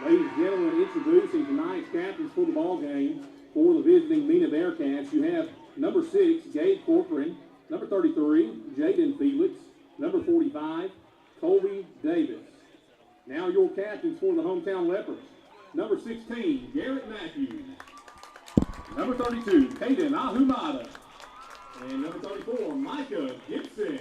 Ladies and gentlemen, introducing tonight's captains for the ball game for the visiting Mena Bearcats. You have number 6, Gabe Corcoran, number 33, Jaden Felix, number 45, Colby Davis. Now your captains for the hometown Leopards. Number 16, Garrett Matthews. Number 32, Caden Ahumada. And number 34, Micah Gibson.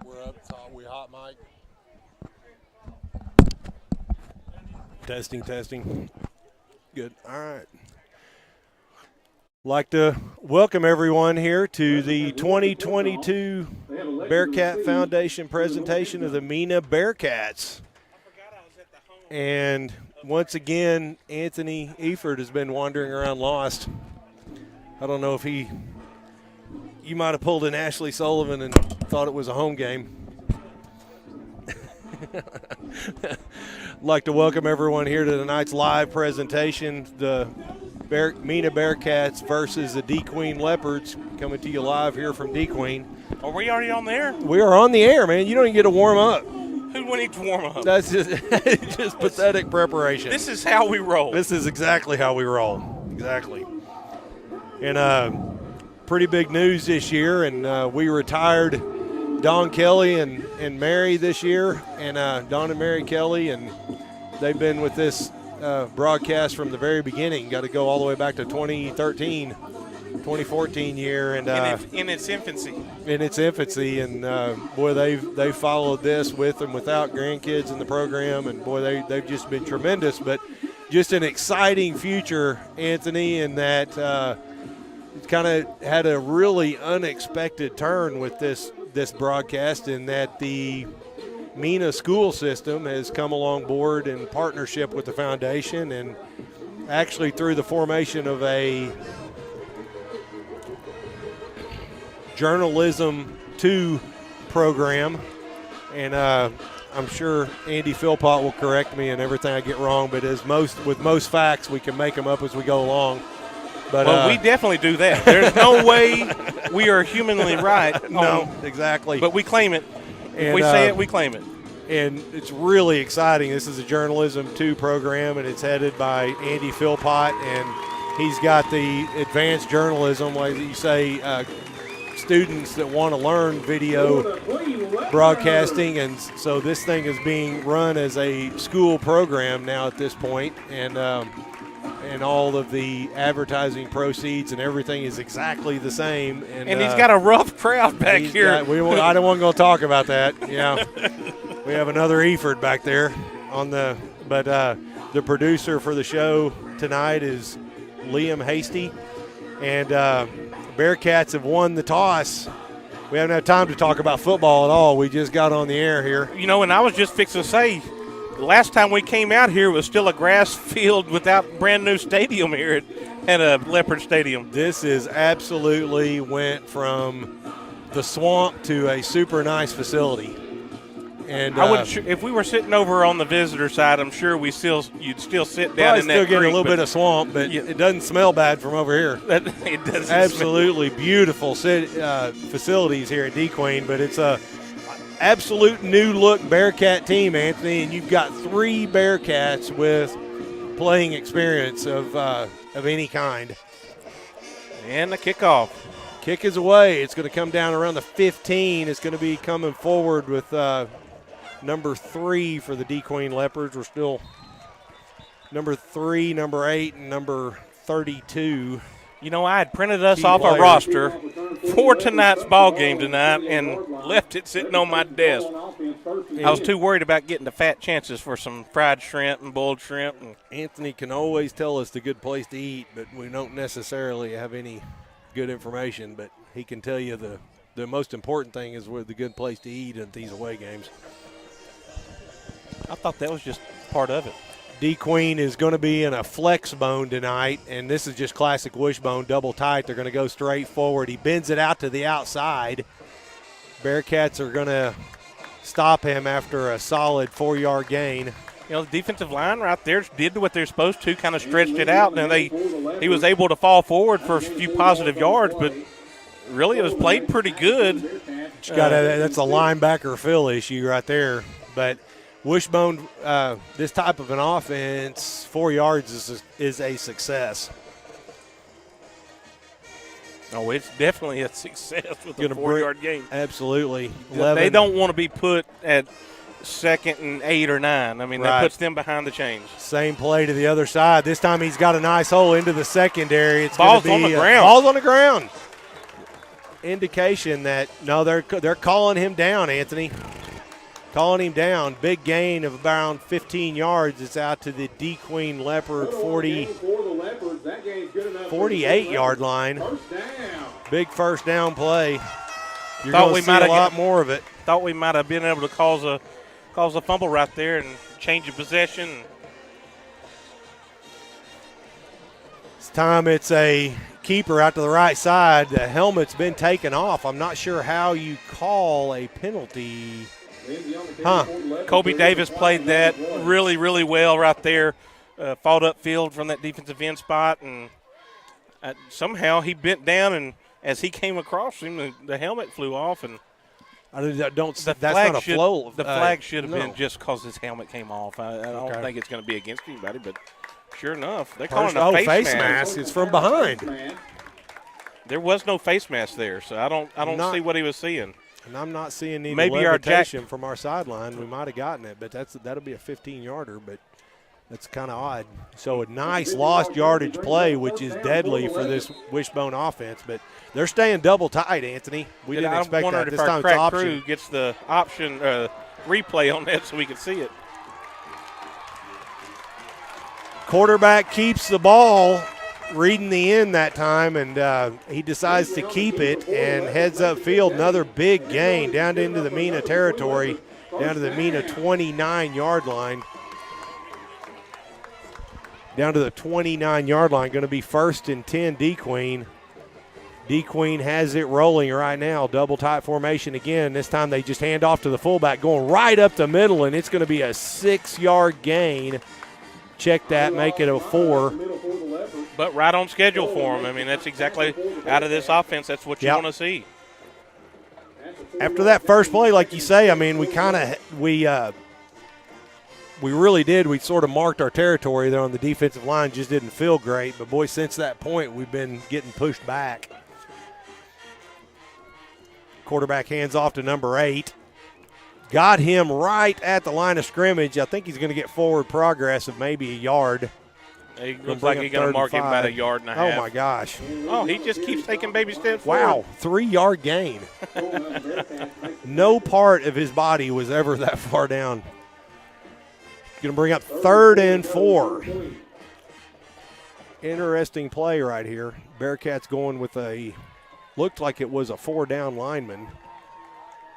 We're up top. We hot, Mike? Testing. Good. All right. Like to welcome everyone here to the 2022 Bearcat Foundation presentation of the Mena Bearcats. And once again, Anthony Eford has been wandering around lost. I don't know if you might have pulled in Ashley Sullivan and thought it was a home game. Like to welcome everyone here to tonight's live presentation, the Mena Bearcats versus the DeQueen Leopards, coming to you live here from DeQueen. Are we already on the air? We are on the air, man. You don't even get to warm up. Who needs to warm up? That's just pathetic preparation. This is how we roll. This is exactly how we roll. Exactly. And pretty big news this year, and we retired Don Kelly and Mary this year, and Don and Mary Kelly, and they've been with this broadcast from the very beginning. Got to go all the way back to 2014 year, and in its infancy. In its infancy, and boy, they've followed this with and without grandkids in the program, and boy, they've just been tremendous. But just an exciting future, Anthony, in that it's kind of had a really unexpected turn with this broadcast, in that the Mena school system has come along board in partnership with the foundation, and actually through the formation of a Journalism 2 program. And I'm sure Andy Philpott will correct me in everything I get wrong, but with most facts, we can make them up as we go along. But, well, we definitely do that. There's no way we are humanly right. No, exactly. But we claim it. If and, we say it, we claim it. And it's really exciting. This is a Journalism 2 program, and it's headed by Andy Philpott, and he's got the advanced journalism, like you say, students that want to learn video broadcasting, and so this thing is being run as a school program now at this point, and all of the advertising proceeds and everything is exactly the same. And he's got a rough crowd back here. I don't want to talk about that. Yeah, we have another Eford back there but the producer for the show tonight is Liam Hasty, and Bearcats have won the toss. We haven't had time to talk about football at all. We just got on the air here. You know, and I was just fixing to say, the last time we came out here was still a grass field without brand new stadium here at a Leopard Stadium. This is absolutely went from the swamp to a super nice facility. And I would, if we were sitting over on the visitor side, I'm sure you'd still sit down in that still get creek, a little bit of swamp, but it doesn't smell bad from over here. It doesn't. Absolutely beautiful facilities here at DeQueen, but it's a absolute new look Bearcat team, Anthony, and you've got 3 Bearcats with playing experience of any kind. And the kickoff. Kick is away. It's going to come down around the 15. It's going to be coming forward with number 3 for the DeQueen Leopards. We're still number 3, number 8, and number 32. You know, I had printed us off a roster for tonight's ball game tonight and left it sitting on my desk. I was too worried about getting the fat chances for some fried shrimp and boiled shrimp. And Anthony can always tell us the good place to eat, but we don't necessarily have any good information. But he can tell you the most important thing is where the good place to eat at these away games. I thought that was just part of it. DeQueen is going to be in a flex bone tonight, and this is just classic wishbone, double tight. They're going to go straight forward. He bends it out to the outside. Bearcats are going to stop him after a solid 4-yard gain. You know, the defensive line right there did what they're supposed to, kind of stretched it out, and he was able to fall forward for a few positive yards, but really it was played pretty good. That's a linebacker fill issue right there, but wishbone, this type of an offense, 4 yards is a success. Oh, it's definitely a success with a 4-yard gain. Absolutely. They don't want to be put at 2nd and 8 or 9. I mean, Right. That puts them behind the chains. Same play to the other side. This time he's got a nice hole into the secondary. It's Ball's gonna be, on the ground. Ball's on the ground. Indication that, no, they're calling him down, Anthony. Calling him down. Big gain of around 15 yards. It's out to the DeQueen Leopard 48-yard line. Big first down play. You're going to see a lot more of it. Thought we might have been able to cause a fumble right there and change of possession. This time it's a keeper out to the right side. The helmet's been taken off. I'm not sure how you call a penalty. Kobe Davis played that really, really well right there. Fought upfield from that defensive end spot, and somehow he bent down, and as he came across him, the helmet flew off. And that's not a flow. The flag should have been just because his helmet came off. I don't think it's going to be against anybody, but sure enough, they're calling a face mask. It's from behind. There was no face mask there, so I don't see what he was seeing. And I'm not seeing any Maybe levitation from our sideline. We might have gotten it, but that'll be a 15-yarder, but that's kind of odd. So a nice lost yardage play, which is deadly for this wishbone offense, but they're staying double tight, Anthony. We didn't expect that. This time it's option. I'm wondering if our crack crew gets the option replay on that so we can see it. Quarterback keeps the ball, reading the end that time, and he decides to keep it and heads upfield. Another big gain down into the Mena territory, down to the Mena 29-yard line. Down to the 29-yard line, going to be 1st and 10 DeQueen. DeQueen has it rolling right now, double tight formation again. This time they just hand off to the fullback, going right up the middle, and it's going to be a 6-yard gain. Check that, make it a 4. But right on schedule for them. I mean, that's exactly out of this offense. That's what you want to see. After that first play, like you say, I mean, we really did. We sort of marked our territory there on the defensive line. Just didn't feel great. But, boy, since that point, we've been getting pushed back. Quarterback hands off to number 8. Got him right at the line of scrimmage. I think he's going to get forward progress of maybe a yard. It looks like he's going to mark him about 1.5 yards. Oh, my gosh. Oh, he just keeps taking baby steps forward. Wow, 3-yard gain. No part of his body was ever that far down. Going to bring up 3rd and 4. Interesting play right here. Bearcats going with looked like it was a 4-down lineman.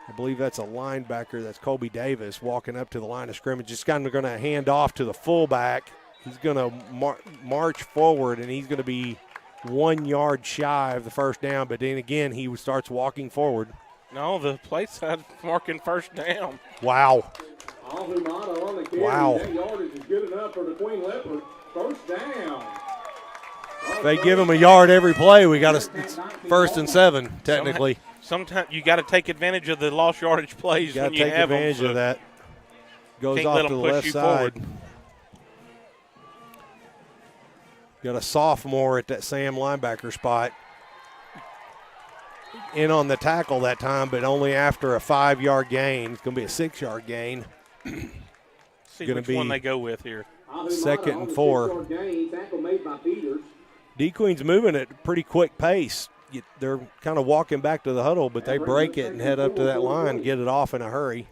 I believe that's a linebacker. That's Kobe Davis walking up to the line of scrimmage. Just kind of going to hand off to the fullback. He's going to march forward, and he's going to be 1 yard shy of the first down. But then again, he starts walking forward. No, the play side marking first down. Wow. Wow. That yardage is good enough for the DeQueen Leopards. First down. If they give him a yard every play, we got it's 1st and 7, technically. Sometimes you got to take advantage of the lost yardage plays when you have them. Take advantage of that. Goes off to the left side. Forward. Got a sophomore at that Sam linebacker spot. In on the tackle that time, but only after a 5-yard gain. It's going to be a 6-yard gain. See which one they go with here. 2nd and 4. DeQueen's moving at a pretty quick pace. They're kind of walking back to the huddle, but they break it and head up to that line, get it off in a hurry.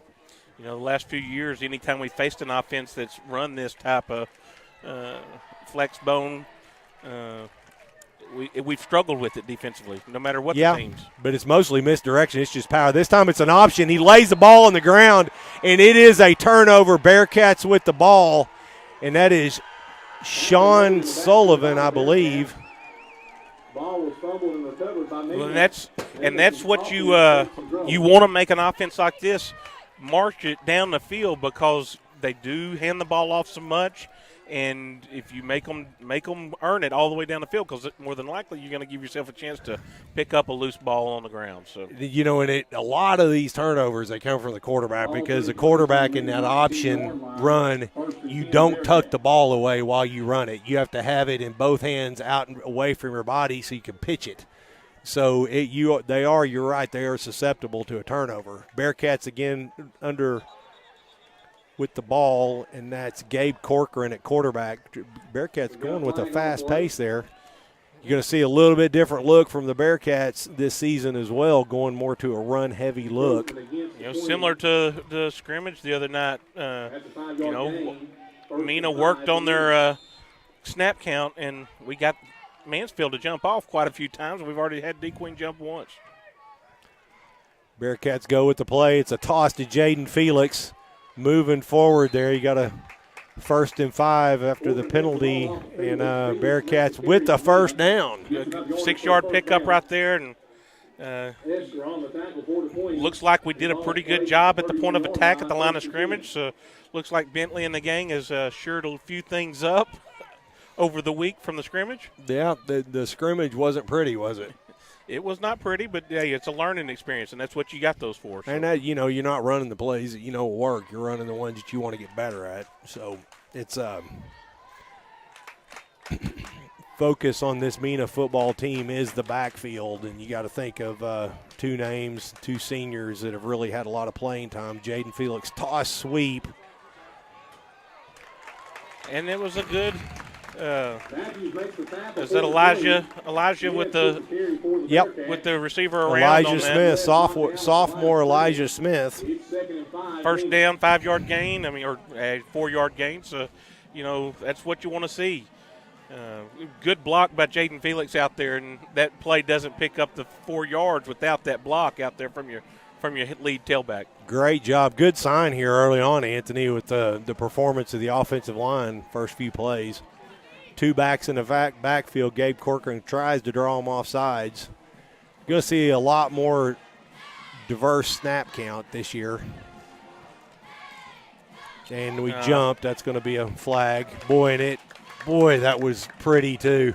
The last few years, anytime we faced an offense that's run this type of flex bone, we've struggled with it defensively, no matter what the teams. But it's mostly misdirection. It's just power. This time it's an option. He lays the ball on the ground, and it is a turnover. Bearcats with the ball, and that is Sean Sullivan, I believe. Ball was fumbled and recovered by Mena. Well, and that's what you want to make an offense like this, march it down the field, because they do hand the ball off so much. And if you make them earn it all the way down the field, because more than likely you're going to give yourself a chance to pick up a loose ball on the ground. So and a lot of these turnovers, they come from the quarterback, because the quarterback in that option run, you don't tuck the ball away while you run it. You have to have it in both hands out and away from your body so you can pitch it. So you're right, they are susceptible to a turnover. Bearcats again under with the ball, and that's Gabe Corcoran at quarterback. Bearcats going with a fast pace there. You're going to see a little bit different look from the Bearcats this season as well, going more to a run-heavy look. Similar to the scrimmage the other night. Mena worked on their snap count, and we got Mansfield to jump off quite a few times. We've already had DeQueen jump once. Bearcats go with the play. It's a toss to Jaden Felix. Moving forward there, you got a 1st and 5 after the penalty, and Bearcats with the first down. 6-yard pickup right there, and looks like we did a pretty good job at the point of attack at the line of scrimmage. So looks like Bentley and the gang has shored a few things up over the week from the scrimmage. Yeah, the scrimmage wasn't pretty, was it? It was not pretty, but hey, it's a learning experience, and that's what you got those for. So. And that, you're not running the plays that work. You're running the ones that you want to get better at. So it's focus on this Mena football team is the backfield, and you got to think of two names, two seniors that have really had a lot of playing time. Jaden Felix toss sweep, and it was a good. Is that Elijah with the with the receiver around? Elijah Smith, sophomore Elijah Smith. First down, 5-yard gain. Or a 4-yard gain. So, that's what you want to see. Good block by Jaden Felix out there, and that play doesn't pick up the 4 yards without that block out there from your lead tailback. Great job. Good sign here early on, Anthony, with the performance of the offensive line first few plays. 2 backs in the backfield. Gabe Corcoran tries to draw them off sides. You're going to see a lot more diverse snap count this year. And we jumped. That's going to be a flag. Boy, that was pretty too.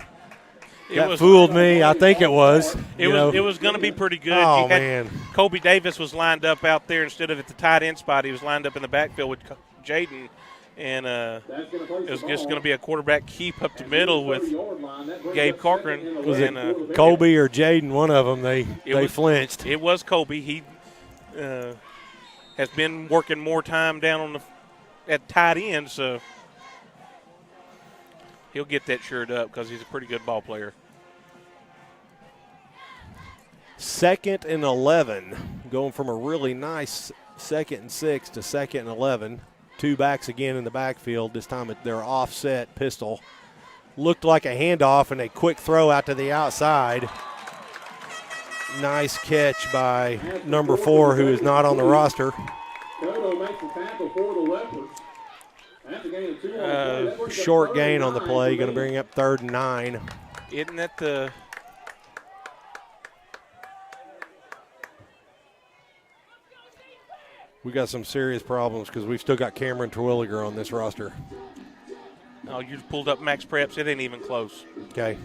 That fooled me. I think it was. It was going to be pretty good. Oh, man. Kobe Davis was lined up out there instead of at the tight end spot. He was lined up in the backfield with Jaden. And it was just going to be a quarterback keep up the middle with Gabe Corcoran. Was it Colby or Jaden? One of them, they flinched. It was Colby. He has been working more time down at tight end, so he'll get that shored up because he's a pretty good ball player. 2nd and 11, going from a really nice 2nd and 6 to 2nd and 11. 2 backs again in the backfield. This time they're offset pistol. Looked like a handoff and a quick throw out to the outside. Nice catch by number 4, who is not on the roster. Short gain on the play. Going to bring up 3rd and 9. Isn't that the – we got some serious problems because we've still got Cameron Terwilliger on this roster. Oh, you just pulled up Max Preps. It ain't even close. Okay.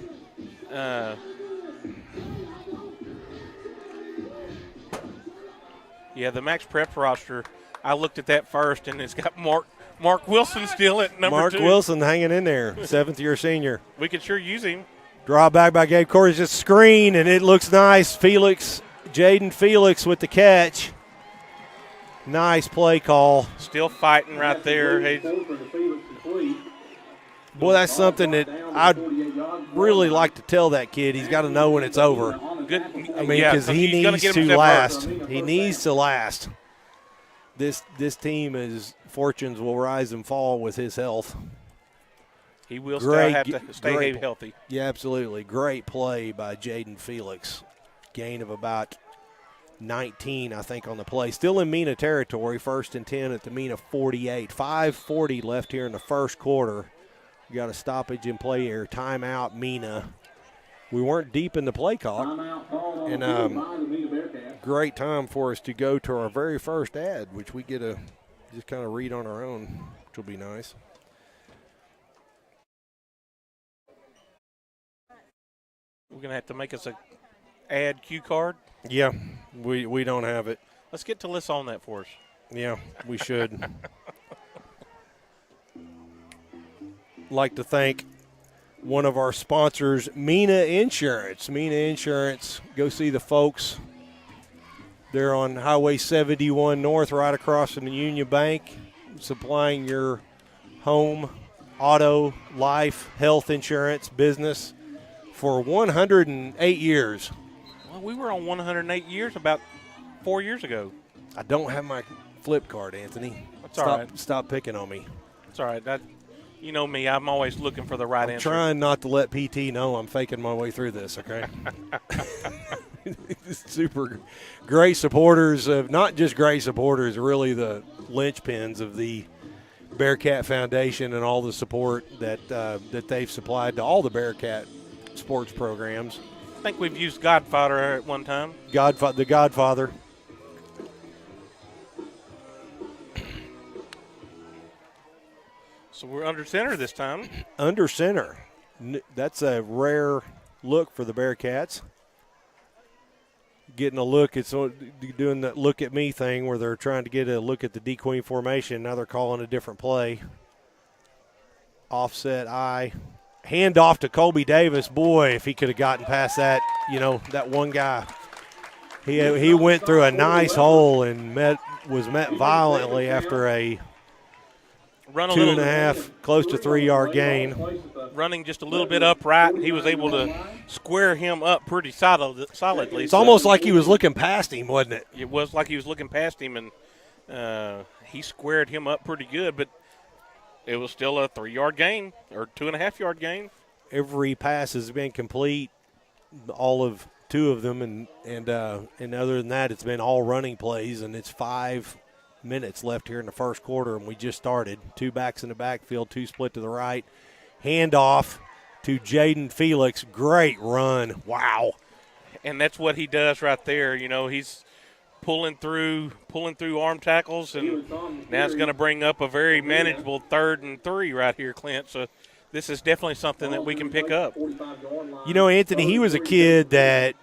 Yeah, the Max Preps roster, I looked at that first, and it's got Mark Wilson still at number 2. Mark Wilson hanging in there, 7th-year senior. We could sure use him. Draw back by Gabe Corey, just screen, and it looks nice. Jaden Felix with the catch. Nice play call. Still fighting right there. Hey. Boy, that's something that I'd really like to tell that kid. He's got to know when it's over. Good. Because he needs to last. He needs to last. this team is fortunes will rise and fall with his health. He will still have to stay healthy. Yeah, absolutely. Great play by Jaden Felix. Gain of about 19, I think, on the play. Still in Mena territory, 1st and 10 at the Mena 48. 5:40 left here in the first quarter. We got a stoppage in play here. Timeout, Mena. We weren't deep in the play clock. And great time for us to go to our very first ad, which we get to just kind of read on our own, which will be nice. We're going to have to make us a ad cue card. Yeah, we don't have it. Let's get Talissa on that for us. Yeah, we should. Like to thank one of our sponsors, Mena Insurance. Mena Insurance, go see the folks. They're on Highway 71 North, right across from the Union Bank, supplying your home, auto, life, health insurance business for 108 years. Well, we were on 108 years about 4 years ago. I don't have my flip card, Anthony. That's all right. Stop picking on me. It's all right. You know me, I'm always looking for the right answer. Trying not to let PT know I'm faking my way through this, okay? Super great supporters of, not just great supporters, really the linchpins of the Bearcat Foundation and all the support that they've supplied to all the Bearcat sports programs. I think we've used Godfather at one time. The Godfather. So we're under center this time. Under center. That's a rare look for the Bearcats. Getting a look, it's doing that look at me thing where they're trying to get a look at the DeQueen formation. Now they're calling a different play. Offset eye. Hand off to Colby Davis. Boy, if he could have gotten past that, that one guy. He went through a nice hole and was met violently after a run 2.5, close to 3-yard gain. Running just a little bit upright, and he was able to square him up pretty solidly. It's almost like he was looking past him, wasn't it? It was like he was looking past him, and he squared him up pretty good, but it was still a 3-yard gain or 2.5-yard gain. Every pass has been complete, all of 2 of them, and other than that, it's been all running plays, and it's 5 minutes left here in the first quarter, and we just started. 2 backs in the backfield, 2 split to the right. Handoff to Jaden Felix. Great run. Wow. And that's what he does right there. He's pulling through arm tackles, and now it's going to bring up a very manageable 3rd and 3 right here, Clint. So this is definitely something that we can pick up. Anthony, he was a kid that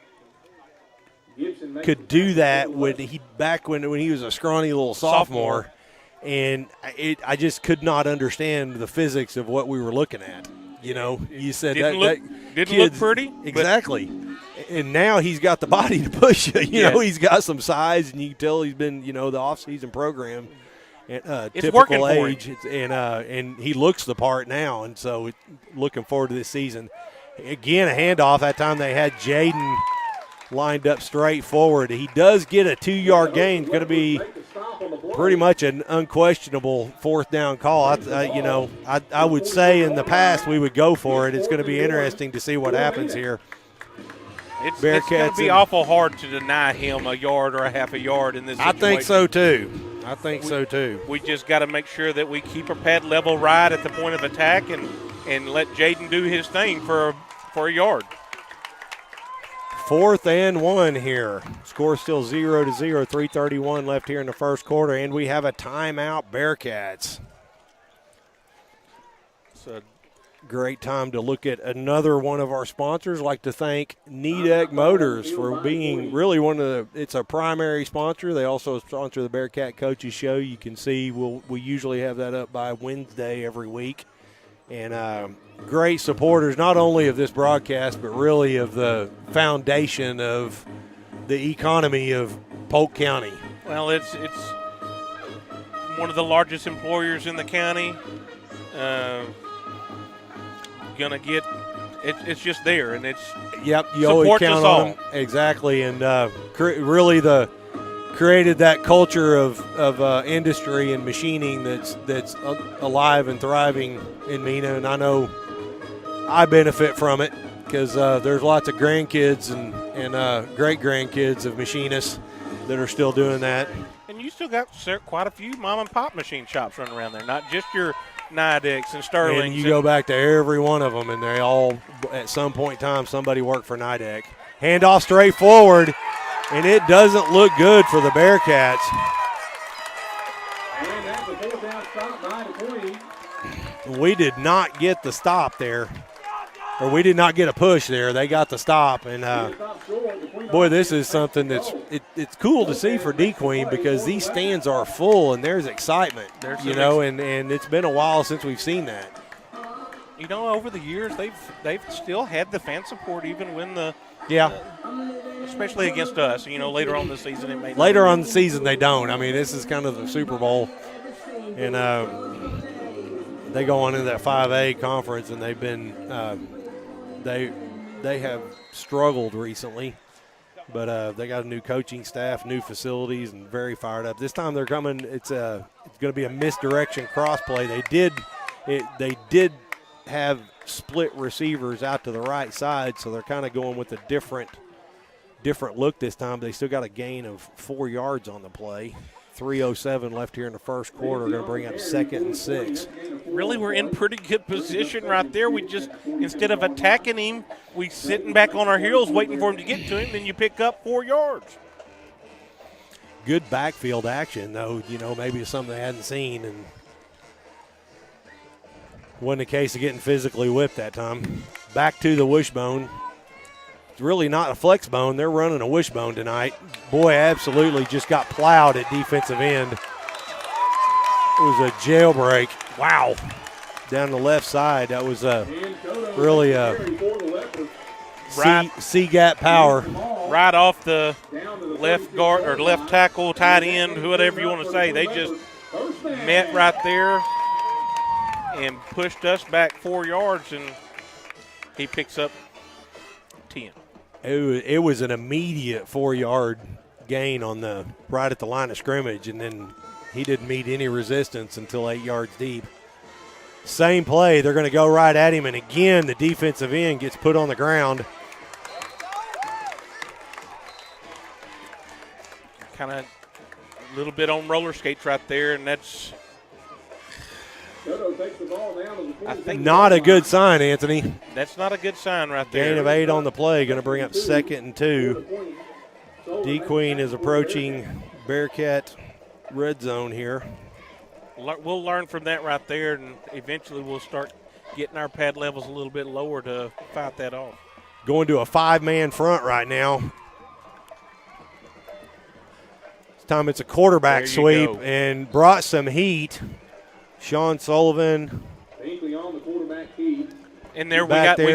could do that when he was a scrawny little sophomore. And I just could not understand the physics of what we were looking at. You said didn't look pretty. Exactly. And now he's got the body to push you. He's got some size, and you can tell he's been, the off-season program at typical age. And he looks the part now, and so looking forward to this season. Again, a handoff. That time they had Jaden lined up straight forward. He does get a 2-yard gain. It's going to be pretty much an unquestionable 4th down call. I would say in the past we would go for it. It's going to be interesting to see what happens here. It's going to be awful hard to deny him a yard or a half a yard in this situation. I think so too. We just got to make sure that we keep our pad level right at the point of attack and let Jaden do his thing for a yard. 4th and 1 here. Score still 0-0, 3:31 left here in the first quarter, and we have a timeout, Bearcats. It's a great time to look at another one of our sponsors. I'd like to thank Nidec Motors for being really it's a primary sponsor. They also sponsor the Bearcat Coaches Show. You can see we usually have that up by Wednesday every week. And great supporters, not only of this broadcast, but really of the foundation of the economy of Polk County. Well, it's one of the largest employers in the county. Gonna get it's just there, and it's you always count on them. Exactly, and really the created that culture of industry and machining that's alive and thriving in Mena, and I know I benefit from it because there's lots of grandkids and great-grandkids of machinists that are still doing that. And you still got quite a few mom-and-pop machine shops running around there, not just your Nidex and Sterling. And you go back to every one of them, and they all, at some point in time, somebody worked for Nidec. Handoff straight forward, and it doesn't look good for the Bearcats. And that's a 4th down stop by DeQueen. We did not get the stop there, or we did not get a push there. They got the stop, and boy, this is something it's cool to see for DeQueen because these stands are full and there's excitement, and it's been a while since we've seen that. You know, over the years they've still had the fan support even when especially against us. You know, later on this season it may. Later on the season they don't. I mean, this is kind of the Super Bowl, and they go on into that 5A conference, and they've been they have struggled recently, but they got a new coaching staff, new facilities, and very fired up. This time they're coming. It's going to be a misdirection cross play. They did have split receivers out to the right side, so they're kind of going with a different look this time. They still got a gain of 4 yards on the play. 3:07 left here in the first quarter. Going to bring up 2nd and 6. Really, we're in pretty good position right there. We just, instead of attacking him, we sitting back on our heels waiting for him to get to him, then you pick up 4 yards. Good backfield action, though. You know, maybe it's something they hadn't seen, and wasn't a case of getting physically whipped that time. Back to the wishbone. It's really not a flex bone. They're running a wishbone tonight. Boy, absolutely just got plowed at defensive end. It was a jailbreak. Wow. Down the left side. That was really C-gap power. Right off the left guard or left tackle, tight end, whatever you want to say. They just met right there and pushed us back 4 yards, and he picks up 10. It was an immediate 4-yard gain on the right at the line of scrimmage, and then he didn't meet any resistance until 8 yards deep. Same play, they're going to go right at him, and again the defensive end gets put on the ground. Kind of a little bit on roller skates right there, and that's I think not a good sign, Anthony. That's not a good sign right there. Gain of 8 on the play, going to bring up 2nd and 2. DeQueen is approaching Bearcat red zone here. We'll learn from that right there, and eventually we'll start getting our pad levels a little bit lower to fight that off. Going to a 5-man front right now. This time it's a quarterback sweep and brought some heat. Sean Sullivan. on the quarterback key. And there we got some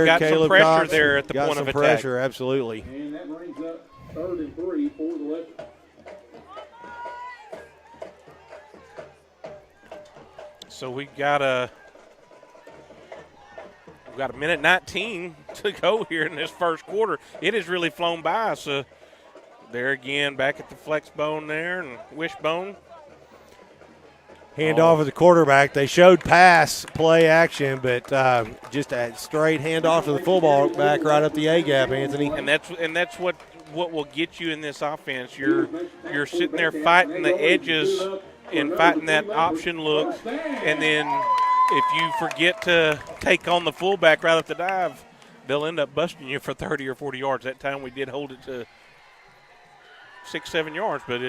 pressure Cox there at the point of attack. Pressure, absolutely. And that brings up 3rd and 3 for the Leopards. So we've got a minute 19 to go here in this first quarter. It has really flown by. So there again, back at the flex bone there and wishbone. Handoff of the quarterback. They showed pass play action, but just a straight handoff to the fullback back right up the A-gap, Anthony. And that's what will get you in this offense. You're sitting there fighting the edges and fighting that option look, and then if you forget to take on the fullback right up the dive, they'll end up busting you for 30 or 40 yards. That time we did hold it to 6-7 yards, but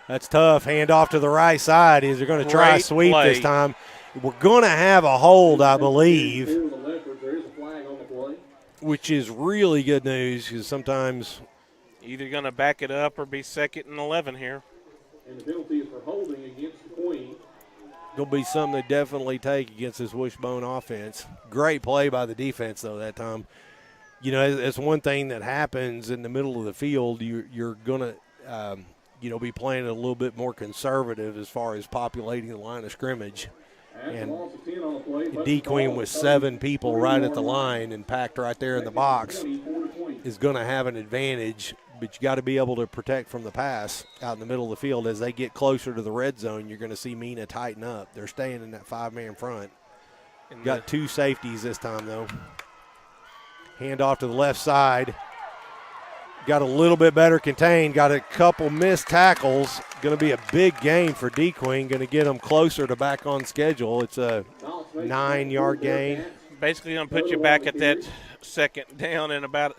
that's tough. Hand off to the right side. They're going to try a sweep this time. We're going to have a hold, I believe, which is really good news because sometimes either going to back it up or be 2nd and 11 here. And the penalty is for holding against DeQueen. Going to be something they definitely take against this wishbone offense. Great play by the defense, though, that time. You know, it's one thing that happens in the middle of the field. You're going to be playing a little bit more conservative as far as populating the line of scrimmage. And DeQueen with 7 people right at the line and packed right there in the box is going to have an advantage but you got to be able to protect from the pass out in the middle of the field. As they get closer to the red zone, you're going to see Mena tighten up. They're staying in that 5-man front. And got 2 safeties this time, though. Hand off to the left side. Got a little bit better contained. Got a couple missed tackles. Going to be a big gain for DeQueen. Going to get them closer to back on schedule. It's a 9-yard gain. Basically going to put you back at that second down in about,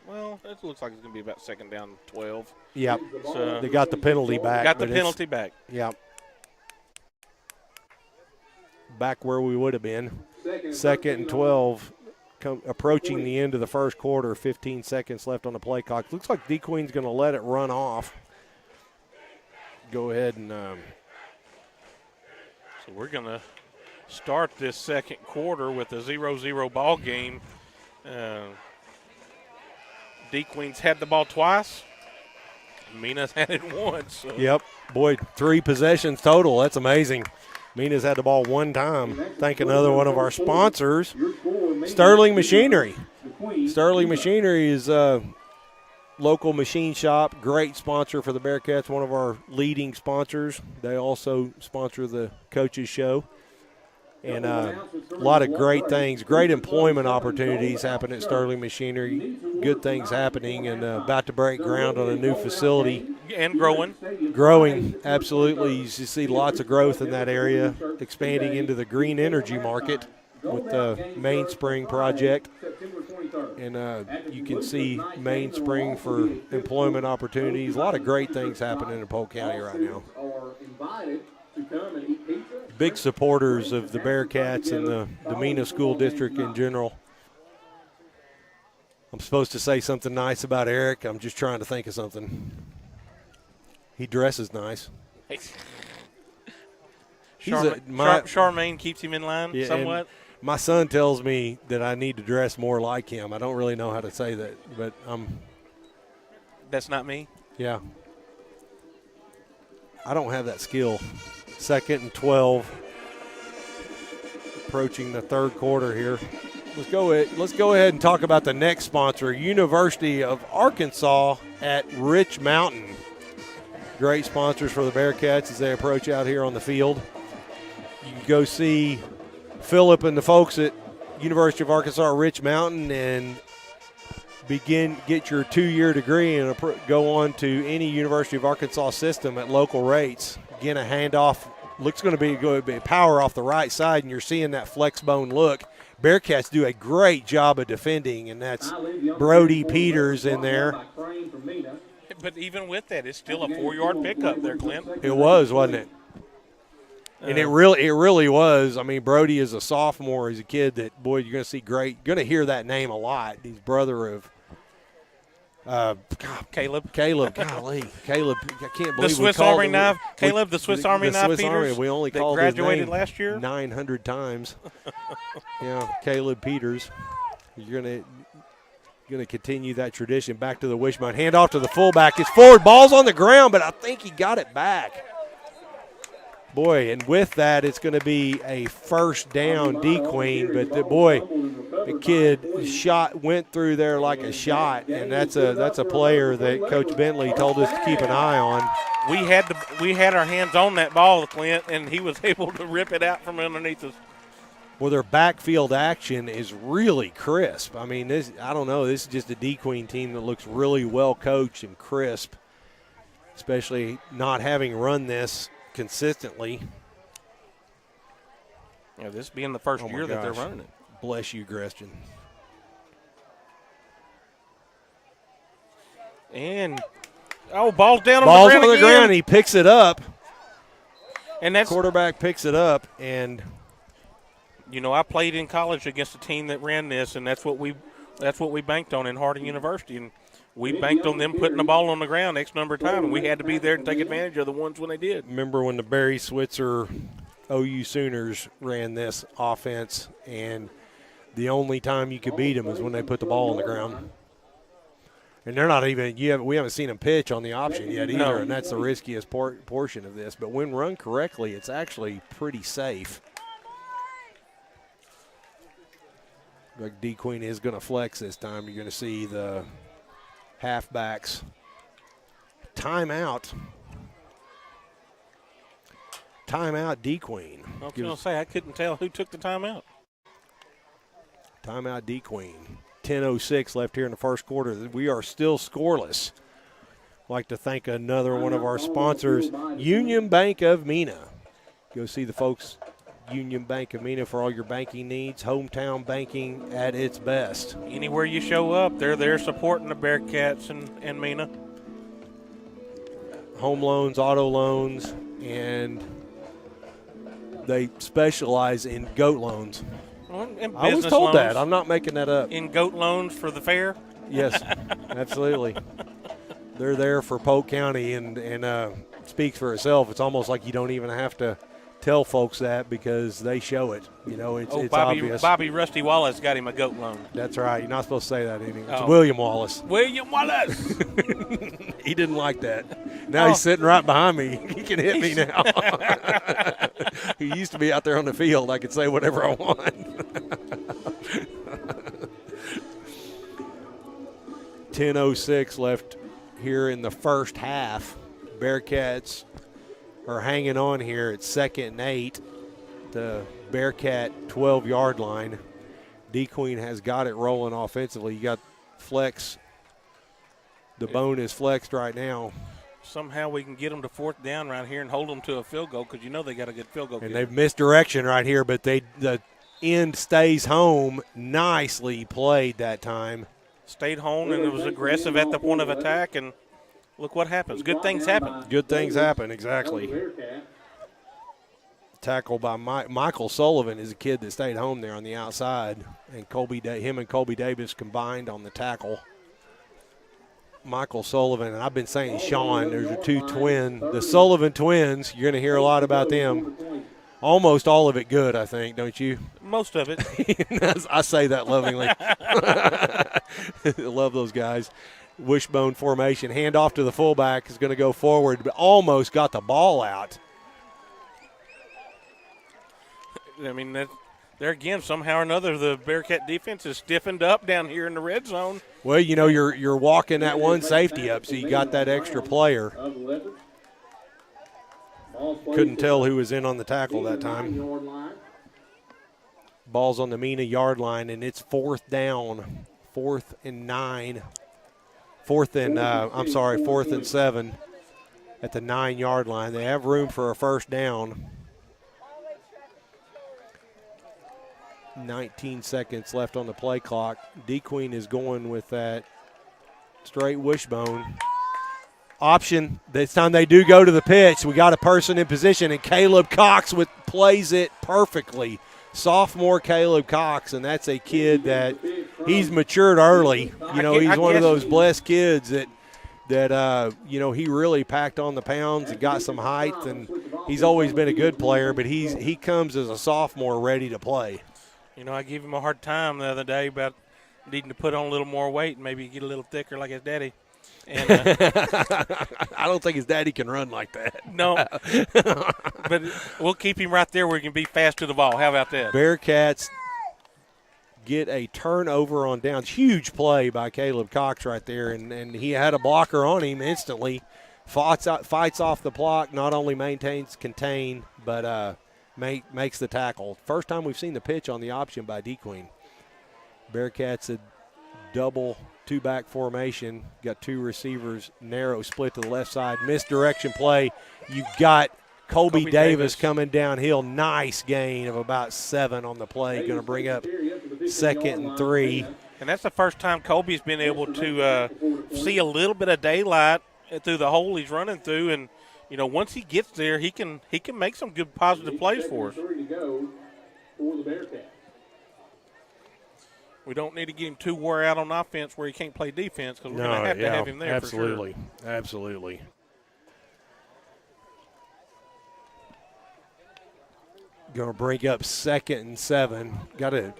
well, it looks like it's going to be about second down 12. Yep. So they got the penalty back. Got the penalty back. Yep. Back where we would have been. Second and 12. Approaching the end of the first quarter, 15 seconds left on the play clock. Looks like DeQueen's going to let it run off. Go ahead and. So we're going to start this second quarter with a 0-0 ball game. DeQueen's had the ball twice. Mena's had it once. So. Yep. Boy, 3 possessions total. That's amazing. Mena's had the ball 1 time. Thank another one of our sponsors, Sterling Machinery. Sterling Machinery is a local machine shop, great sponsor for the Bearcats, one of our leading sponsors. They also sponsor the coaches show. And a lot of great things, great employment opportunities happen at Sterling Machinery. Good things happening, and about to break ground on a new facility. And growing. Growing, absolutely. You see lots of growth in that area, expanding into the green energy market with the Mainspring project. And you can see Mainspring for employment opportunities. A lot of great things happening in Polk County right now. Big supporters of the Bearcats and the Mena School District in general. I'm supposed to say something nice about Eric. I'm just trying to think of something. He dresses nice. Charmaine keeps him in line somewhat. My son tells me that I need to dress more like him. I don't really know how to say that, but that's not me? Yeah. I don't have that skill. Second and 12. Approaching the third quarter here. Let's go ahead and talk about the next sponsor, University of Arkansas at Rich Mountain. Great sponsors for the Bearcats as they approach out here on the field. You can go see Phillip and the folks at University of Arkansas at Rich Mountain and get your 2-year degree and go on to any University of Arkansas system at local rates. Again, a handoff looks going to be power off the right side, and you're seeing that flex bone look. Bearcats do a great job of defending, and that's Brody Peters in there. But even with that, it's still a 4-yard pickup there, Clint. It was, wasn't it? And it really was. I mean, Brody is a sophomore. He's a kid that, boy, you're going to see great. Going to hear that name a lot. He's brother of Caleb. Golly. Caleb, I can't believe the Swiss Army knife. Caleb, the Swiss Army knife Peters. We only called graduated his name last year 900 times. Yeah, Caleb Peters. You're going to continue that tradition. Back to the wishbone. Hand off to the fullback. It's forward. Ball's on the ground, but I think he got it back. Boy, and with that, it's going to be a first down DeQueen. But, the kid went through there like a shot, and that's a player that Coach Bentley told us to keep an eye on. We had our hands on that ball, Clint, and he was able to rip it out from underneath us. Well, their backfield action is really crisp. I mean, I don't know. This is just a DeQueen team that looks really well coached and crisp, especially not having run this consistently. Yeah, this being the first year that they're running it. Bless you, Greston. And ball's down on the ground. He picks it up. And that's quarterback picks it up, and I played in college against a team that ran this, and that's what we banked on in Harding University, and we banked on them putting the ball on the ground X number of times, and we had to be there and take advantage of the ones when they did. Remember when the Barry Switzer OU Sooners ran this offense, and the only time you could beat them is when they put the ball on the ground. And they're not even we haven't seen them pitch on the option yet either, and that's the riskiest portion of this. But when run correctly, it's actually pretty safe. Like DeQueen is going to flex this time. You're going to see the halfbacks. Timeout. Timeout, DeQueen. I was going to say, I couldn't tell who took the timeout. Timeout, DeQueen. 10:06 left here in the first quarter. We are still scoreless. I'd like to thank another one of our sponsors, Union Bank of Mena. Go see the folks, Union Bank of Mena, for all your banking needs. Hometown banking at its best. Anywhere you show up, they're there supporting the Bearcats and Mena. Home loans, auto loans, and they specialize in goat loans. Well, and I was business told loans. that. I'm not making that up. In goat loans for the fair? Yes, absolutely. They're there for Polk County, and speaks for itself. It's almost like you don't even have to tell folks that because they show it. You know, it's obvious. Bobby Rusty Wallace got him a goat loan. That's right. You're not supposed to say that anything. It's Oh. William Wallace. William Wallace. He didn't like that. Now he's sitting right behind me. He can hit me now. He used to be out there on the field. I could say whatever I want. 10:06 left here in the first half. Bearcats are hanging on here at 2nd and 8. The Bearcat 12-yard line. DeQueen has got it rolling offensively. You got flex. The bone is flexed right now. Somehow we can get them to 4th down right here and hold them to a field goal because you know they got a good field goal. And they've missed direction right here, but the end stays home. Nicely played that time. Stayed home and it was aggressive at the point of attack, and look what happens. Good things happen. Good things happen, exactly. Tackle by Michael Sullivan is a kid that stayed home there on the outside, and him and Colby Davis combined on the tackle. Michael Sullivan, and I've been saying Sean, there's the Sullivan twins. You're going to hear a lot about them. Almost all of it good, I think, don't you? Most of it. I say that lovingly. Love those guys. Wishbone formation. Handoff to the fullback is going to go forward, but almost got the ball out. I mean, there again, somehow or another, the Bearcat defense is stiffened up down here in the red zone. Well, you know, you're walking that one safety up, so you got that extra player. Couldn't tell who was in on the tackle that time. Ball's on the Mena yard line, and it's 4th down, 4th and 9. 4th and 7 at the 9-yard line. They have room for a first down. 19 seconds left on the play clock. DeQueen is going with that straight wishbone. Option. This time they do go to the pitch. We got a person in position, and Caleb Cox plays it perfectly. Sophomore Caleb Cox, and that's a kid that he's matured early. You know, he's one of those blessed kids that you know, he really packed on the pounds and got some height, and he's always been a good player, but he comes as a sophomore ready to play. You know, I gave him a hard time the other day about needing to put on a little more weight and maybe get a little thicker like his daddy. And I don't think his daddy can run like that. No. But we'll keep him right there where he can be fast to the ball. How about that? Bearcats get a turnover on downs. Huge play by Caleb Cox right there, and he had a blocker on him instantly. Fights off the block, not only contain, but makes the tackle. First time we've seen the pitch on the option by DeQueen. Bearcats a double two-back formation. Got two receivers, narrow split to the left side. Misdirection play. You've got Colby Davis coming downhill. Nice gain of about 7 on the play. Going to bring up 2nd and 3. And that's the first time Colby's been able to see a little bit of daylight through the hole he's running through. And, you know, once he gets there, he can make some good positive plays for us. We don't need to get him too wore out on offense where he can't play defense because we're going to have him there absolutely. for sure. Absolutely. Going to bring up 2nd and 7.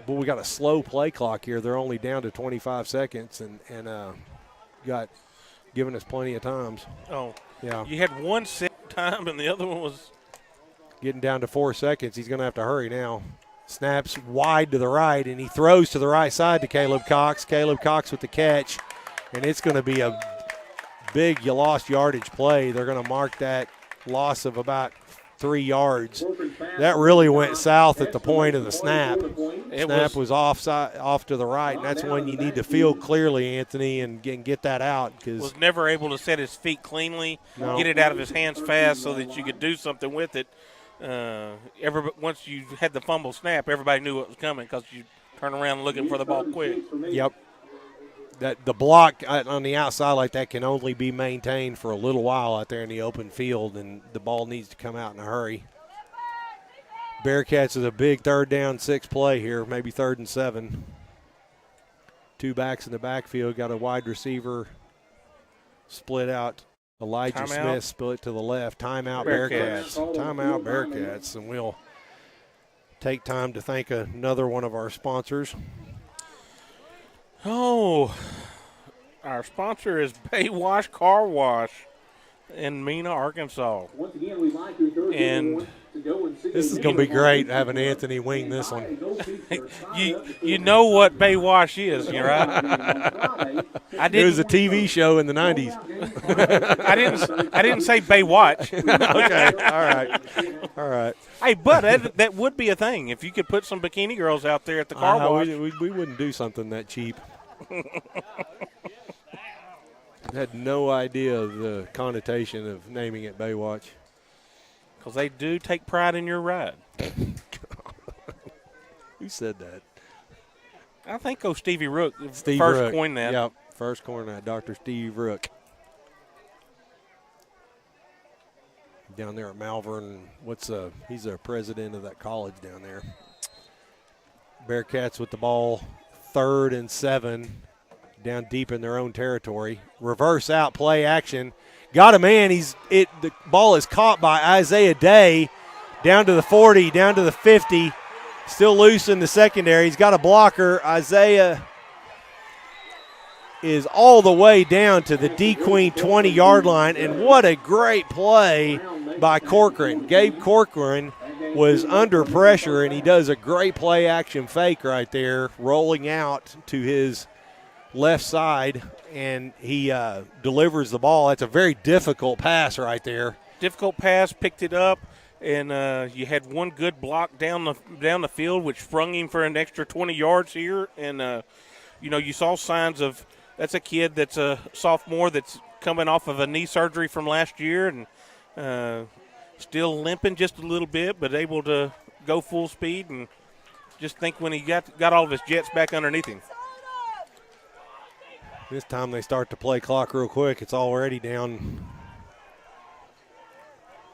We got a slow play clock here. They're only down to 25 seconds and got giving us plenty of times. Oh, yeah. You had one set time and the other one was getting down to 4 seconds. He's going to have to hurry now. Snaps wide to the right, and he throws to the right side to Caleb Cox. Caleb Cox with the catch. and it's going to be a big lost yardage play. They're going to mark that loss of about 3 yards. That really went south at the point of the snap. Snap was off to the right, and that's when you need to field clearly, Anthony, and get that out. Was never able to set his feet cleanly, get it out of his hands fast so that you could do something with it. Once you had the fumble snap, everybody knew what was coming because you turn around looking for the ball quick. Yep. That the block on the outside like that can only be maintained for a little while out there in the open field, and the ball needs to come out in a hurry. Bearcats is a big 3rd down 6 play here, maybe 3rd and 7. 2 backs in the backfield, got a wide receiver split out. Elijah Smith split to the left. Timeout Bearcats. Timeout Bearcats, and we'll take time to thank another one of our sponsors. Oh, our sponsor is Bay Wash Car Wash in Mena, Arkansas. Once again, we'd like to encourage everyone to go and see this is going to be great having Anthony wing this one. You know what Bay Wash is, you right? It was a TV show in the 90s. I didn't say Bay Watch. Okay, all right. Hey, but that would be a thing if you could put some bikini girls out there at the car wash. We wouldn't do something that cheap. I had no idea of the connotation of naming it Baywatch. Because they do take pride in your ride. Who said that? I think Stevie Rook first Rook coined that. Yep, first coined that, Dr. Steve Rook. Down there at Malvern, he's a president of that college down there. Bearcats with the ball, 3rd and 7, down deep in their own territory. Reverse out, play action. Got a man. The ball is caught by Isaiah Day down to the 40, down to the 50. Still loose in the secondary. He's got a blocker. Isaiah is all the way down to the DeQueen 20-yard line, and what a great play by Corcoran. Gabe Corcoran was under pressure, and he does a great play-action fake right there, rolling out to his left side, and he delivers the ball. That's a very difficult pass right there. Difficult pass, picked it up, and you had one good block down the field, which sprung him for an extra 20 yards here. And, you saw signs of that's a kid that's a sophomore that's coming off of a knee surgery from last year and still limping just a little bit, but able to go full speed. And just think when he got all of his jets back underneath him. This time they start to play clock real quick. It's already down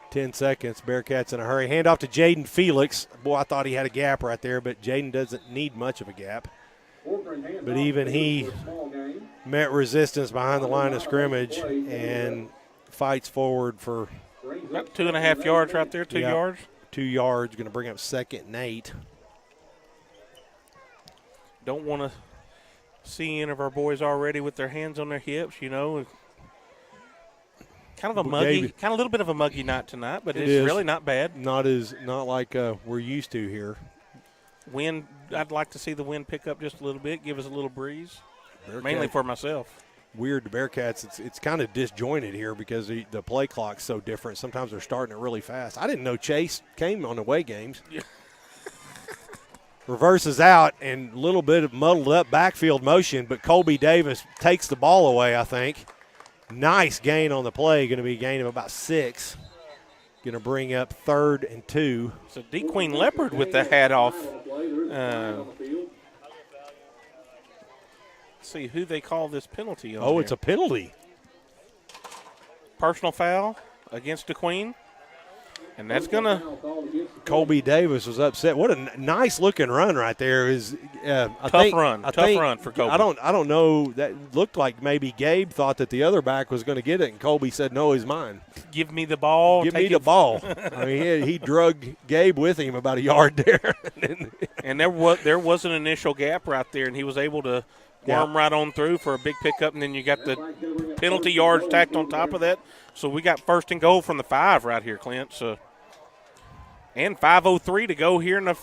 10 seconds. Bearcats in a hurry. Hand off to Jaden Felix. Boy, I thought he had a gap right there, but Jaden doesn't need much of a gap. But even he met resistance behind the line of scrimmage and fights forward for about 2.5 yards right there, 2 yards. 2 yards, going to bring up 2nd and 8. Don't want to see any of our boys already with their hands on their hips, Kind of a little bit of a muggy night tonight, but it's really not bad. Not like we're used to here. Wind, I'd like to see the wind pick up just a little bit, give us a little breeze, mainly for myself. Weird to Bearcats, it's kind of disjointed here because the play clock's so different. Sometimes they're starting it really fast. I didn't know Chase came on away games. Yeah. Reverses out and a little bit of muddled up backfield motion, but Colby Davis takes the ball away, I think. Nice gain on the play, going to be a gain of about 6. Going to bring up 3rd and 2. So DeQueen Leopard with the hat off. See who they call this penalty on. Oh, it's a penalty. Personal foul against DeQueen. And that's going to – Colby Davis was upset. What a nice-looking run right there. Tough run for Colby. I don't know. That looked like maybe Gabe thought that the other back was going to get it, and Colby said, no, he's mine. Give me the ball. Give me the ball. I mean, he drug Gabe with him about a yard there. And there was an initial gap right there, and he was able to worm right on through for a big pickup, and then you got the penalty yards tacked on top of that. So we got 1st and goal from the 5 right here, Clint. So. And 5:03 to go here in the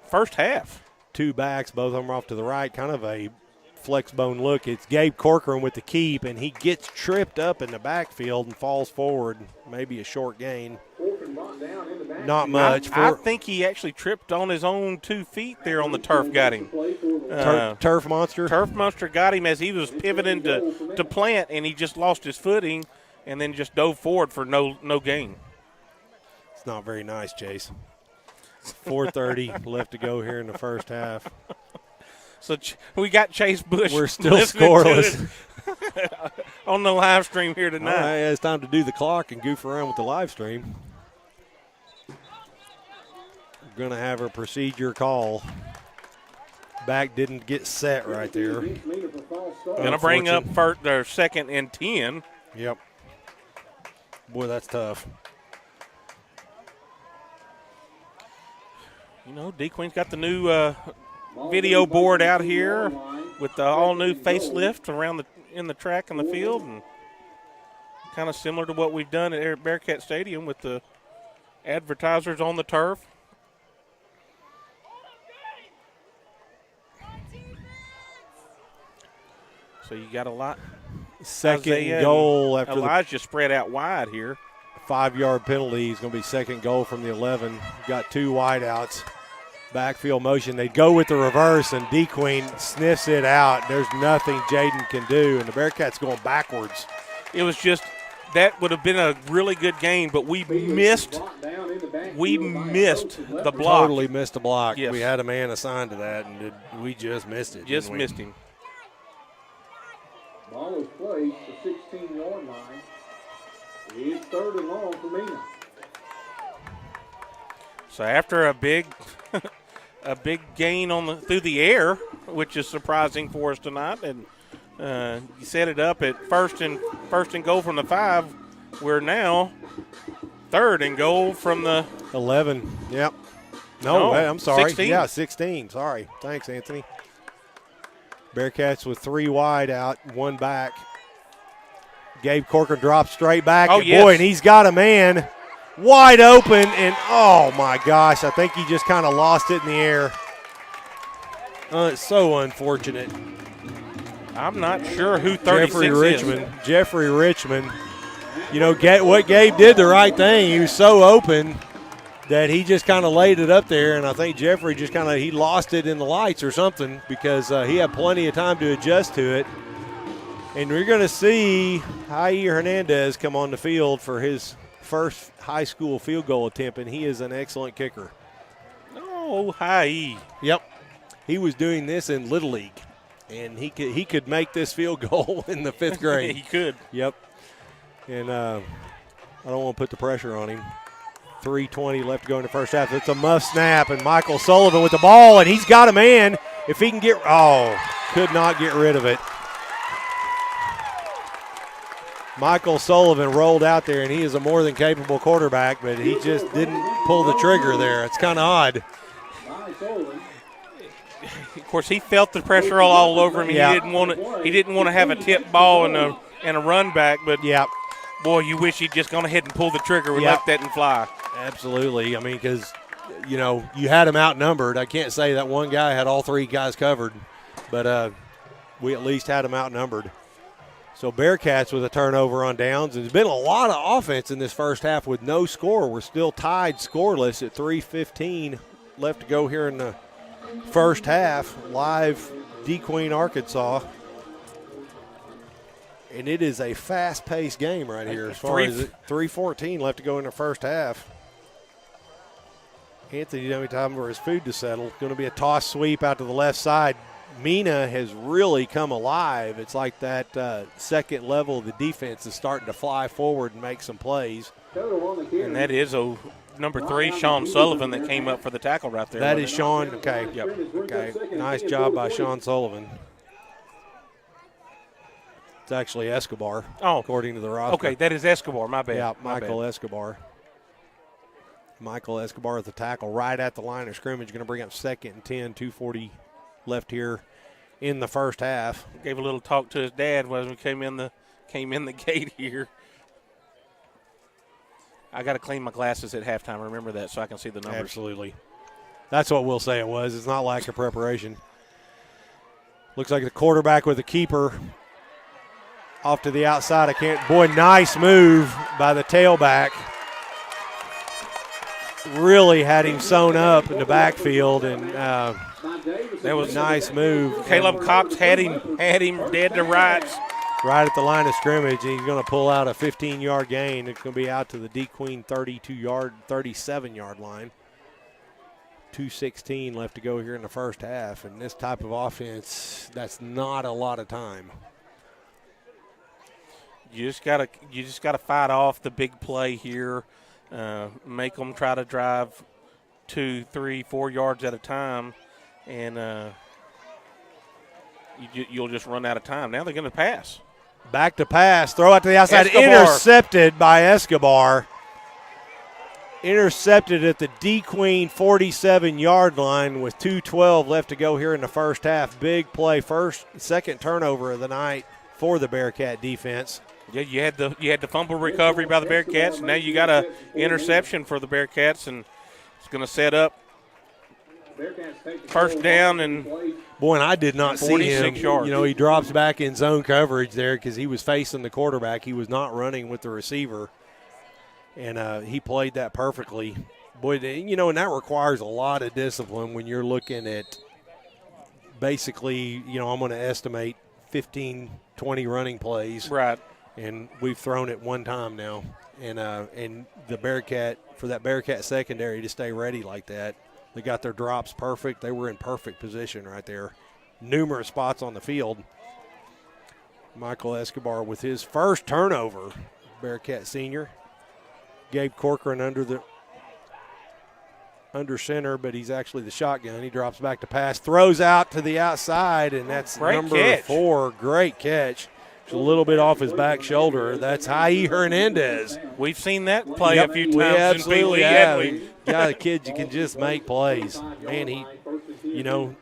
first half. 2 backs, both of them are off to the right. Kind of a flex bone look. It's Gabe Corcoran with the keep, and he gets tripped up in the backfield and falls forward. Maybe a short gain. Not much. I think he actually tripped on his own 2 feet there on the turf, got him. Turf Monster? Turf Monster got him as he was pivoting to plant, and he just lost his footing and then just dove forward for no gain. It's not very nice, Chase. 4:30 left to go here in the first half. So we got Chase Bush. We're still scoreless on the live stream here tonight. All right, it's time to do the clock and goof around with the live stream. We're going to have a procedure call. Back didn't get set right there. Going to bring up their 2nd and 10. Yep. Boy, that's tough. You know, DeQueen's got the new video board out here with the all-new facelift around in the track and the field, and kind of similar to what we've done at Bearcat Stadium with the advertisers on the turf. So you got a lot. Second goal after Elijah spread out wide here. 5-yard penalty. It's going to be second goal from the 11. Got 2 wideouts. Backfield motion. They go with the reverse, and DeQueen sniffs it out. There's nothing Jaden can do, and the Bearcats going backwards. It was just that would have been a really good game, but we missed the block. Totally missed the block. Yes. We had a man assigned to that, and we just missed it. Just missed him. Ball is placed at the 16-yard line. It's 3rd and long for Mena. So after a big gain through the air, which is surprising for us tonight, and you set it up at first and goal from the 5. We're now 3rd and goal from the 11. Yep. No, I'm sorry. 16. Yeah, 16. Sorry. Thanks, Anthony. Bearcats with 3 wide out, 1 back. Gabe Corcoran drops straight back. Oh, and yes. Boy, and he's got a man wide open, and oh my gosh, I think he just kind of lost it in the air. It's so unfortunate. I'm not sure who 36 is. Jeffrey Richmond. You know, what Gabe did the right thing. He was so open that he just kind of laid it up there, and I think Jeffrey just he lost it in the lights or something because he had plenty of time to adjust to it. And we're going to see Jair Hernandez come on the field for his first high school field goal attempt, and he is an excellent kicker. Oh, hi. Yep. He was doing this in Little League, and he could make this field goal in the 5th grade. He could. Yep. And I don't want to put the pressure on him. 3:20 left to go in the first half. It's a muff snap, and Michael Sullivan with the ball, and he's got a man. If he can could not get rid of it. Michael Sullivan rolled out there, and he is a more than capable quarterback, but he just didn't pull the trigger there. It's kind of odd. Of course, he felt the pressure all over him. Yeah. He didn't want to have a tip ball and a run back, but yeah. Boy, you wish he'd just gone ahead and pulled the trigger and let that and fly. Absolutely. I mean, because, you know, you had him outnumbered. I can't say that one guy had all 3 guys covered, but we at least had him outnumbered. So Bearcats with a turnover on downs. There's been a lot of offense in this first half with no score. We're still tied scoreless at 3:15 left to go here in the first half. Live DeQueen, Arkansas. And it is a fast-paced game right here as far as 3:14 left to go in the first half. Anthony Dummy time for his food to settle. Going to be a toss sweep out to the left side. Mena has really come alive. It's like that second level of the defense is starting to fly forward and make some plays. And that is number 3, Sean Sullivan, that came up for the tackle right there. That is Sean. Okay. Yep. Okay. Nice job by Sean Sullivan. It's actually Escobar, according to the roster. Okay, that is Escobar. My bad. Yeah, Michael Escobar. Michael Escobar at the tackle right at the line of scrimmage. Going to bring up 2nd and 10, 2:40 left here in the first half. Gave a little talk to his dad when we came in the gate here. I got to clean my glasses at halftime. Remember that so I can see the numbers. Absolutely. That's what we'll say it was. It's not lack of preparation. Looks like the quarterback with the keeper off to the outside. Boy, nice move by the tailback. Really had him sewn up in the backfield, and that was a nice move. Caleb Cox had him dead to rights. Right at the line of scrimmage, and he's going to pull out a 15-yard gain. It's going to be out to the DeQueen 37-yard line. 2:16 left to go here in the first half, and this type of offense, that's not a lot of time. You just gotta fight off the big play here. Make them try to drive 2, 3, 4 yards at a time, and you'll just run out of time. Now they're going to pass. Back to pass, throw out to the outside, Escobar. Intercepted by Escobar. Intercepted at the DeQueen 47-yard line with 2:12 left to go here in the first half. Big play, second turnover of the night for the Bearcat defense. Yeah, you had the fumble recovery by the Bearcats. Now you got a interception for the Bearcats, and it's going to set up first down. And boy, and I did not see him. Yards. You know, he drops back in zone coverage there because he was facing the quarterback. He was not running with the receiver, and he played that perfectly. Boy, you know, and that requires a lot of discipline when you're looking at basically, you know, I'm going to estimate 15, 20 running plays. Right. And we've thrown it one time now. And the Bearcat, for that Bearcat secondary to stay ready like that, they got their drops perfect. They were in perfect position right there. Numerous spots on the field. Michael Escobar with his first turnover, Bearcat senior. Gabe Corcoran under center, but he's actually the shotgun. He drops back to pass, throws out to the outside, and that's number 4. Great catch. It's a little bit off his back shoulder. That's Hai Hernandez. We've seen that play a few times. We absolutely have. Got a kid you can just make plays. Man,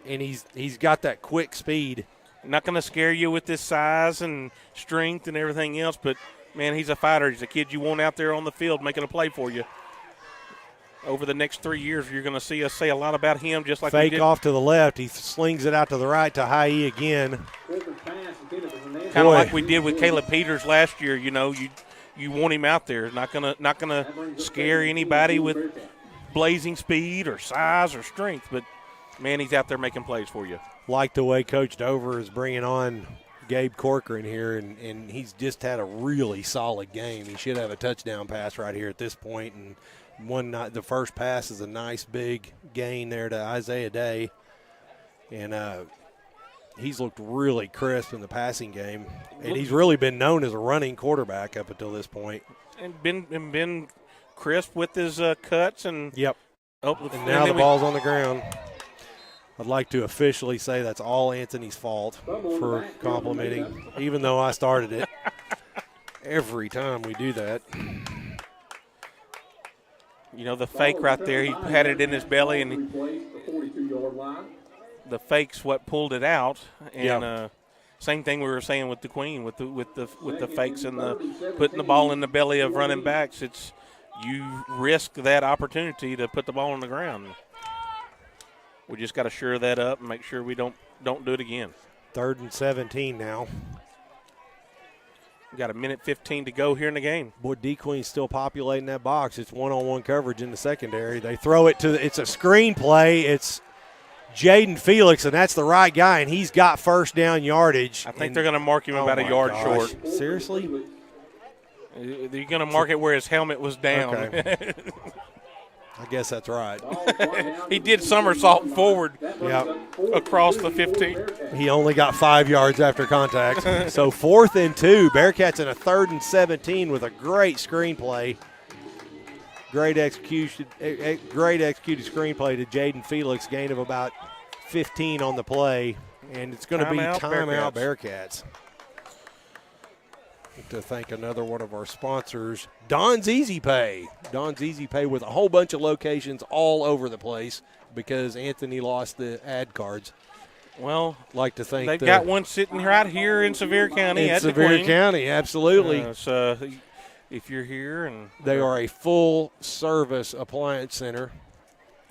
he's got that quick speed. Not going to scare you with his size and strength and everything else, but, man, he's a fighter. He's a kid you want out there on the field making a play for you. Over the next 3 years, you're going to see us say a lot about him, just like we did. Fake off to the left. He slings it out to the right to Hai again. Kind of like we did with Caleb Peters last year. You know, you want him out there. Not gonna scare anybody with blazing speed or size or strength, but, man, he's out there making plays for you. Like the way Coach Dover is bringing on Gabe Corcoran here, and he's just had a really solid game. He should have a touchdown pass right here at this point, and the first pass is a nice big gain there to Isaiah Day, and he's looked really crisp in the passing game, and he's really been known as a running quarterback up until this point. And been crisp with his cuts and yep. Oh, and now the ball's on the ground. I'd like to officially say that's all Anthony's fault for complimenting, even though I started it. Every time we do that. You know, the fake right there, he had it in his belly, and the fake's what pulled it out. And same thing we were saying with DeQueen, with the fakes and the putting the ball in the belly of running backs. It's you risk that opportunity to put the ball on the ground. We just got to shore that up and make sure we don't do it again. 3rd and 17 now. We got a minute 15 to go here in the game. Boy, DeQueen's still populating that box. It's one-on-one coverage in the secondary. They throw it it's a screen play. It's Jaden Felix, and that's the right guy, and he's got first down yardage. I think they're going to mark him about a yard short. Seriously? They're going to mark it where his helmet was down. Okay. I guess that's right. He did somersault forward across the 15. He only got 5 yards after contact. So 4th and 2. Bearcats in a 3rd and 17 with a great screenplay. Great executed screenplay to Jaden Felix. Gain of about 15 on the play. And it's going to be timeout Bearcats. To thank another one of our sponsors, Don's Easy Pay. Don's Easy Pay with a whole bunch of locations all over the place because Anthony lost the ad cards. Well, like to thank they've got one sitting right here in Sevier County. In Sevier County, absolutely. So if you're here, and they are a full-service appliance center.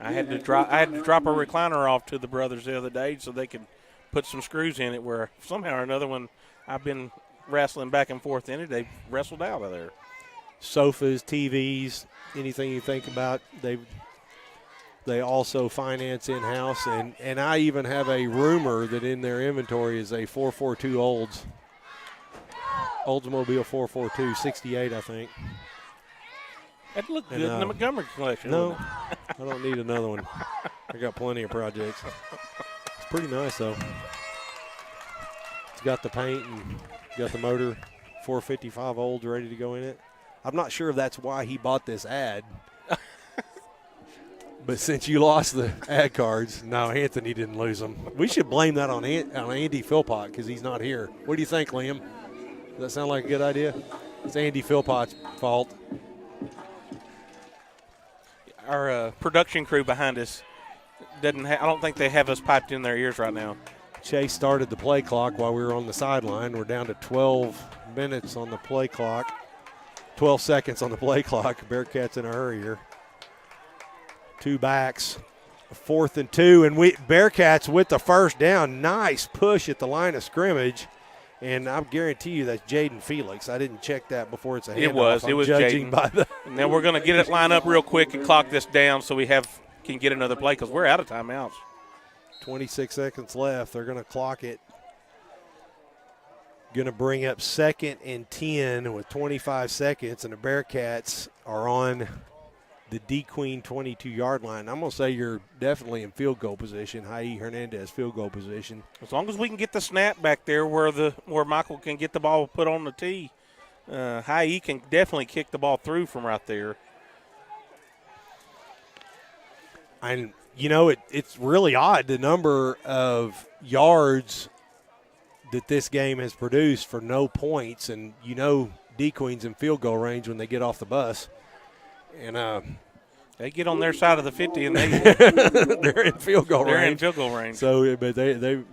I had to drop a recliner off to the brothers the other day so they could put some screws in it where somehow or another when I've been wrestling back and forth in it, they've wrestled out of there. Sofas, TVs, anything you think about, they also finance in-house. And I even have a rumor that in their inventory is a 442 Oldsmobile 442, 68, I think. That'd look good in the Montgomery collection. No, I don't need another one. I got plenty of projects. It's pretty nice, though. It's got the paint and got the motor, 455 Olds ready to go in it. I'm not sure if that's why he bought this ad. But since you lost the ad cards, no, Anthony didn't lose them. We should blame that on Andy Philpott because he's not here. What do you think, Liam? Does that sound like a good idea? It's Andy Philpott's fault. Our production crew behind us I don't think they have us piped in their ears right now. Chase started the play clock while we were on the sideline. We're down to 12 minutes on the play clock. 12 seconds on the play clock. Bearcats in a hurry here. 2 backs, 4th and 2, and Bearcats with the first down. Nice push at the line of scrimmage, and I guarantee you that's Jaden Felix. I didn't check that before it's a handoff. It was judging Jaden. by the. Now we're going to get it lined up real quick and clock this down so we can get another play because we're out of timeouts. 26 seconds left. They're going to clock it. Going to bring up 2nd and 10 with 25 seconds, and the Bearcats are on the DeQueen 22-yard line. I'm going to say you're definitely in field goal position, Hai Hernandez field goal position. As long as we can get the snap back there where Michael can get the ball put on the tee, Hai can definitely kick the ball through from right there. And, it's really odd the number of yards that this game has produced for no points. And, DeQueen's in field goal range when they get off the bus. And they get on their side of the 50 and they're in field goal range. They're in field goal range. So, but they've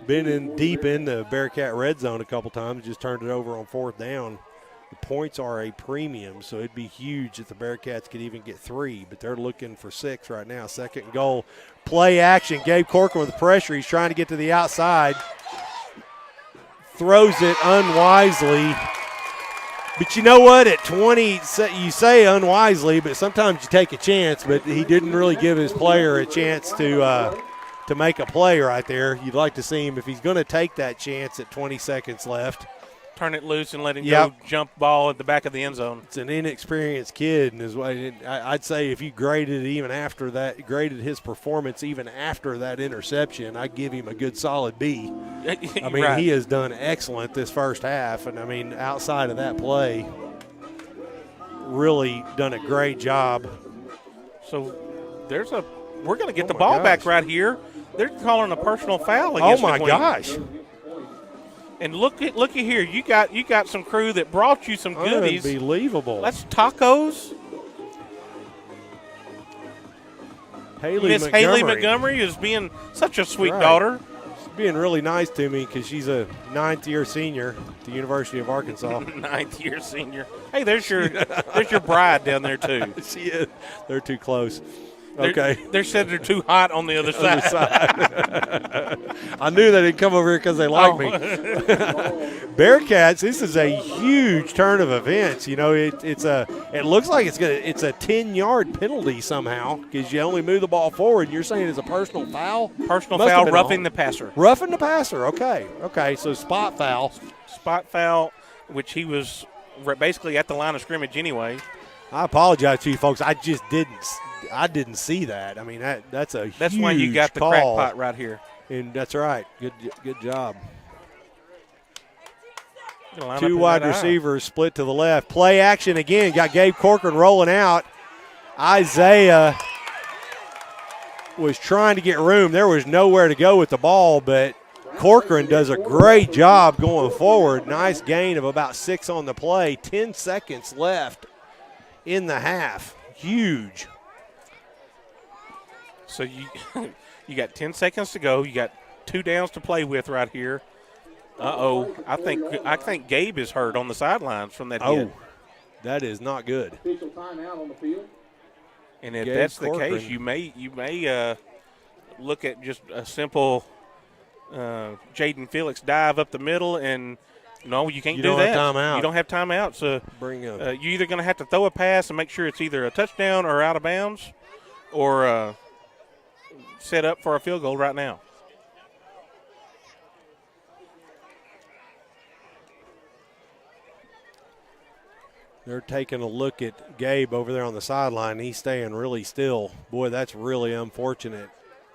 been deep in the Bearcat red zone a couple times, just turned it over on 4th down. The points are a premium, so it'd be huge if the Bearcats could even get 3, but they're looking for 6 right now. 2nd and goal. Play action. Gabe Corcoran with the pressure. He's trying to get to the outside. Throws it unwisely. But you know what? At 20, you say unwisely, but sometimes you take a chance. But he didn't really give his player a chance to make a play right there. You'd like to see him, if he's going to take that chance at 20 seconds left, turn it loose and let him go jump ball at the back of the end zone. It's an inexperienced kid, and I'd say if you graded his performance even after that interception, I'd give him a good solid B. I mean, right. He has done excellent this first half, and I mean, outside of that play, really done a great job. So we're going to get the ball back right here. They're calling a personal foul against DeQueen. Gosh. And look at here. You got some crew that brought you some goodies. Unbelievable. That's tacos. Miss Haley Montgomery is being such a sweet daughter. She's being really nice to me because she's a 9th-year senior at the University of Arkansas. 9th-year senior. Hey, there's your bride down there too. She is. They're too close. Okay. They said they're too hot on the other side. I knew they didn't come over here because they like me. Bearcats, this is a huge turn of events. It looks like it's a 10-yard penalty somehow because you only move the ball forward. You're saying it's a personal foul? Personal foul, roughing the passer. Roughing the passer. Okay. So spot foul. Spot foul, which he was basically at the line of scrimmage anyway. I apologize to you folks. I didn't see that. I mean, that's a That's huge why you got the call. crackpot right here. And that's right. Good job. 2 wide receivers split to the left. Play action again. Got Gabe Corcoran rolling out. Isaiah was trying to get room. There was nowhere to go with the ball, but Corcoran does a great job going forward. Nice gain of about 6 on the play. 10 seconds left in the half. Huge. So you got 10 seconds to go. You got 2 downs to play with right here. I think Gabe is hurt on the sidelines from that hit. That is not good. Official timeout on the field. And if that's the case, you may look at just a simple Jaden Felix dive up the middle, and no, you can't You do don't that. have timeout. You don't have timeout. So Bring up. you're either going to have to throw a pass and make sure it's either a touchdown or out of bounds, or set up for a field goal right now. They're taking a look at Gabe over there on the sideline. He's staying really still. Boy, that's really unfortunate,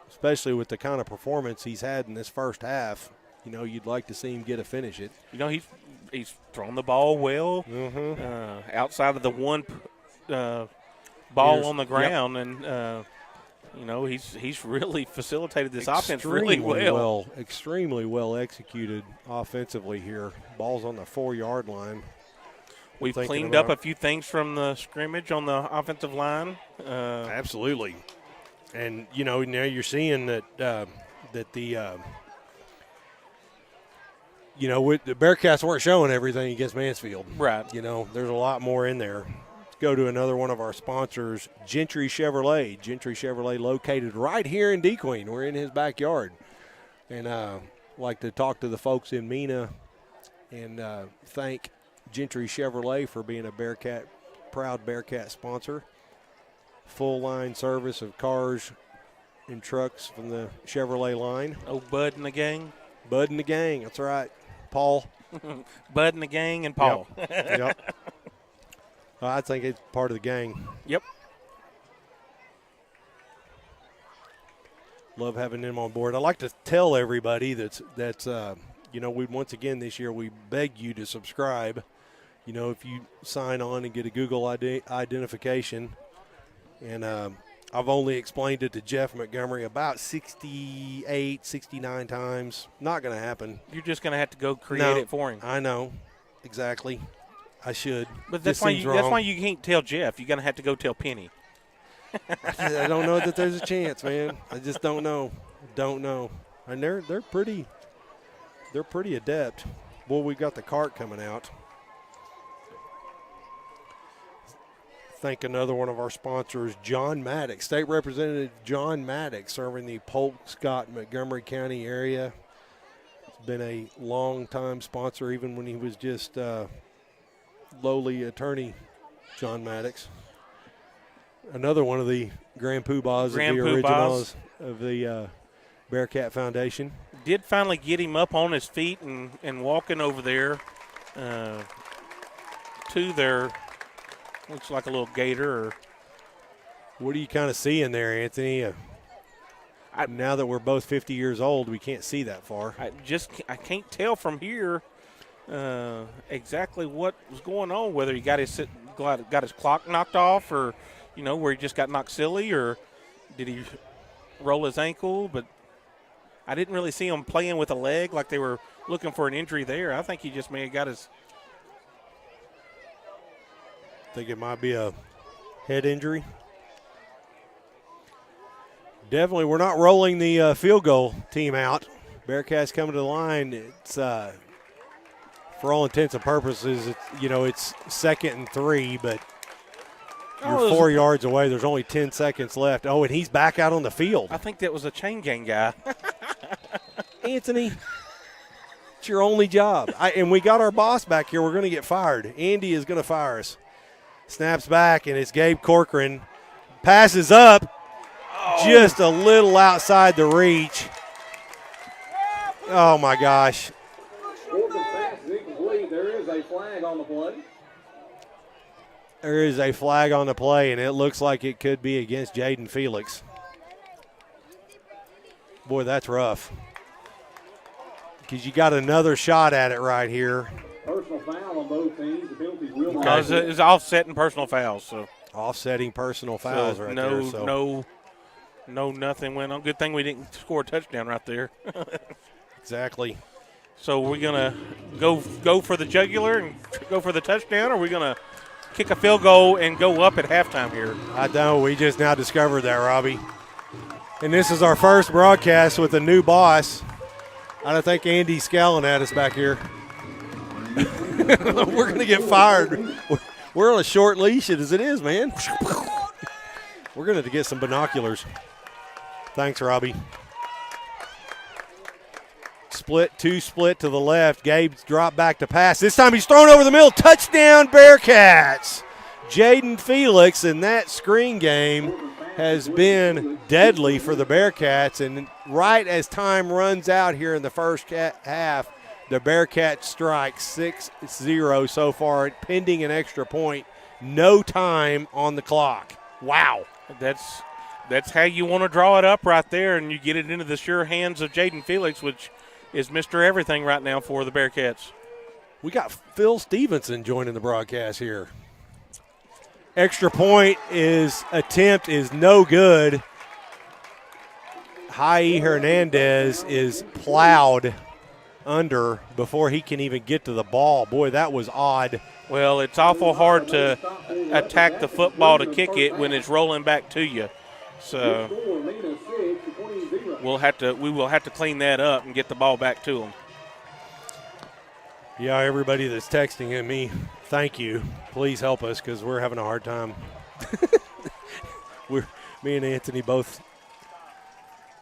especially with the kind of performance he's had in this first half. You know, you'd like to see him get a finish it. You know, he's thrown the ball well outside of the one ball on the ground, and you know, he's really facilitated this offense really well. Extremely well executed offensively here. Ball's on the 4-yard line. We've cleaned up a few things from the scrimmage on the offensive line. Absolutely. And, you know, now you're seeing that the you know, the Bearcats weren't showing everything against Mansfield. Right. You know, there's a lot more in there. Let's go to another one of our sponsors, Gentry Chevrolet. Gentry Chevrolet located right here in DeQueen. We're in his backyard. And like to talk to the folks in Mena and thank Gentry Chevrolet for being a proud Bearcat sponsor. Full line service of cars and trucks from the Chevrolet line. Oh, Bud and the gang. Bud and the gang, that's right. Paul. Bud and the gang and Paul. Yep. I think it's part of the gang. Yep. Love having them on board. I like to tell everybody that's you know, once again this year we beg you to subscribe. You know, if you sign on and get a Google identification, and I've only explained it to Jeff Montgomery about 68, 69 times. Not going to happen. You're just going to have to go create it for him. I know. Exactly. I should. But that's why you can't tell Jeff. You're going to have to go tell Penny. I don't know that there's a chance, man. I just don't know. Don't know. And they're pretty adept. Boy, we got the cart coming out. Thank another one of our sponsors, John Maddox, State Representative John Maddox, serving the Polk, Scott, Montgomery County area. He's been a long-time sponsor, even when he was just lowly attorney, John Maddox. Another one of the Grand Poobahs, the originals of the Bearcat Foundation. Did finally get him up on his feet and walking over there to their – looks like a little gator. Or what do you kind of see in there, Anthony? Now that we're both 50 years old, we can't see that far. I can't tell from here exactly what was going on, whether he got his clock knocked off, or, you know, where he just got knocked silly, or did he roll his ankle. But I didn't really see him playing with a leg like they were looking for an injury there. I think he just may have got his – think it might be a head injury. Definitely, we're not rolling the field goal team out. Bearcats coming to the line. It's for all intents and purposes, it's 2nd and 3, but you're 4 yards away. There's only 10 seconds left. Oh, and he's back out on the field. I think that was a chain gang guy. Anthony, it's your only job. And we got our boss back here. We're going to get fired. Andy is going to fire us. Snaps back, and it's Gabe Corcoran. Passes up, just a little outside the reach. Oh, my gosh. Corcoran's pass is incomplete. There is a flag on the play. There is a flag on the play, and it looks like it could be against Jaden Felix. Boy, that's rough. Because you got another shot at it right here. Personal foul on both teams. The penalties will not. Because it's offsetting personal fouls. So offsetting personal fouls right there. So nothing went on. Good thing we didn't score a touchdown right there. Exactly. So we're going to go for the jugular and go for the touchdown, or are we going to kick a field goal and go up at halftime here? I know. We just now discovered that, Robbie. And this is our first broadcast with a new boss. I don't think Andy's scowling at us back here. We're going to get fired. We're on a short leash as it is, man. We're going to have to get some binoculars. Thanks, Robbie. split to the left. Gabe's dropped back to pass. This time he's thrown over the middle. Touchdown, Bearcats. Jaden Felix, and that screen game has been deadly for the Bearcats. And right as time runs out here in the first half, the Bearcats strike 6-0 so far, pending an extra point. No time on the clock. Wow. That's how you want to draw it up right there, and you get it into the sure hands of Jaden Felix, which is Mr. Everything right now for the Bearcats. We got Phil Stevenson joining the broadcast here. Extra point attempt is no good. Hai Hernandez is plowed under before he can even get to the ball. Boy, that was odd. Well, it's awful hard to attack the football to kick it when it's rolling back to you. So we will have to clean that up and get the ball back to them. Yeah, everybody that's texting me, thank you. Please help us because we're having a hard time. Me and Anthony both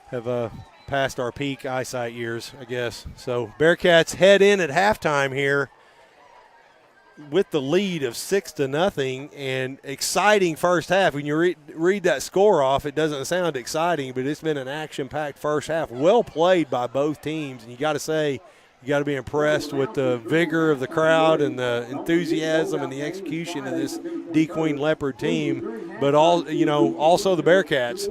have past our peak eyesight years, I guess. So Bearcats head in at halftime here with the lead of 6-0 and exciting first half. When you read that score off, it doesn't sound exciting, but it's been an action-packed first half. Well played by both teams, and you got to say, you got to be impressed with the vigor of the crowd and the enthusiasm and the execution of this DeQueen Leopard team, but also the Bearcats.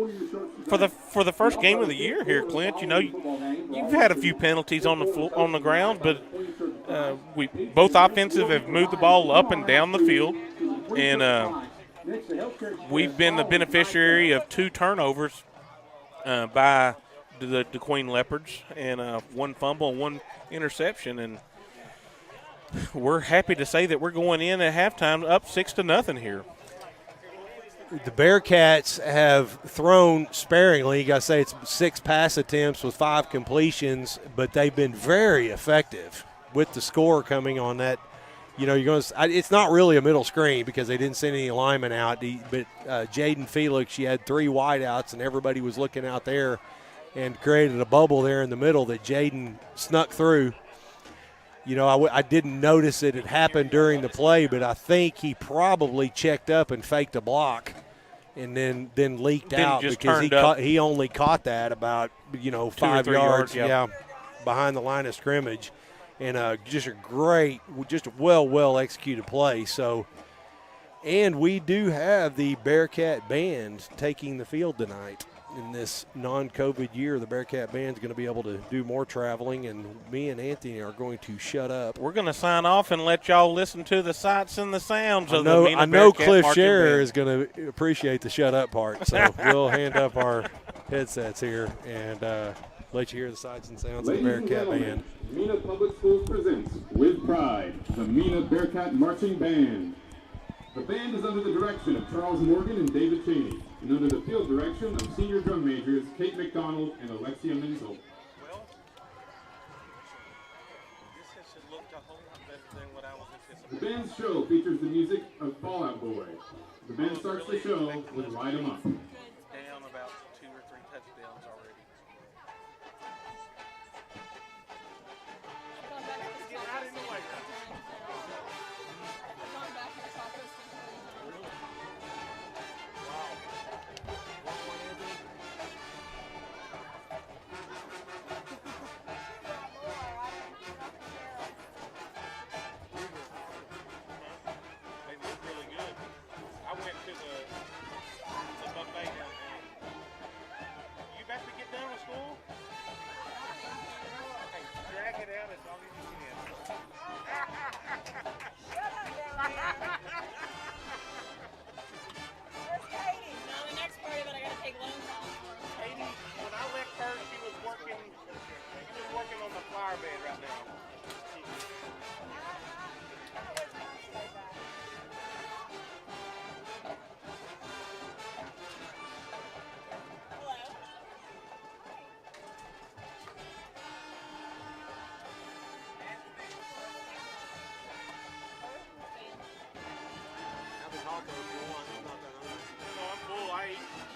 For the first game of the year here, Clint, you've had a few penalties on the ground, but we both offensive have moved the ball up and down the field, and we've been the beneficiary of 2 turnovers by the DeQueen Leopards, and 1 fumble and 1 interception, and we're happy to say that we're going in at halftime up 6-0 here. The Bearcats have thrown sparingly. You got to say it's 6 pass attempts with 5 completions, but they've been very effective with the score coming on that. It's not really a middle screen because they didn't send any linemen out, but Jaden Felix, she had 3 wideouts, and everybody was looking out there and created a bubble there in the middle that Jaden snuck through. I didn't notice it had happened during the play, but I think he probably checked up and faked a block and then leaked out because he only caught that about 5 yards behind the line of scrimmage, and just a well executed play. So, and we do have the Bearcat band taking the field tonight. In this non-COVID year, the Bearcat band's going to be able to do more traveling, and me and Anthony are going to shut up. We're going to sign off and let y'all listen to the sights and the sounds of the Mena Bearcat. I know Cliff Scherer is going to appreciate the shut up part, so we'll hand up our headsets here and let you hear the sights and sounds of the Bearcat band. Mena Public Schools presents, with pride, the Mena Bearcat Marching Band. The band is under the direction of Charles Morgan and David Cheney, and under the field direction of senior drum majors Kate McDonald and Alexia Menzel. Well, this has looked a whole lot better than what I was anticipating. The band's show features the music of Fall Out Boy. The band starts the show with Light 'Em Up. Down about 2 or 3 touchdowns already. Get out in the way.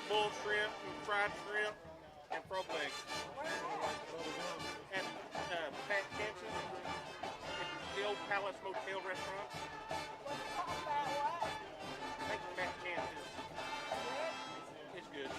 Bull shrimp and fried shrimp and frog legs. And Pat Jensen at the old Palace Motel restaurant. I think Pat Jensen. It's good.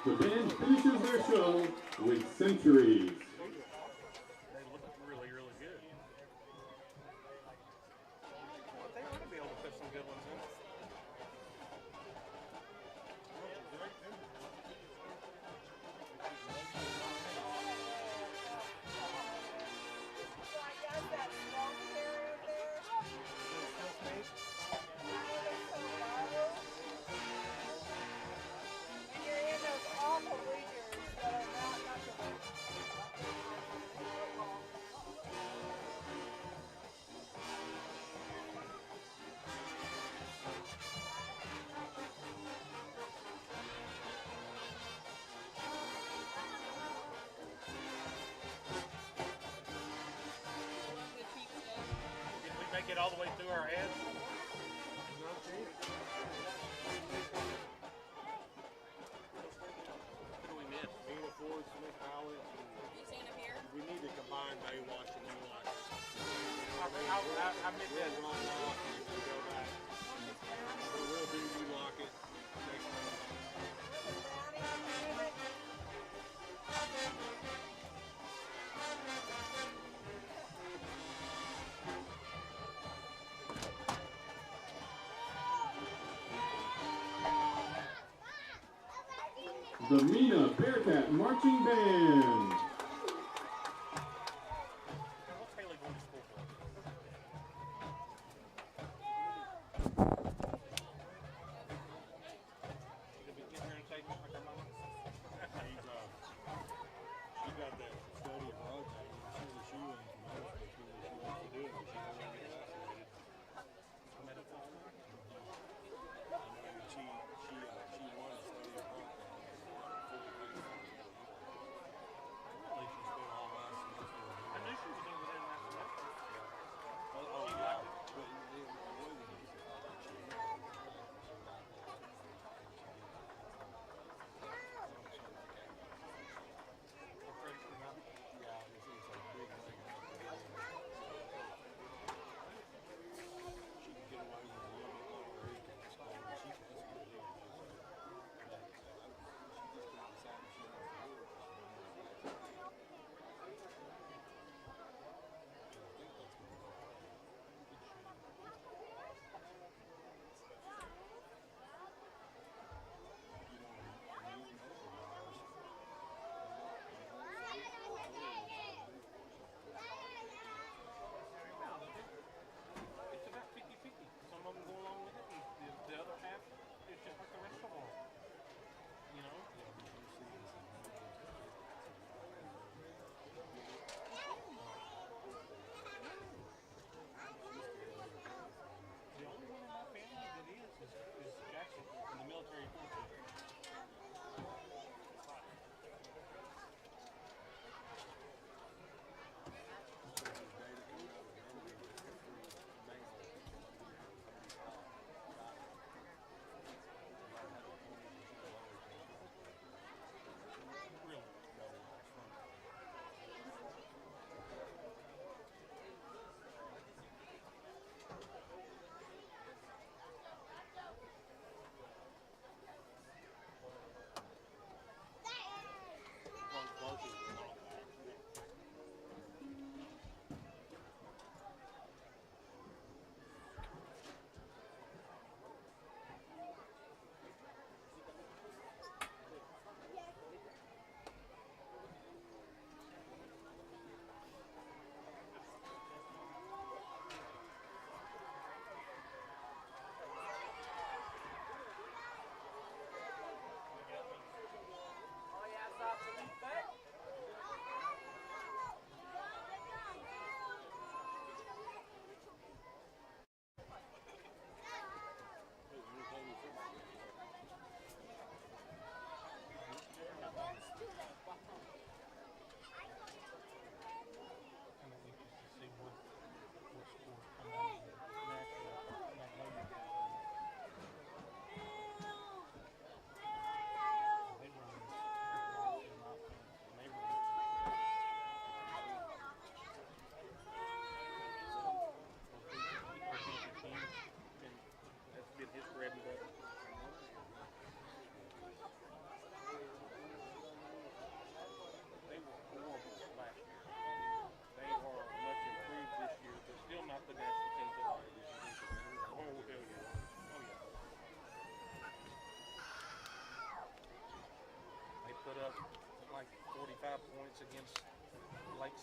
The band finishes their show with centuries. They look really, really good. They ought to be able to put some good ones in. Did we make it all the way through our heads? What do we miss? Mena Ford, Smith Howard. We need to combine Baywatch and U-Watch. I meant that. We'll run off and then go back. But we'll do U-Lock it next time. The Mena Bearcat Marching Band. What's Haley going to school for? Did we get here and take like our mama? She got that study project. She's a shoe in commercial. She wants to do it, but she doesn't want to get vaccinated. She wanted to study a project.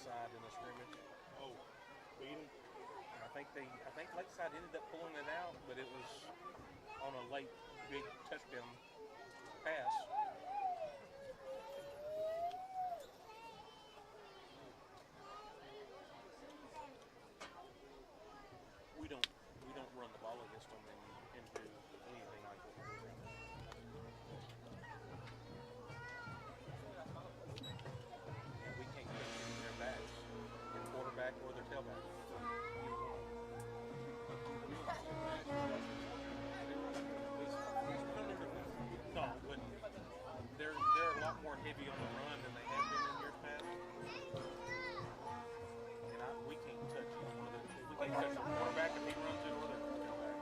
Lakeside in the scrimmage. Oh, beat him. I think Lakeside ended up pulling it out, but it was on a late big touchdown pass. We don't run the ball against them and do anything like what we're doing. And we can't get their backs, their quarterback or their tailback. No, but they're a lot more heavy on the run than they have been in years past. And we can't touch it. We can't touch the quarterback if he runs it or the tailback.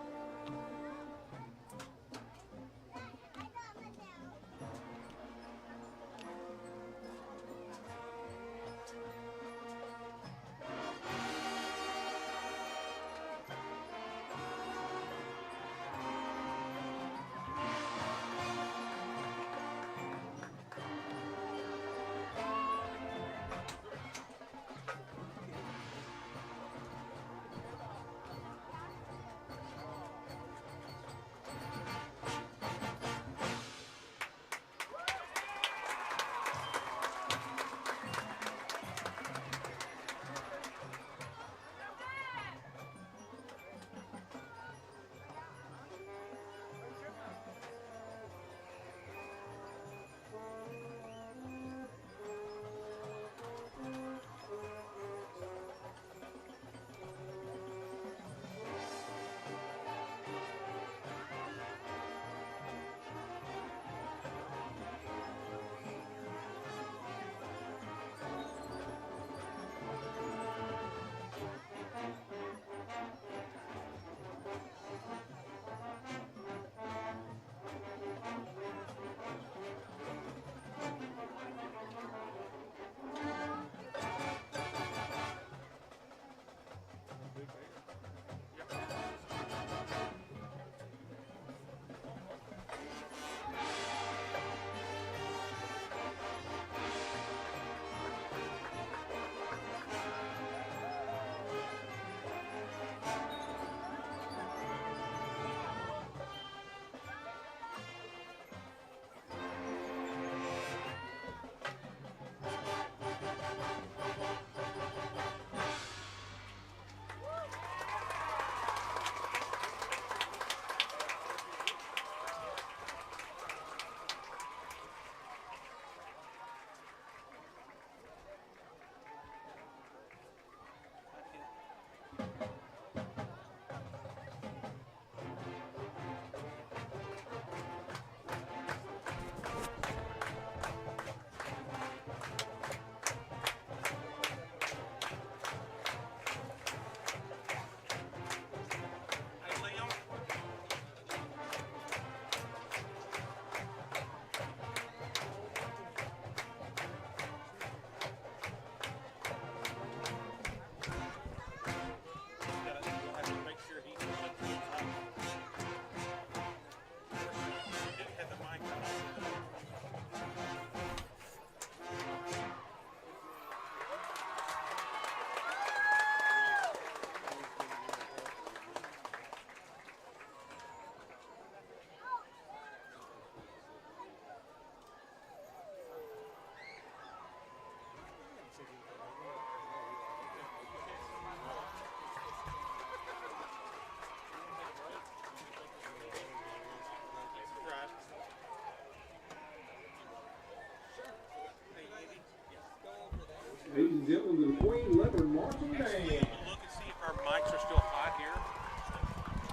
Ladies and gentlemen, the DeQueen Leopard marching band. Look and see if our mics are still hot here.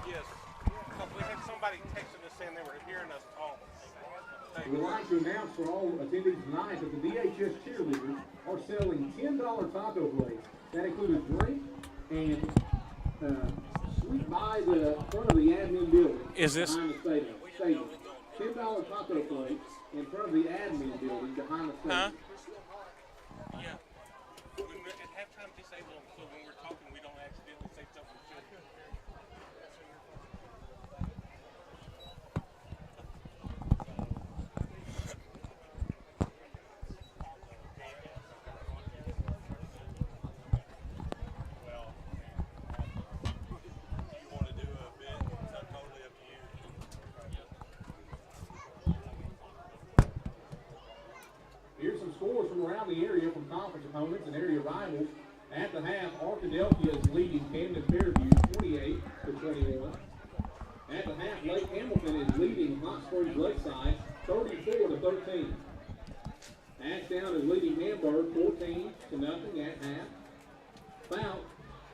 Yes. Because we had somebody texting us saying they were hearing us talk. We'd like to announce for all attendees tonight that the DHS cheerleaders are selling $10 taco plates. That includes a drink and sweet by the front of the admin building. Is this? Behind the stadium. $10 taco plates in front of the admin building behind the stadium. Huh? Yeah. At halftime, disable them so when we're talking, we don't accidentally say something we shouldn't. opponents and area rivals. At the half, Arkadelphia is leading Camden Fairview 28-21. At the half, Lake Hamilton is leading Hot Springs Lakeside 34-13. Ashdown is leading Hamburg 14-0 at half. Fout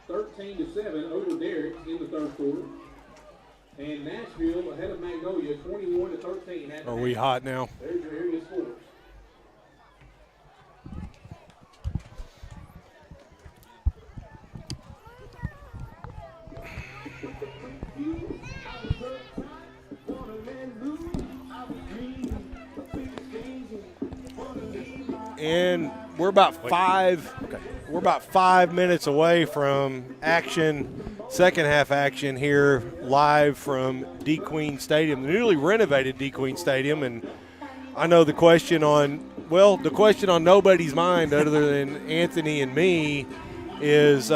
13-7 over Derrick in the third quarter. And Nashville ahead of Magnolia 21-13 at half. Are we hot now? There's your area scores. And we're about 5 minutes away from action, second half action here live from DeQueen Stadium, the newly renovated DeQueen Stadium. And I know the question on nobody's mind other than Anthony and me is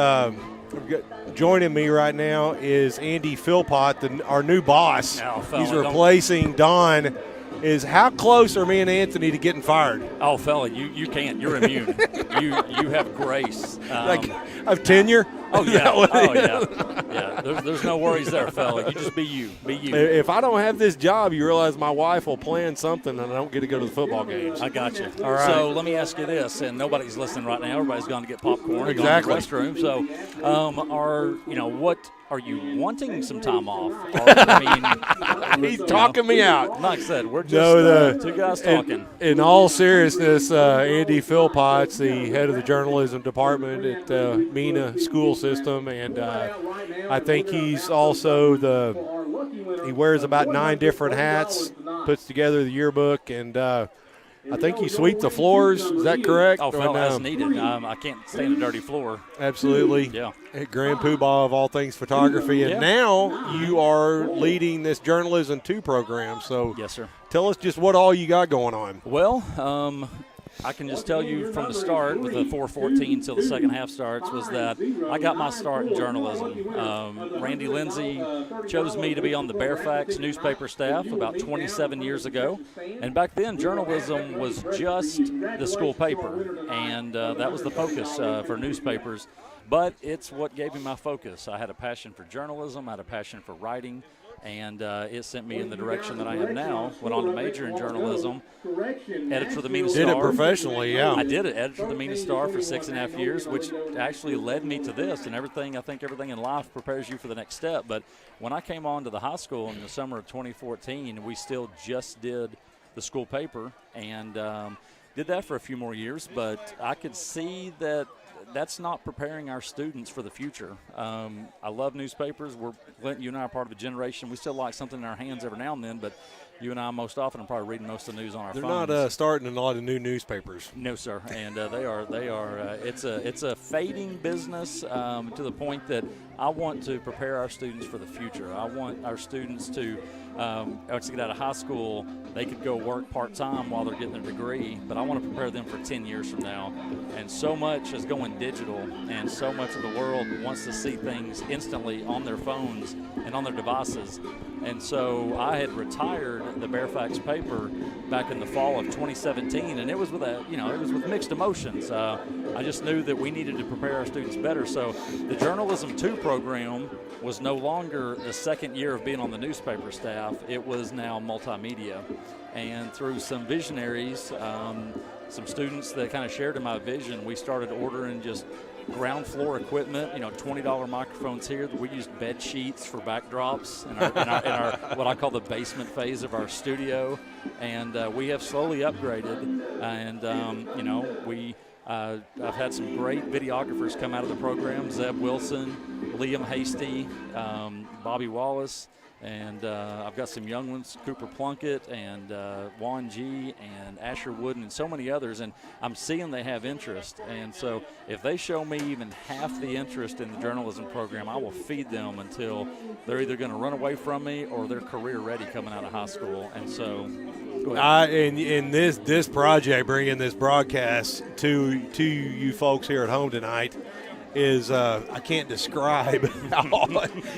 joining me right now is Andy Philpott, our new boss. Oh, fella, he's replacing Don. Is how close are me and Anthony to getting fired? Oh, fella, you can't. You're immune. you have grace. Like of tenure? Oh yeah. Yeah. There's no worries there, fella. You just be you. Be you. If I don't have this job, you realize my wife will plan something and I don't get to go to the football games. I got you. All right. So let me ask you this, and nobody's listening right now. Everybody's gone to get popcorn. Exactly. Gone to the restroom. So, what are you wanting some time off? Or, He's talking me out. Like I said, we're just two guys talking. In all seriousness, Andy Philpott's the head of the journalism department at Mena School System, and I think he's also he wears about 9 different hats, puts together the yearbook, and I think he sweeps the floors. Is that correct? Oh, fella, as needed. I can't stand a dirty floor. Absolutely. Yeah. Grand Poobah of all things photography. And now you are leading this Journalism 2 program. So yes, sir. Tell us just what all you got going on. Well, I can just tell you from the start, with the 4:14 till the second half starts, was that I got my start in journalism. Randy Lindsay chose me to be on the Bearcats newspaper staff about 27 years ago. And back then, journalism was just the school paper, and that was the focus for newspapers. But it's what gave me my focus. I had a passion for journalism. I had a passion for writing. And it sent me in the direction that I am now. Went on to major in journalism, editor of the Mena Star. Did it professionally, yeah. I did it, editor of the Mena Star for 6.5 years, which actually led me to this. And I think everything in life prepares you for the next step. But when I came on to the high school in the summer of 2014, we still just did the school paper and did that for a few more years. But I could see that that's not preparing our students for the future. I love newspapers. You and I are part of a generation. We still like something in our hands every now and then, but you and I most often are probably reading most of the news on our phones. They're not starting a lot of new newspapers. No, sir. And they are. It's a fading business to the point that I want to prepare our students for the future. I want our students to once they get out of high school, they could go work part-time while they're getting their degree, but I want to prepare them for 10 years from now. And so much is going digital, and so much of the world wants to see things instantly on their phones and on their devices. And so I had retired the Bearcats paper back in the fall of 2017, and it was with mixed emotions. I just knew that we needed to prepare our students better. So the Journalism 2 program was no longer the second year of being on the newspaper staff. It was now multimedia. And through some visionaries, some students that kind of shared in my vision, we started ordering just ground floor equipment, $20 microphones here. We used bed sheets for backdrops in our what I call the basement phase of our studio. And we have slowly upgraded. And, I've had some great videographers come out of the program, Zeb Wilson, Liam Hasty, Bobby Wallace, and I've got some young ones, Cooper Plunkett and Juan G. and Asher Wooden and so many others, and I'm seeing they have interest. And so if they show me even half the interest in the journalism program, I will feed them until they're either going to run away from me or they're career ready coming out of high school. And so in this project, bringing this broadcast to you folks here at home tonight, is I can't describe how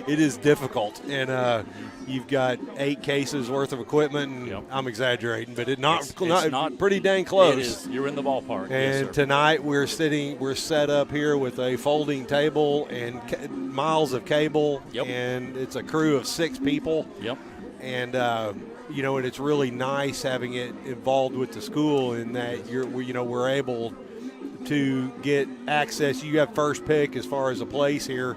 it is difficult. And you've got 8 cases worth of equipment, and I'm exaggerating, but it's not pretty dang close. It is. You're in the ballpark. And yes, tonight we're set up here with a folding table and miles of cable, and it's a crew of 6 people. Yep. And and it's really nice having it involved with the school in that we're able to get access. You have first pick as far as a place here.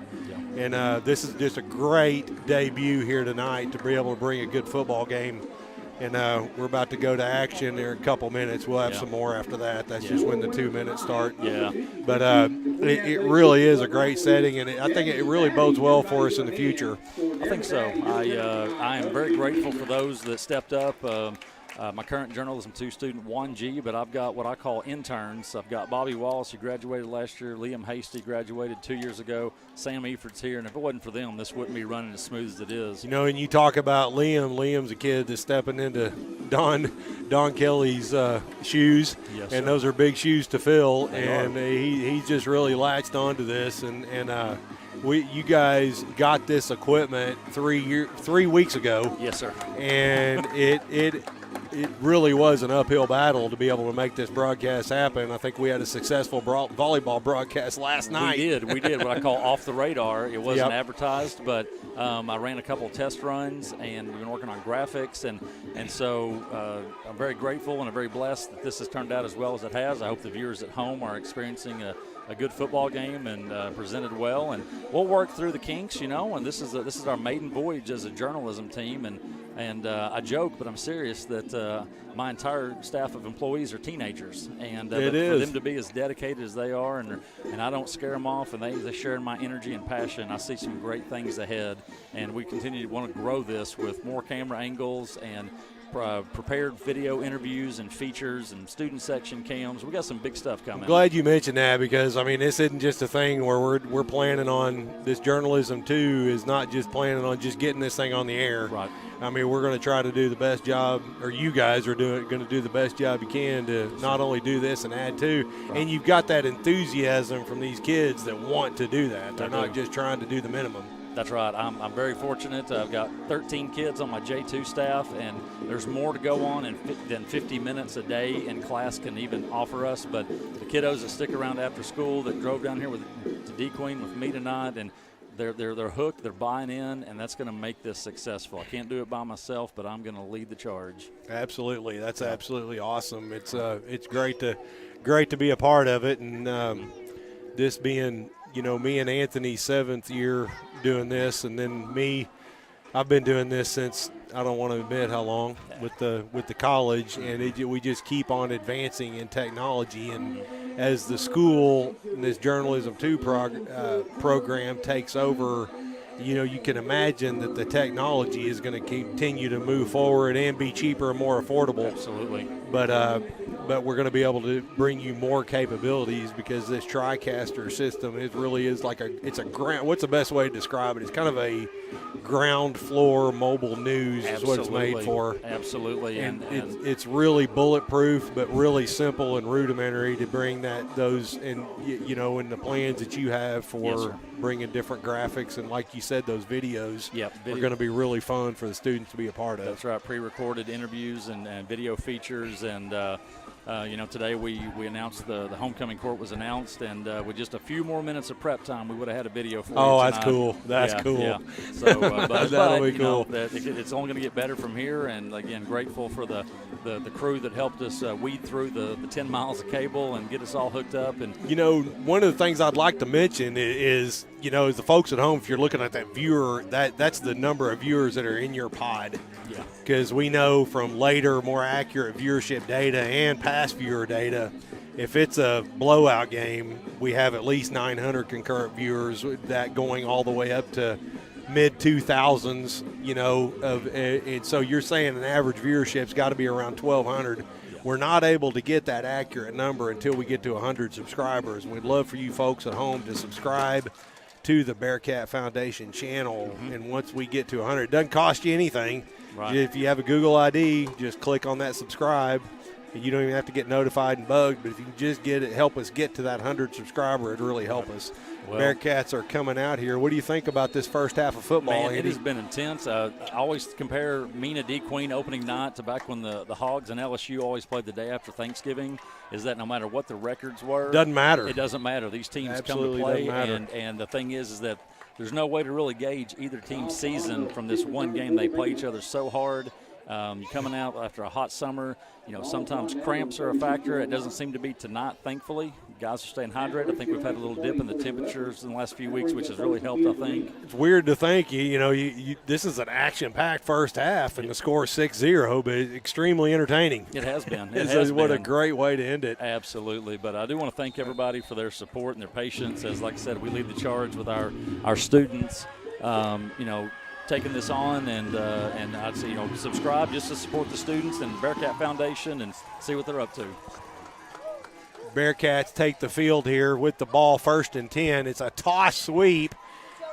And this is just a great debut here tonight to be able to bring a good football game. And we're about to go to action there in a couple minutes. We'll have some more after that. That's just when the 2 minutes start. Yeah. But it really is a great setting, and I think it really bodes well for us in the future. I think so. I am very grateful for those that stepped up. My current Journalism 2 student, 1G, but I've got what I call interns. I've got Bobby Wallace, who graduated last year. Liam Hasty graduated 2 years ago. Sam Eford's here, and if it wasn't for them, this wouldn't be running as smooth as it is. And you talk about Liam. Liam's a kid that's stepping into Don Kelly's shoes, and those are big shoes to fill. He's just really latched onto this, and you guys got this equipment 3 weeks ago. Yes, sir. And it really was an uphill battle to be able to make this broadcast happen. I think we had a successful volleyball broadcast last night. We did what I call off the radar. It wasn't advertised, but I ran a couple test runs, and we've been working on graphics, and so I'm very grateful and I'm very blessed that this has turned out as well as it has. I hope the viewers at home are experiencing a good football game and presented well, and we'll work through the kinks, and this is our maiden voyage as a journalism team, and I joke, but I'm serious that my entire staff of employees are teenagers, and for them to be as dedicated as they are, and I don't scare them off, and they share my energy and passion. I see some great things ahead, and we continue to want to grow this with more camera angles and prepared video interviews and features and student section cams. We got some big stuff coming. I'm glad you mentioned that, because this isn't just a thing where we're planning on this. Journalism 2 is not just planning on just getting this thing on the air. Right. We're going to try to do the best job, or you guys are going to do the best job you can to not only do this and add to. Right. And you've got that enthusiasm from these kids that want to do that. They're not just trying to do the minimum. That's right. I'm very fortunate. I've got 13 kids on my J2 staff, and there's more to go on than 50 minutes a day in class can even offer us. But the kiddos that stick around after school, that drove down here to DeQueen with me tonight, and they're hooked, they're buying in, and that's going to make this successful. I can't do it by myself, but I'm going to lead the charge. Absolutely. That's absolutely awesome. It's great to be a part of it, and this being me and Anthony's 7th year doing this, and then I've been doing this since, I don't want to admit how long, with the college, and we just keep on advancing in technology. And as the school and this Journalism 2 program takes over, you can imagine that the technology is going to continue to move forward and be cheaper and more affordable. Absolutely. But we're going to be able to bring you more capabilities, because this TriCaster system, it really is it's a ground. What's the best way to describe it? It's kind of a ground floor mobile news is what it's made for. Absolutely. And it's really bulletproof, but really simple and rudimentary to bring those in the plans that you have for bringing different graphics, and like you said, those videos are going to be really fun for the students to be a part of. That's right, pre-recorded interviews and video features, and today we announced the homecoming court was announced, and with just a few more minutes of prep time, we would have had a video for you tonight. That's cool. That's cool. Yeah. So that'll be cool. It's only going to get better from here, and again, grateful for the crew that helped us weed through the 10 miles of cable and get us all hooked up. And one of the things I'd like to mention is the folks at home, if you're looking at that viewer, that's the number of viewers that are in your pod. Yeah. Because we know from later, more accurate viewership data and past viewer data, if it's a blowout game, we have at least 900 concurrent viewers, that going all the way up to mid-2000s, and so you're saying an average viewership's got to be around 1,200. Yeah. We're not able to get that accurate number until we get to 100 subscribers. And we'd love for you folks at home to subscribe to the Bearcat Foundation channel. Mm-hmm. And once we get to 100, it doesn't cost you anything. Right. If you have a Google ID, just click on that subscribe, You don't even have to get notified and bugged, but if you can just help us get to that 100 subscriber, it'd really help us. Well, Bearcats are coming out here. What do you think about this first half of football, Man, it Andy? has been intense. I always compare Mena DeQueen opening night to back when the Hogs and LSU always played the day after Thanksgiving, is that no matter what the records were. Doesn't matter. It doesn't matter. These teams Absolutely come to play, doesn't matter. and the thing is that there's no way to really gauge either team's season from this one game. They play each other so hard. You're coming out after a hot summer. Sometimes cramps are a factor. It doesn't seem to be tonight, thankfully. Guys are staying hydrated. I think we've had a little dip in the temperatures in the last few weeks, which has really helped, I think. It's weird to think, this is an action-packed first half, and the score is 6-0, but it's extremely entertaining. It has been. What a great way to end it. Absolutely. But I do want to thank everybody for their support and their patience. As, like I said, we lead the charge with our students, taking this on, and I'd say, subscribe just to support the students and Bearcat Foundation and see what they're up to. Bearcats take the field here with the ball, 1st and 10. It's a toss sweep,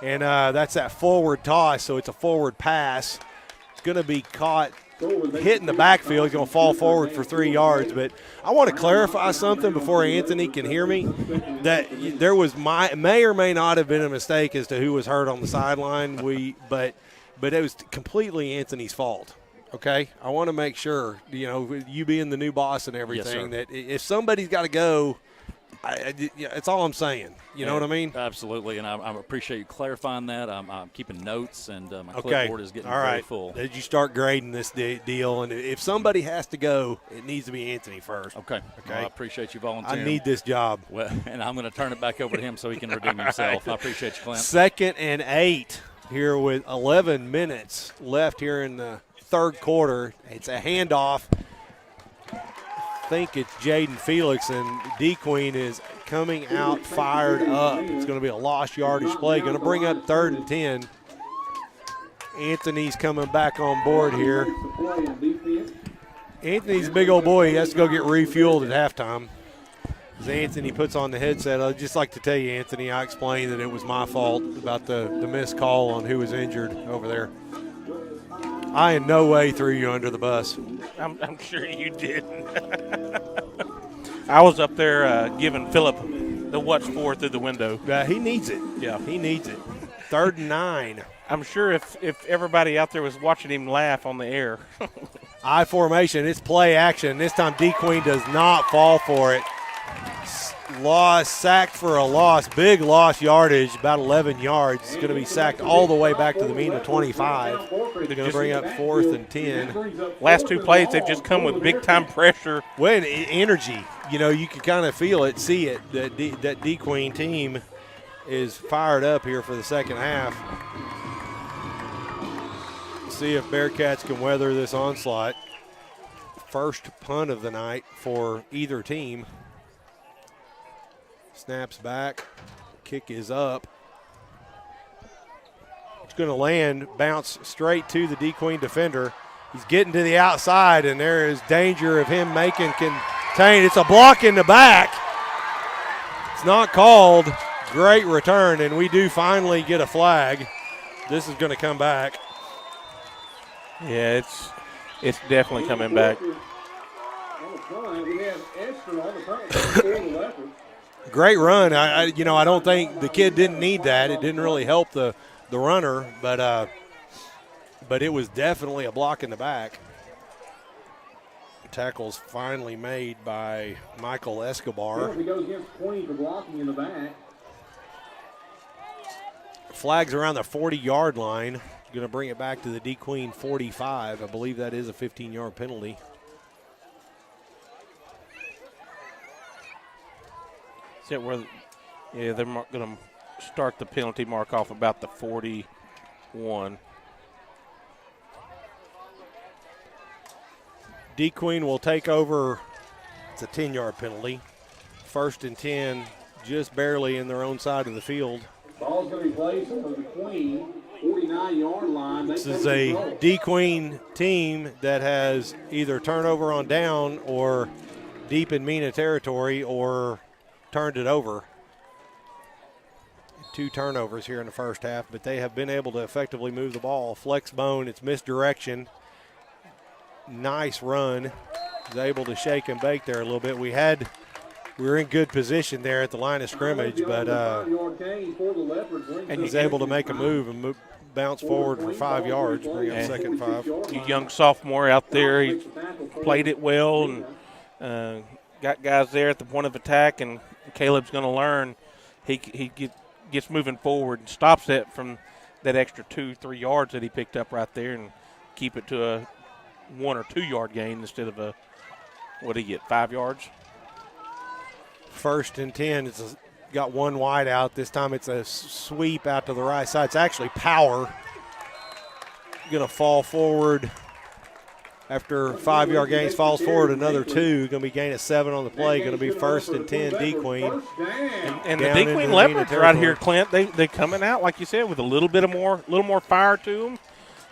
and that's that forward toss, so it's a forward pass. It's going to be caught hitting the backfield. He's going to fall forward for 3 yards. But I want to clarify something before Anthony can hear me, that there may or may not have been a mistake as to who was hurt on the sideline. But it was completely Anthony's fault. Okay, I want to make sure, you being the new boss and everything, yes, that if somebody's got to go, it's all I'm saying. You know what I mean? Absolutely, and I appreciate you clarifying that. I'm keeping notes, and my clipboard is getting very full. As you start grading this deal, and if somebody has to go, it needs to be Anthony first. Okay. Well, I appreciate you volunteering. I need this job. Well, and I'm going to turn it back over to him so he can redeem himself. I appreciate you, Clint. 2nd and 8 here with 11 minutes left here in the third quarter. It's a handoff. I think it's Jaden Felix, and DeQueen is coming out fired up. It's going to be a lost yardage play. Going to bring up 3rd and 10. Anthony's coming back on board here. Anthony's a big old boy. He has to go get refueled at halftime. As Anthony puts on the headset, I'd just like to tell you, Anthony, I explained that it was my fault about the missed call on who was injured over there. I in no way threw you under the bus. I'm sure you didn't. I was up there giving Phillip the what's for through the window. He needs it. Yeah. He needs it. 3rd and 9. I'm sure if everybody out there was watching him laugh on the air. I formation. It's play action. This time DeQueen does not fall for it. Sacked for a loss. Big loss yardage, about 11 yards. It's going to be sacked all the way back to the Mena 25. They're going to bring up 4th and 10. Last 2 plays, they've just come with big-time pressure. Well, energy. You can kind of feel it, see it. That DeQueen team is fired up here for the second half. See if Bearcats can weather this onslaught. First punt of the night for either team. Snaps back. Kick is up. It's going to land, bounce straight to the DeQueen defender. He's getting to the outside, and there is danger of him making contain. It's a block in the back. It's not called. Great return, and we do finally get a flag. This is going to come back. Yeah, it's definitely coming back. Great run. I don't think the kid didn't need that. It didn't really help the runner, but it was definitely a block in the back. Tackle's finally made by Michael Escobar. He goes against Queen for blocking in the back. Flags around the 40-yard line. Going to bring it back to the DeQueen 45. I believe that is a 15-yard penalty. Is that where? Yeah, they're going to start the penalty mark off about the 41. DeQueen will take over. It's a 10-yard penalty. 1st and 10, just barely in their own side of the field. Ball's going to be placed on the DeQueen 49-yard line. This is a DeQueen team that has either turnover on down or deep in Mena territory or turned it over. 2 turnovers here in the first half, but they have been able to effectively move the ball. Flex bone, it's misdirection. Nice run. was able to shake and bake there a little bit. We were in good position there at the line of scrimmage, but and he's able to make a move and bounce forward for 5 yards, bring up second 5. A young sophomore out there, he played it well and got guys there at the point of attack, and Caleb's going to learn. He gets moving forward and stops that from that extra 2-3 yards that he picked up right there and keep it to a 1 or 2 yard gain instead of a, what did he get, 5 yards? 1st and 10. It's got one wide out. This time it's a sweep out to the right side. It's actually Power going to fall forward after 5 yard gains, falls forward another 2. Going to be gain of 7 on the play. Going to be 1st and 10 DeQueen. And the DeQueen Leopards right here, Clint, they coming out, like you said, with a little more fire to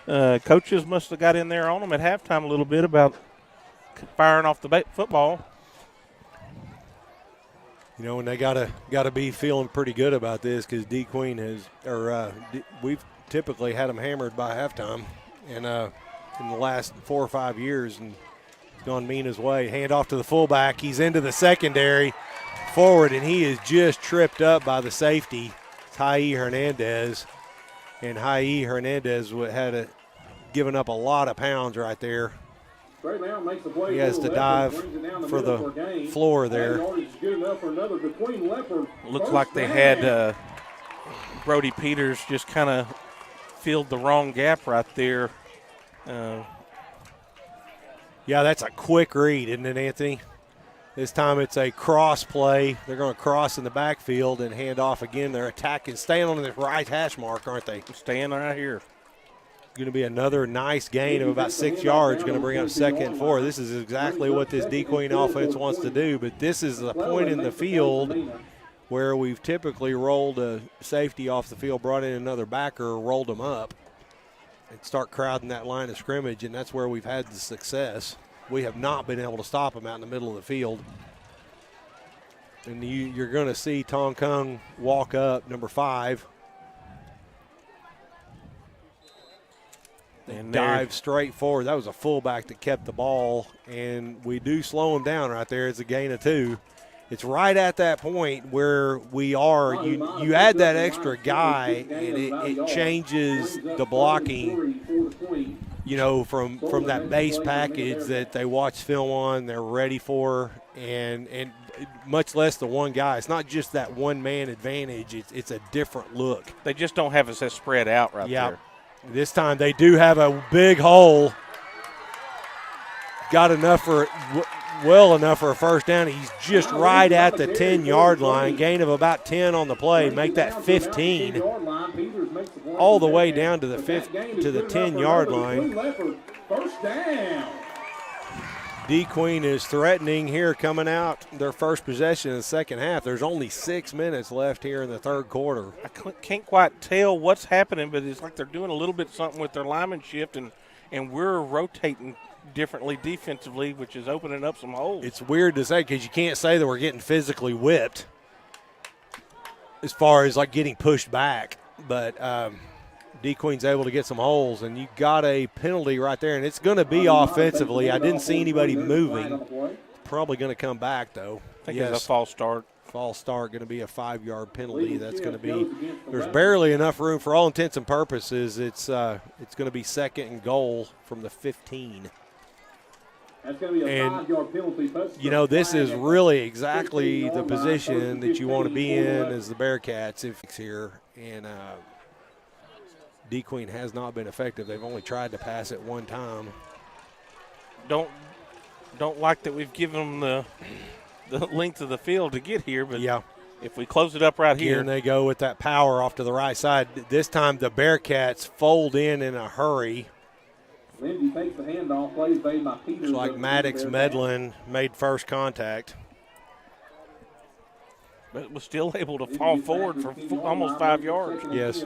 them. Coaches must have got in there on them at halftime a little bit about firing off the football. You know, and they gotta be feeling pretty good about this because DeQueen we've typically had them hammered by halftime, and in the last 4 or 5 years, and it's gone Mena's way. Hand off to the fullback. He's into the secondary, forward, and he is just tripped up by the safety. It's Hai Hernandez, and Hai Hernandez had given up a lot of pounds right there. He has to dive for the floor there. Looks like they had Brody Peters just kind of filled the wrong gap right there. Yeah, that's a quick read, isn't it, Anthony? This time it's a cross play. They're going to cross in the backfield and hand off again. They're attacking, staying on the right hash mark, aren't they? Staying right here. Going to be another nice gain of about 6 yards, going to bring up 2nd and 4. This is exactly what this DeQueen offense wants to do, but this is the point in the field where we've typically rolled a safety off the field, brought in another backer, rolled them up, and start crowding that line of scrimmage, and that's where we've had the success. We have not been able to stop them out in the middle of the field. And you're going to see Tong Kung walk up, number 5. And dive straight forward. That was a fullback that kept the ball, and we do slow him down right there. It's a gain of 2. It's right at that point where we are. You add that extra guy, and it changes the blocking, you know, from that base package that they watch film on, they're ready for, and much less the one guy. It's not just that one-man advantage. It's a different look. They just don't have us as spread out right there. This time they do have a big hole. Got enough well enough for a first down. He's just right at the 10-yard line. Gain of about 10 on the play. Make that 15. All the way down to the 10-yard line. First down. DeQueen is threatening here coming out their first possession in the second half. There's only 6 minutes left here in the third quarter. I can't quite tell what's happening, but it's like they're doing a little bit something with their lineman shift, and we're rotating differently defensively, which is opening up some holes. It's weird to say because you can't say that we're getting physically whipped as far as like getting pushed back, but DeQueen's able to get some holes, and you got a penalty right there, and it's going to be offensively. I didn't see anybody moving. Probably going to come back, though. I think it's a false start. False start, going to be a 5-yard penalty. That's going to be – there's barely enough room for all intents and purposes. It's going to be 2nd and goal from the 15. That's going to be a 5-yard penalty. You know, this is really exactly the position that you want to be in as the Bearcats if it's here. And DeQueen has not been effective. They've only tried to pass it one time. Don't like that we've given them the length of the field to get here, but yeah, if we close it up right here. And they go with that power off to the right side. This time the Bearcats fold in a hurry. Lindsey takes the handoff, plays made by Peters. It's like Maddox Medlin made first contact. But was still able to fall forward for almost 5 yards. Yes.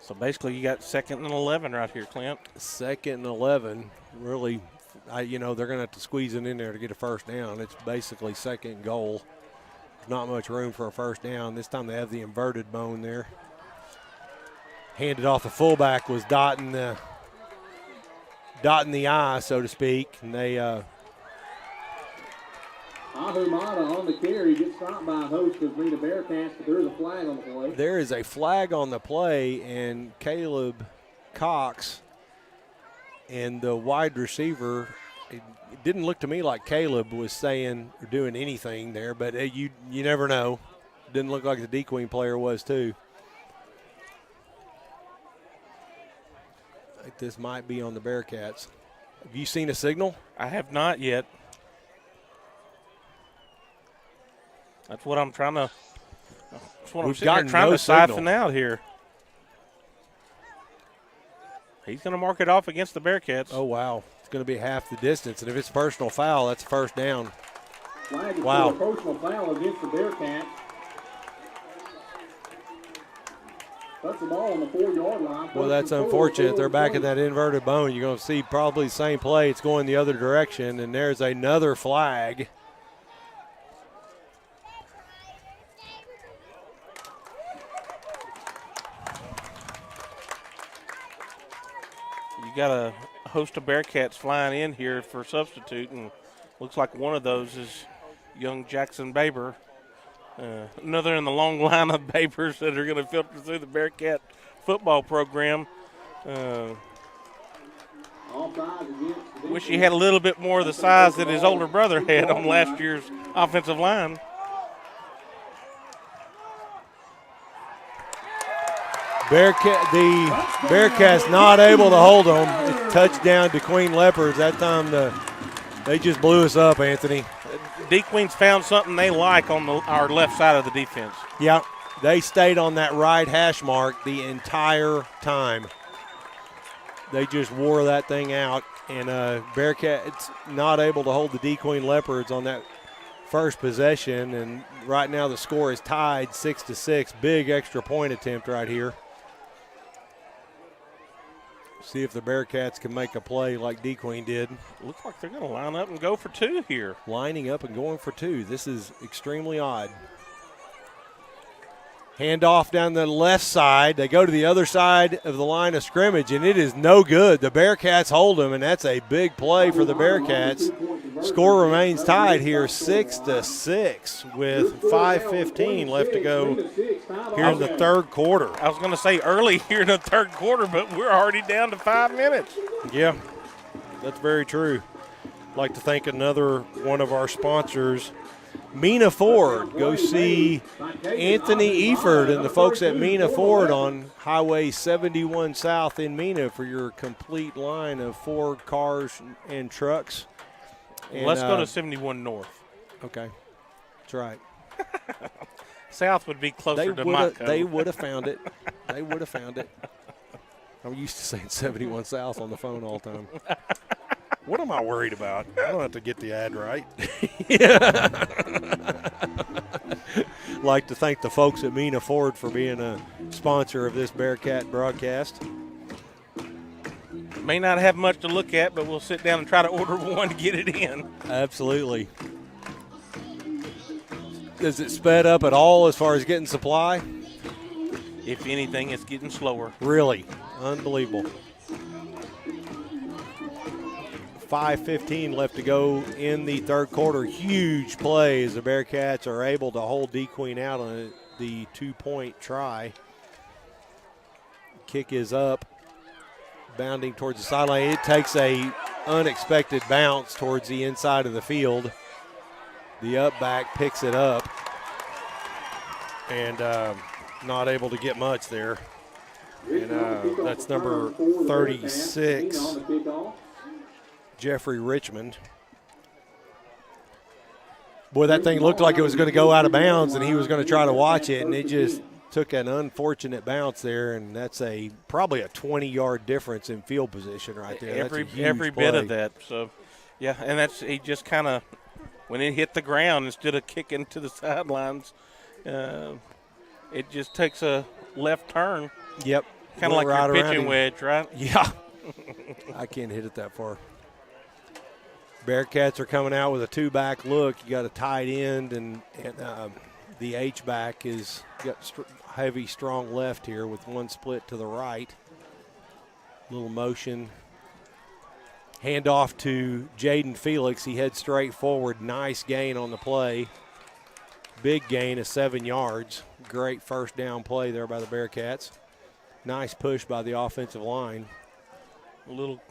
So basically you got 2nd and 11 right here, Clint. 2nd and 11. Really, they're going to have to squeeze it in there to get a first down. It's basically 2nd and goal. There's not much room for a first down. This time they have the inverted bone there. handed off the fullback was dotting the I, so to speak. And they Ahumada on the carry gets stopped by a host of Mena Bearcats, but there is a flag on the play. There is a flag on the play, and Caleb Cox and the wide receiver, it didn't look to me like Caleb was saying or doing anything there, but you never know. Didn't look like the DeQueen player was too. I think this might be on the Bearcats. Have you seen a signal? I have not yet. That's what I'm trying to. That's what I'm sitting here trying to siphon out here. He's going to mark it off against the Bearcats. Oh wow, it's going to be half the distance, and if it's personal foul, that's a first down. Flag is Wow. for a personal foul against the Bearcats. That's the ball on the 4-yard line. Well, that's unfortunate. They're back in that inverted bone. You're going to see probably the same play. It's going the other direction, and there's another flag. You got a host of Bearcats flying in here for substitute, and looks like one of those is young Jackson Baber. Another in the long line of Babers that are going to filter through the Bearcat football program. Wish he had a little bit more of the size that his older brother had on last year's offensive line. The Bearcats not able to hold them. It's touchdown DeQueen Leopards. That time they just blew us up, Anthony. DeQueen's found something they like on our left side of the defense. Yeah, they stayed on that right hash mark the entire time. They just wore that thing out, and Bearcats not able to hold the DeQueen Leopards on that first possession, and right now the score is tied 6-6. Big extra point attempt right here. See if the Bearcats can make a play like DeQueen did. Looks like they're going to line up and go for two here. Lining up and going for two. This is extremely odd. Handoff down the left side. They go to the other side of the line of scrimmage, and it is no good. The Bearcats hold them, and that's a big play for the Bearcats. Score remains tied here 6-6 with 5:15 left to go here in the third quarter. I was going to say early here in the third quarter, but we're already down to 5 minutes. Yeah, that's very true. I'd like to thank another one of our sponsors, Mena Ford. Go see Anthony Eford and the folks at Mena Ford on Highway 71 South in Mena for your complete line of Ford cars and trucks. And, let's go to 71 North. Okay, that's right. South would be closer to Motco. They would have found it. They would have found it. I'm used to saying 71 South on the phone all the time. What am I worried about? I don't have to get the ad right. Like to thank the folks at Mena Ford for being a sponsor of this Bearcat broadcast. May not have much to look at, but we'll sit down and try to order one to get it in. Absolutely. Is it sped up at all as far as getting supply? If anything, it's getting slower. Really? Unbelievable. 5:15 left to go in the third quarter. Huge play as the Bearcats are able to hold DeQueen out on the 2-point try. Kick is up, bounding towards the sideline. It takes a unexpected bounce towards the inside of the field. The up back picks it up and not able to get much there. And that's number 36. Jeffrey Richmond. Boy, that thing looked like it was going to go out of bounds, and he was going to try to watch it, and it just took an unfortunate bounce there, and that's probably a 20-yard difference in field position right there. Every bit of that. So, yeah, and he just kind of, when it hit the ground, instead of kicking to the sidelines, it just takes a left turn. Yep. Kind of like your pitching wedge, right? Yeah. I can't hit it that far. Bearcats are coming out with a two-back look. You got a tight end and the H-back is got heavy, strong left here with one split to the right. Little motion. Handoff to Jaden Felix. He heads straight forward. Nice gain on the play. Big gain of 7 yards. Great first down play there by the Bearcats. Nice push by the offensive line. A little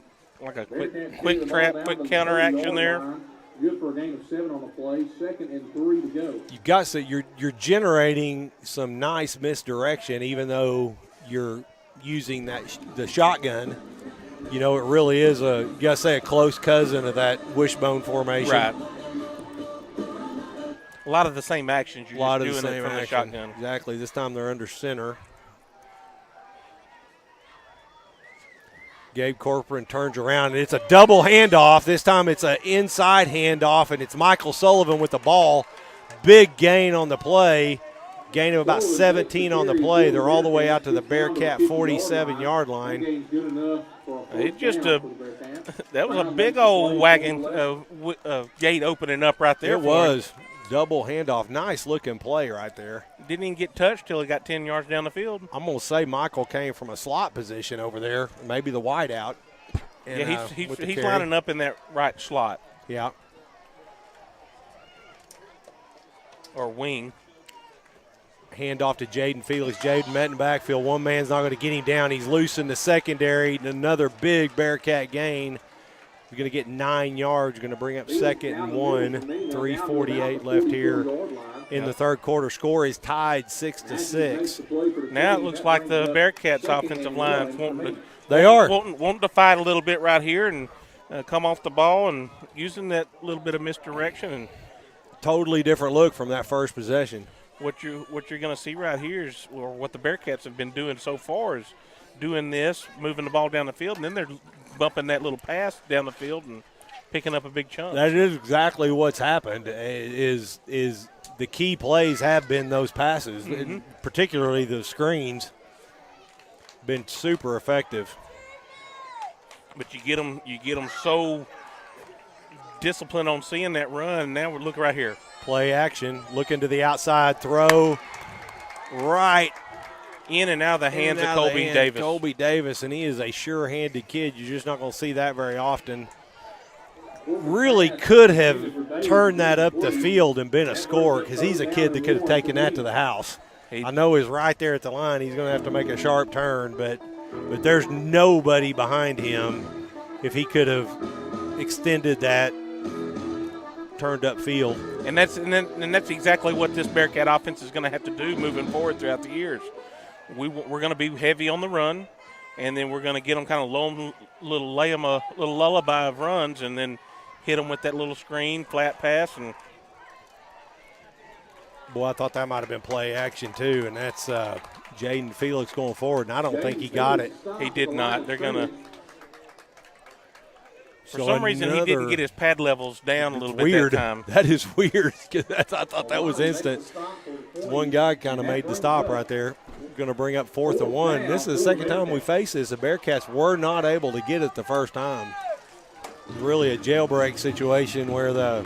like a quick trap, quick counter action there. Good for a gain of 7 on the play. 2nd and 3 to go. You got so you're generating some nice misdirection, even though you're using the shotgun. You know, it really is you gotta say a close cousin of that wishbone formation. Right. A lot of the same actions. You're just doing it from the shotgun. Exactly. This time they're under center. Gabe Corcoran turns around, and it's a double handoff. This time it's an inside handoff, and it's Michael Sullivan with the ball. Big gain on the play. Gain of about 17 on the play. They're all the way out to the Bearcat 47-yard line. It just that was a big old wagon gate opening up right there. It was. Double handoff. Nice looking play right there. Didn't even get touched till he got 10 yards down the field. I'm going to say Michael came from a slot position over there, maybe the wide out. And, yeah, he's lining up in that right slot. Yeah. Or wing. Handoff to Jaden Felix. Jaden met in backfield. One man's not going to get him down. He's loose in the secondary. Another big Bearcat gain. You're going to get 9 yards. You're going to bring up 2nd and 1. 3:48 left here in the third quarter. Score is tied 6-6. Now it looks like the Bearcats' offensive line wanting to fight a little bit right here and come off the ball and using that little bit of misdirection. And totally different look from that first possession. What you're going to see right here is, or what the Bearcats have been doing so far, is doing this, moving the ball down the field, and then they're bumping that little pass down the field and picking up a big chunk. That is exactly what's happened. Is the key plays have been those passes, particularly the screens. Been super effective. But you get them so disciplined on seeing that run. Now we're looking right here. Play action, looking to the outside, throw right in and out of the hands of Colby Davis. Colby Davis, and he is a sure-handed kid. You're just not going to see that very often. Really could have turned that up the field and been a score, because he's a kid that could have taken that to the house. I know he's right there at the line. He's going to have to make a sharp turn, but there's nobody behind him if he could have extended that turned up field. And that's exactly what this Bearcat offense is going to have to do moving forward throughout the years. We're going to be heavy on the run, and then we're going to get them kind of lay them a little lullaby of runs, and then hit them with that little screen, flat pass. And boy, I thought that might have been play action too, and that's Jaden Felix going forward, and I don't think he got it. He did not. They're going to. For some reason, he didn't get his pad levels down a little bit that time. That is weird. I thought that was instant. One guy kind of made the stop right there. Going to bring up 4th and 1. This is the second time we face this. The Bearcats were not able to get it the first time. Really a jailbreak situation where the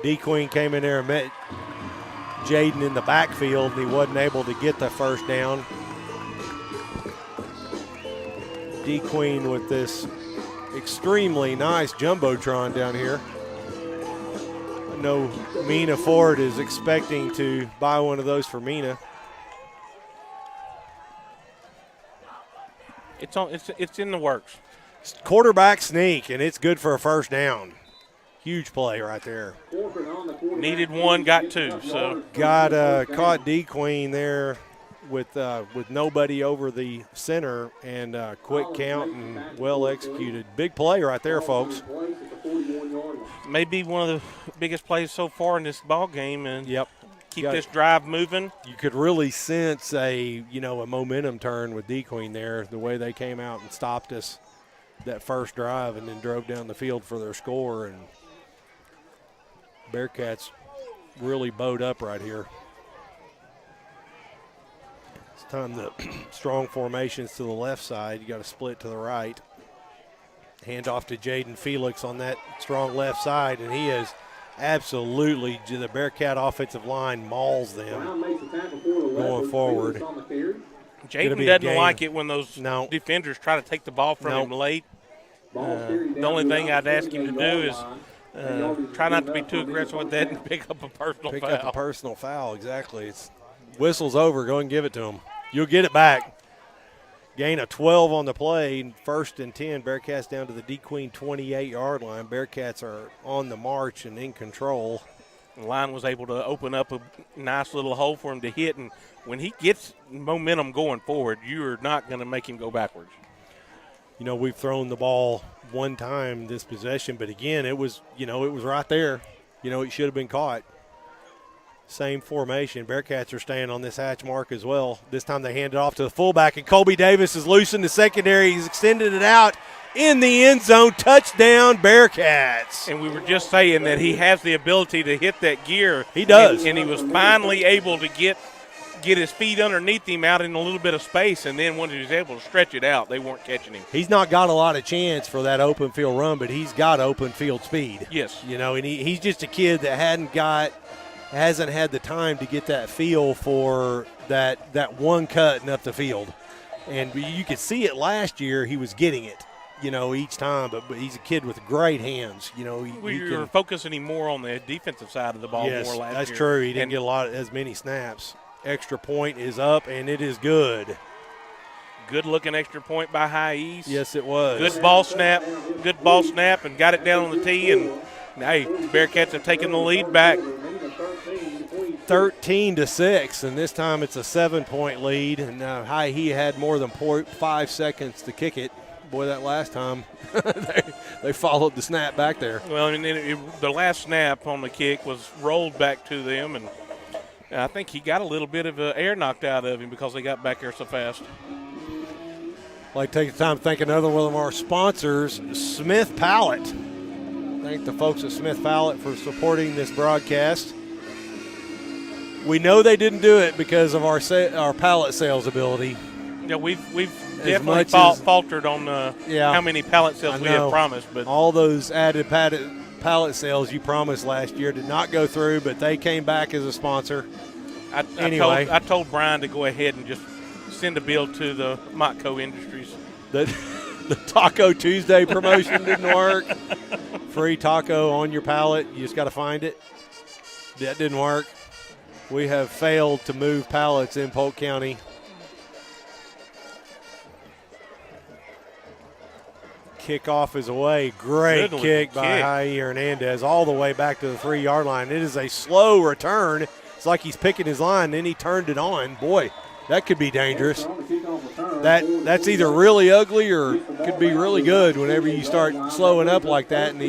DeQueen came in there and met Jaden in the backfield, and he wasn't able to get the first down. DeQueen with this extremely nice jumbotron down here. I know Mena Ford is expecting to buy one of those for Mena. It's in the works. Quarterback sneak, and it's good for a first down. Huge play right there. Needed one, got two. So caught DeQueen there with nobody over the center, and quick count and well executed. Big play right there, folks. Maybe one of the biggest plays so far in this ball game, and keep this drive moving. You could really sense a momentum turn with DeQueen there, the way they came out and stopped us that first drive and then drove down the field for their score, and Bearcats really bowed up right here. It's time the strong formations to the left side. You got to split to the right. Hand off to Jaden Felix on that strong left side, and he is absolutely, the Bearcat offensive line mauls them Brown makes the tackle for the going Leopards. forward. Felix on the carry. Jaden doesn't like it when those No. defenders try to take the ball from him late. Ball carried The down only to thing about I'd ask him to 28-yard do is line. try not to be too aggressive with that and pick up a personal Pick foul. up a personal foul, exactly. It's whistle's over. Go and give it to him. You'll get it back. Gain of 12 on the play. 1st and 10. Bearcats down to the DeQueen 28-yard line. Bearcats are on the march and in control. The line was able to open up a nice little hole for him to hit, and when he gets momentum going forward, you're not going to make him go backwards. You know, we've thrown the ball one time this possession, but again, it was right there. You know, it should have been caught. Same formation. Bearcats are staying on this hatch mark as well. This time they hand it off to the fullback, and Colby Davis is loose in the secondary. He's extended it out in the end zone. Touchdown, Bearcats. And we were just saying that he has the ability to hit that gear. He does. And he was finally able to get his feet underneath him out in a little bit of space, and then when he was able to stretch it out, they weren't catching him. He's not got a lot of chance for that open field run, but he's got open field speed. Yes. You know, and he's just a kid that hasn't had the time to get that feel for that one cut and up the field. And you could see it last year. He was getting it, you know, each time. But he's a kid with great hands. You know, We were focusing him more on the defensive side of the ball more last year. That's true. He didn't get as many snaps. Extra point is up, and it is good. Good-looking extra point by High East. Yes, it was. Good ball snap, and got it down on the tee. And, hey, Bearcats have taken the lead back. 13-6, and this time it's a 7-point lead. And he had more than 0.5 seconds to kick it. Boy, that last time they followed the snap back there. Well, I mean, the last snap on the kick was rolled back to them, and I think he got a little bit of air knocked out of him because they got back there so fast. I'd like to take the time to thank another one of our sponsors, Smith Pallet. Thank the folks at Smith Pallet for supporting this broadcast. We know they didn't do it because of our pallet sales ability. Yeah, we've definitely faltered on how many pallet sales we have promised. But all those added pallet sales you promised last year did not go through, but they came back as a sponsor. I told Brian to go ahead and just send a bill to the Motco Industries. The Taco Tuesday promotion didn't work. Free taco on your pallet. You just got to find it. That didn't work. We have failed to move pallets in Polk County. Kickoff is away. Great kick by Jair Hernandez all the way back to the 3-yard line. It is a slow return. It's like he's picking his line, then he turned it on. Boy, that could be dangerous. That's either really ugly or could be really good whenever you start slowing up like that. And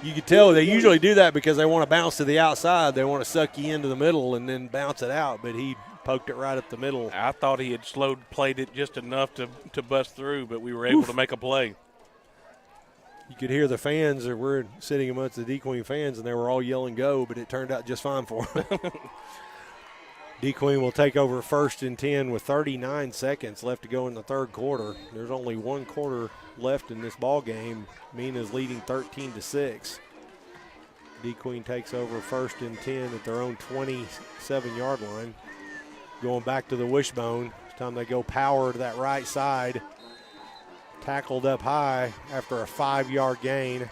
you can tell they usually do that because they want to bounce to the outside. They want to suck you into the middle and then bounce it out. But he poked it right up the middle. I thought he had played it just enough to bust through, but we were able to make a play. You could hear the fans. We're sitting amongst the DeQueen fans, and they were all yelling go, but it turned out just fine for them. DeQueen will take over 1st and 10 with 39 seconds left to go in the third quarter. There's only one quarter left in this ball game. Mena's leading 13-6. DeQueen takes over 1st and 10 at their own 27-yard line. Going back to the wishbone. This time they go power to that right side. Tackled up high after a 5-yard gain.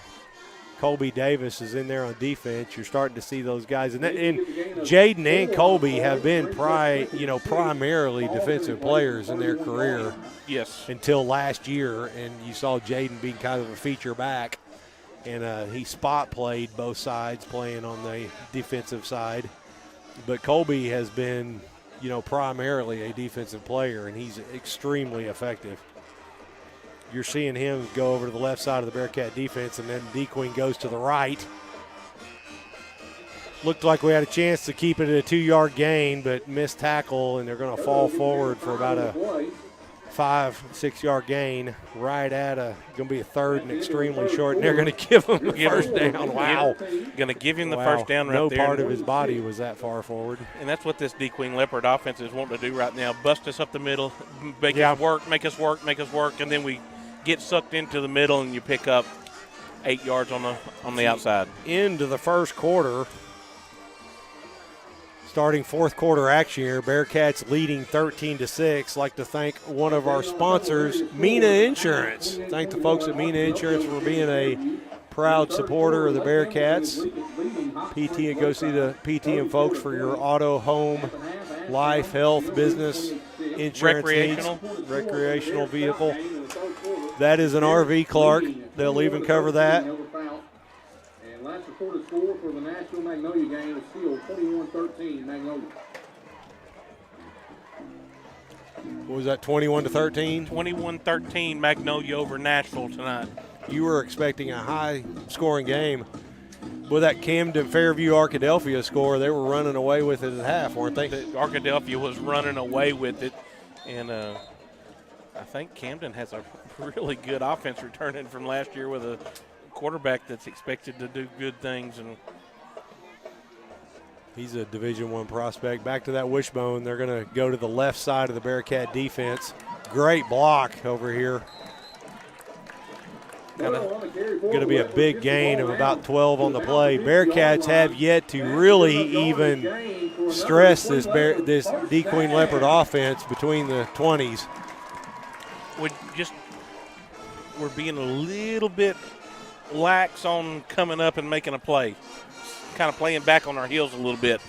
Colby Davis is in there on defense. You're starting to see those guys. And Jaden and Colby have been primarily defensive players in their career. Yes. Until last year, and you saw Jaden being kind of a feature back. And he spot played both sides, playing on the defensive side. But Colby has been, primarily a defensive player, and he's extremely effective. You're seeing him go over to the left side of the Bearcat defense, and then DeQueen goes to the right. Looked like we had a chance to keep it at a 2-yard gain, but missed tackle, and they're going to fall forward for about a 5-6 yard gain right at going to be a third and extremely short, and they're going to give him the first down. Wow. Going to give him the first down right there. No part of his body was that far forward. And that's what this DeQueen Leopard offense is wanting to do right now. Bust us up the middle, make us work, and then we get sucked into the middle and you pick up 8 yards on the outside. Into the first quarter. Starting fourth quarter action here, Bearcats leading 13-6. Like to thank one of our sponsors, Mena Insurance. Thank the folks at Mena Insurance for being a proud supporter of the Bearcats. PT, and go see the PT and folks for your auto, home, life, health, business, insurance recreational vehicle. That is an RV, Clark. They'll even cover that. And last recorded score for the Nashville Magnolia game is still 21-13 Magnolia. What was that, 21-13? 21-13 Magnolia over Nashville tonight. You were expecting a high-scoring game. With that Camden Fairview Arkadelphia score, they were running away with it at half, weren't they? Arkadelphia was running away with it, and I think Camden has a really good offense returning from last year with a quarterback that's expected to do good things. And he's a Division I prospect. Back to that wishbone. They're going to go to the left side of the Bearcat defense. Great block over here. Going to be a big gain of about 12 on the play. Bearcats have yet to really even stress this DeQueen Leopard offense between the 20s. We're being a little bit lax on coming up and making a play. Kind of playing back on our heels a little bit.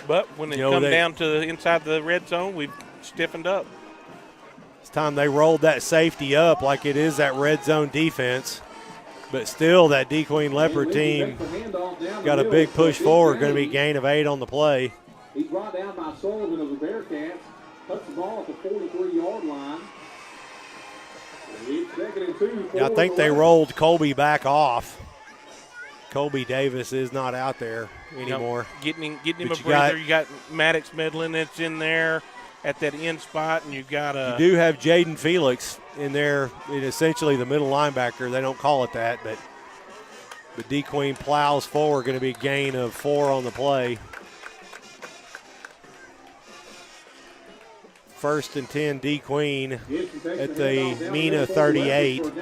But when they come down to inside the red zone, we've stiffened up. It's time they rolled that safety up like it is that red zone defense. But still, that DeQueen Leopard team got a big push forward. Going to be a gain of 8 on the play. He's brought down by Sullivan of the Bearcats. Puts the ball at the 43-yard line. It's 2nd and 2. Yeah, I think they rolled Colby back off. Colby Davis is not out there anymore. Getting him a breather. You got Maddox Medlin that's in there at that end spot, and you do have Jaden Felix in there, in essentially the middle linebacker. They don't call it that, but DeQueen plows forward. Going to be a gain of 4 on the play. 1st and 10 DeQueen at the Mena 38. But,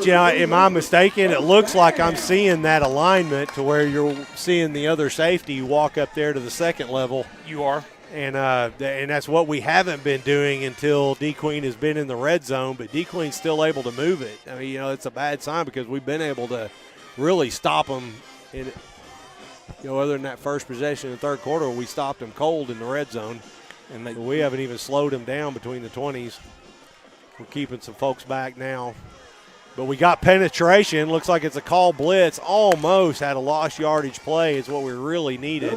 am I mistaken? It looks like I'm seeing that alignment to where you're seeing the other safety walk up there to the second level. You are. And that's what we haven't been doing until DeQueen has been in the red zone, but DeQueen's still able to move it. I mean, it's a bad sign because we've been able to really stop them. Other than that first possession in the third quarter, we stopped them cold in the red zone. And we haven't even slowed them down between the 20s. We're keeping some folks back now. But we got penetration. Looks like it's a call blitz. Almost had a lost yardage play is what we really needed.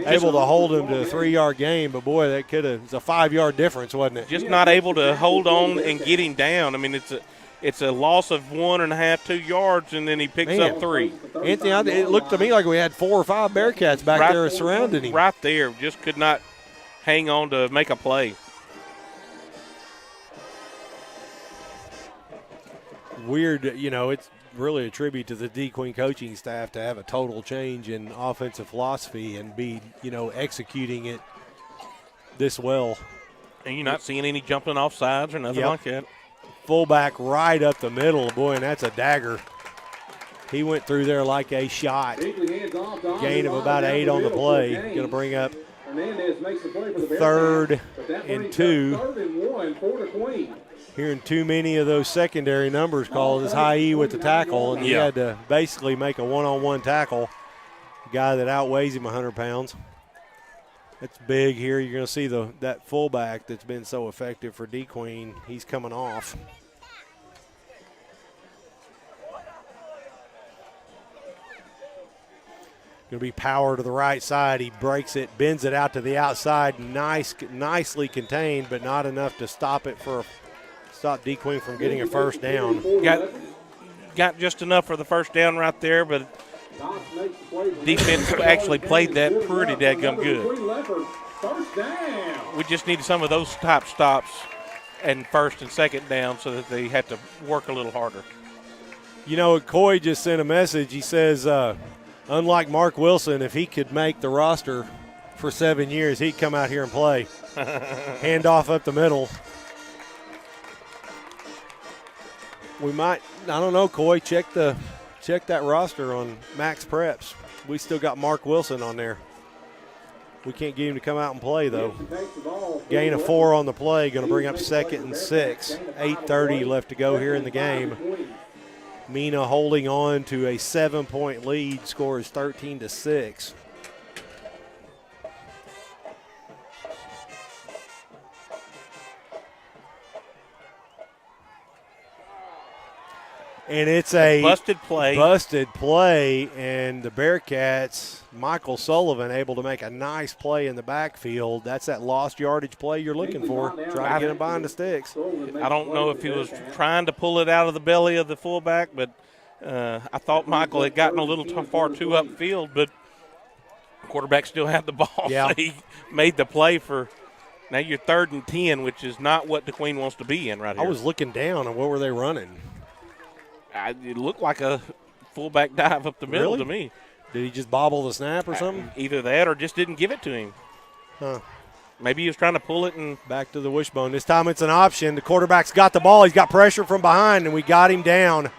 Able to hold them to a 3-yard gain, but boy, that could have. It's a 5-yard difference, wasn't it? Just not able to hold on and get him down. I mean, it's a loss of 1.5, 2 yards, and then he picks up 3. Anthony, it looked to me like we had 4 or 5 Bearcats back there surrounding him. Right there, just could not hang on to make a play. Weird, it's really a tribute to the DeQueen coaching staff to have a total change in offensive philosophy and be, executing it this well. And you're not seeing any jumping off sides or nothing like that. Fullback right up the middle, boy, and that's a dagger. He went through there like a shot. Gain of about 8 on the play. Going to bring up 3rd and 2. 3rd and 1 for DeQueen. Hearing too many of those secondary numbers called as high E with the tackle, and he had to basically make a one-on-one tackle. A guy that outweighs him 100 pounds. That's big here. You're going to see that fullback that's been so effective for DeQueen. He's coming off. Going to be power to the right side. He breaks it, bends it out to the outside. Nicely contained, but not enough to stop DeQueen from getting a first down. Got just enough for the first down right there, but defense actually played that pretty dadgum good. We just needed some of those top stops and 1st and 2nd down so that they had to work a little harder. Coy just sent a message. He says, unlike Mark Wilson, if he could make the roster for 7 years, he'd come out here and play. Handoff up the middle. We might, I don't know, Coy, check that roster on Max Preps. We still got Mark Wilson on there. We can't get him to come out and play, though. Gain of 4 on the play, going to bring up 2nd and 6. 8:30 left to go here in the game. Mena holding on to a 7-point lead. Score is 13-6. And it's a busted play, and the Bearcats, Michael Sullivan, able to make a nice play in the backfield. That's that lost yardage play you're looking for. Try to get him behind the sticks. I don't know if he was trying to pull it out of the belly of the fullback, but I thought Michael had gotten a little far too upfield, but the quarterback still had the ball. Yeah. So he made the play for now you're 3rd and 10, which is not what DeQueen wants to be in right here. I was looking down, and what were they running? It looked like a fullback dive up the middle to me. Did he just bobble the snap or something? Either that or just didn't give it to him. Huh. Maybe he was trying to pull it and back to the wishbone. This time it's an option. The quarterback's got the ball. He's got pressure from behind, and we got him down.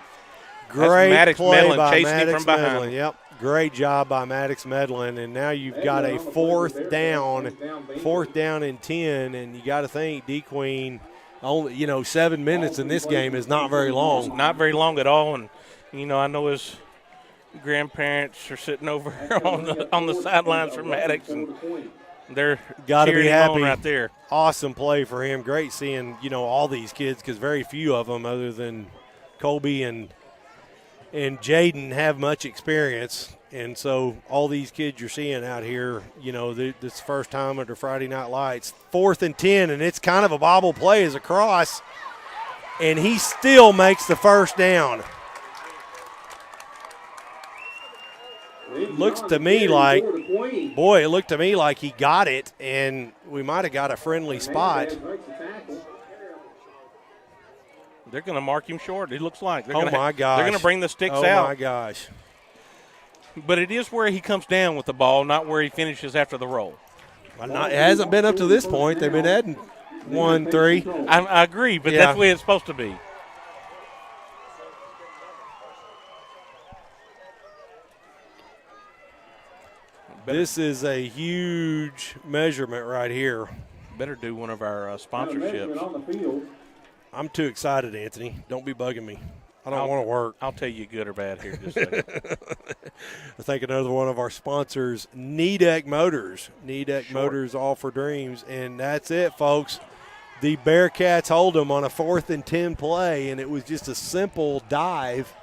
Great play by Maddox Medlin. Yep, great job by Maddox Medlin. And now you've got a 4th down and 10, and you got to think DeQueen. Only 7 minutes in this game is not very long. It's not very long at all, and I know his grandparents are sitting over on the sidelines for Maddox, and they're got to be happy right there. Awesome play for him. Great seeing all these kids, because very few of them, other than Colby and Jaden, have much experience. And so all these kids you're seeing out here, this first time under Friday Night Lights. 4th and 10, and it's kind of a bobble play as a cross, and he still makes the first down. Looks to me like, it looked to me like he got it, and we might have got a friendly spot. They're going to mark him short, it looks like. My gosh. They're going to bring the sticks out. Oh, my gosh. But it is where he comes down with the ball, not where he finishes after the roll. It hasn't been up to this point. They've been adding 1, 3. I agree, but that's the way it's supposed to be. This is a huge measurement right here. Better do one of our sponsorships. I'm too excited, Anthony. Don't be bugging me. I don't want to work. I'll tell you good or bad here in just a second. I think another one of our sponsors, Nidec Motors. Nidec Motors, all for dreams. And that's it, folks. The Bearcats hold them on a 4th and 10 play, and it was just a simple dive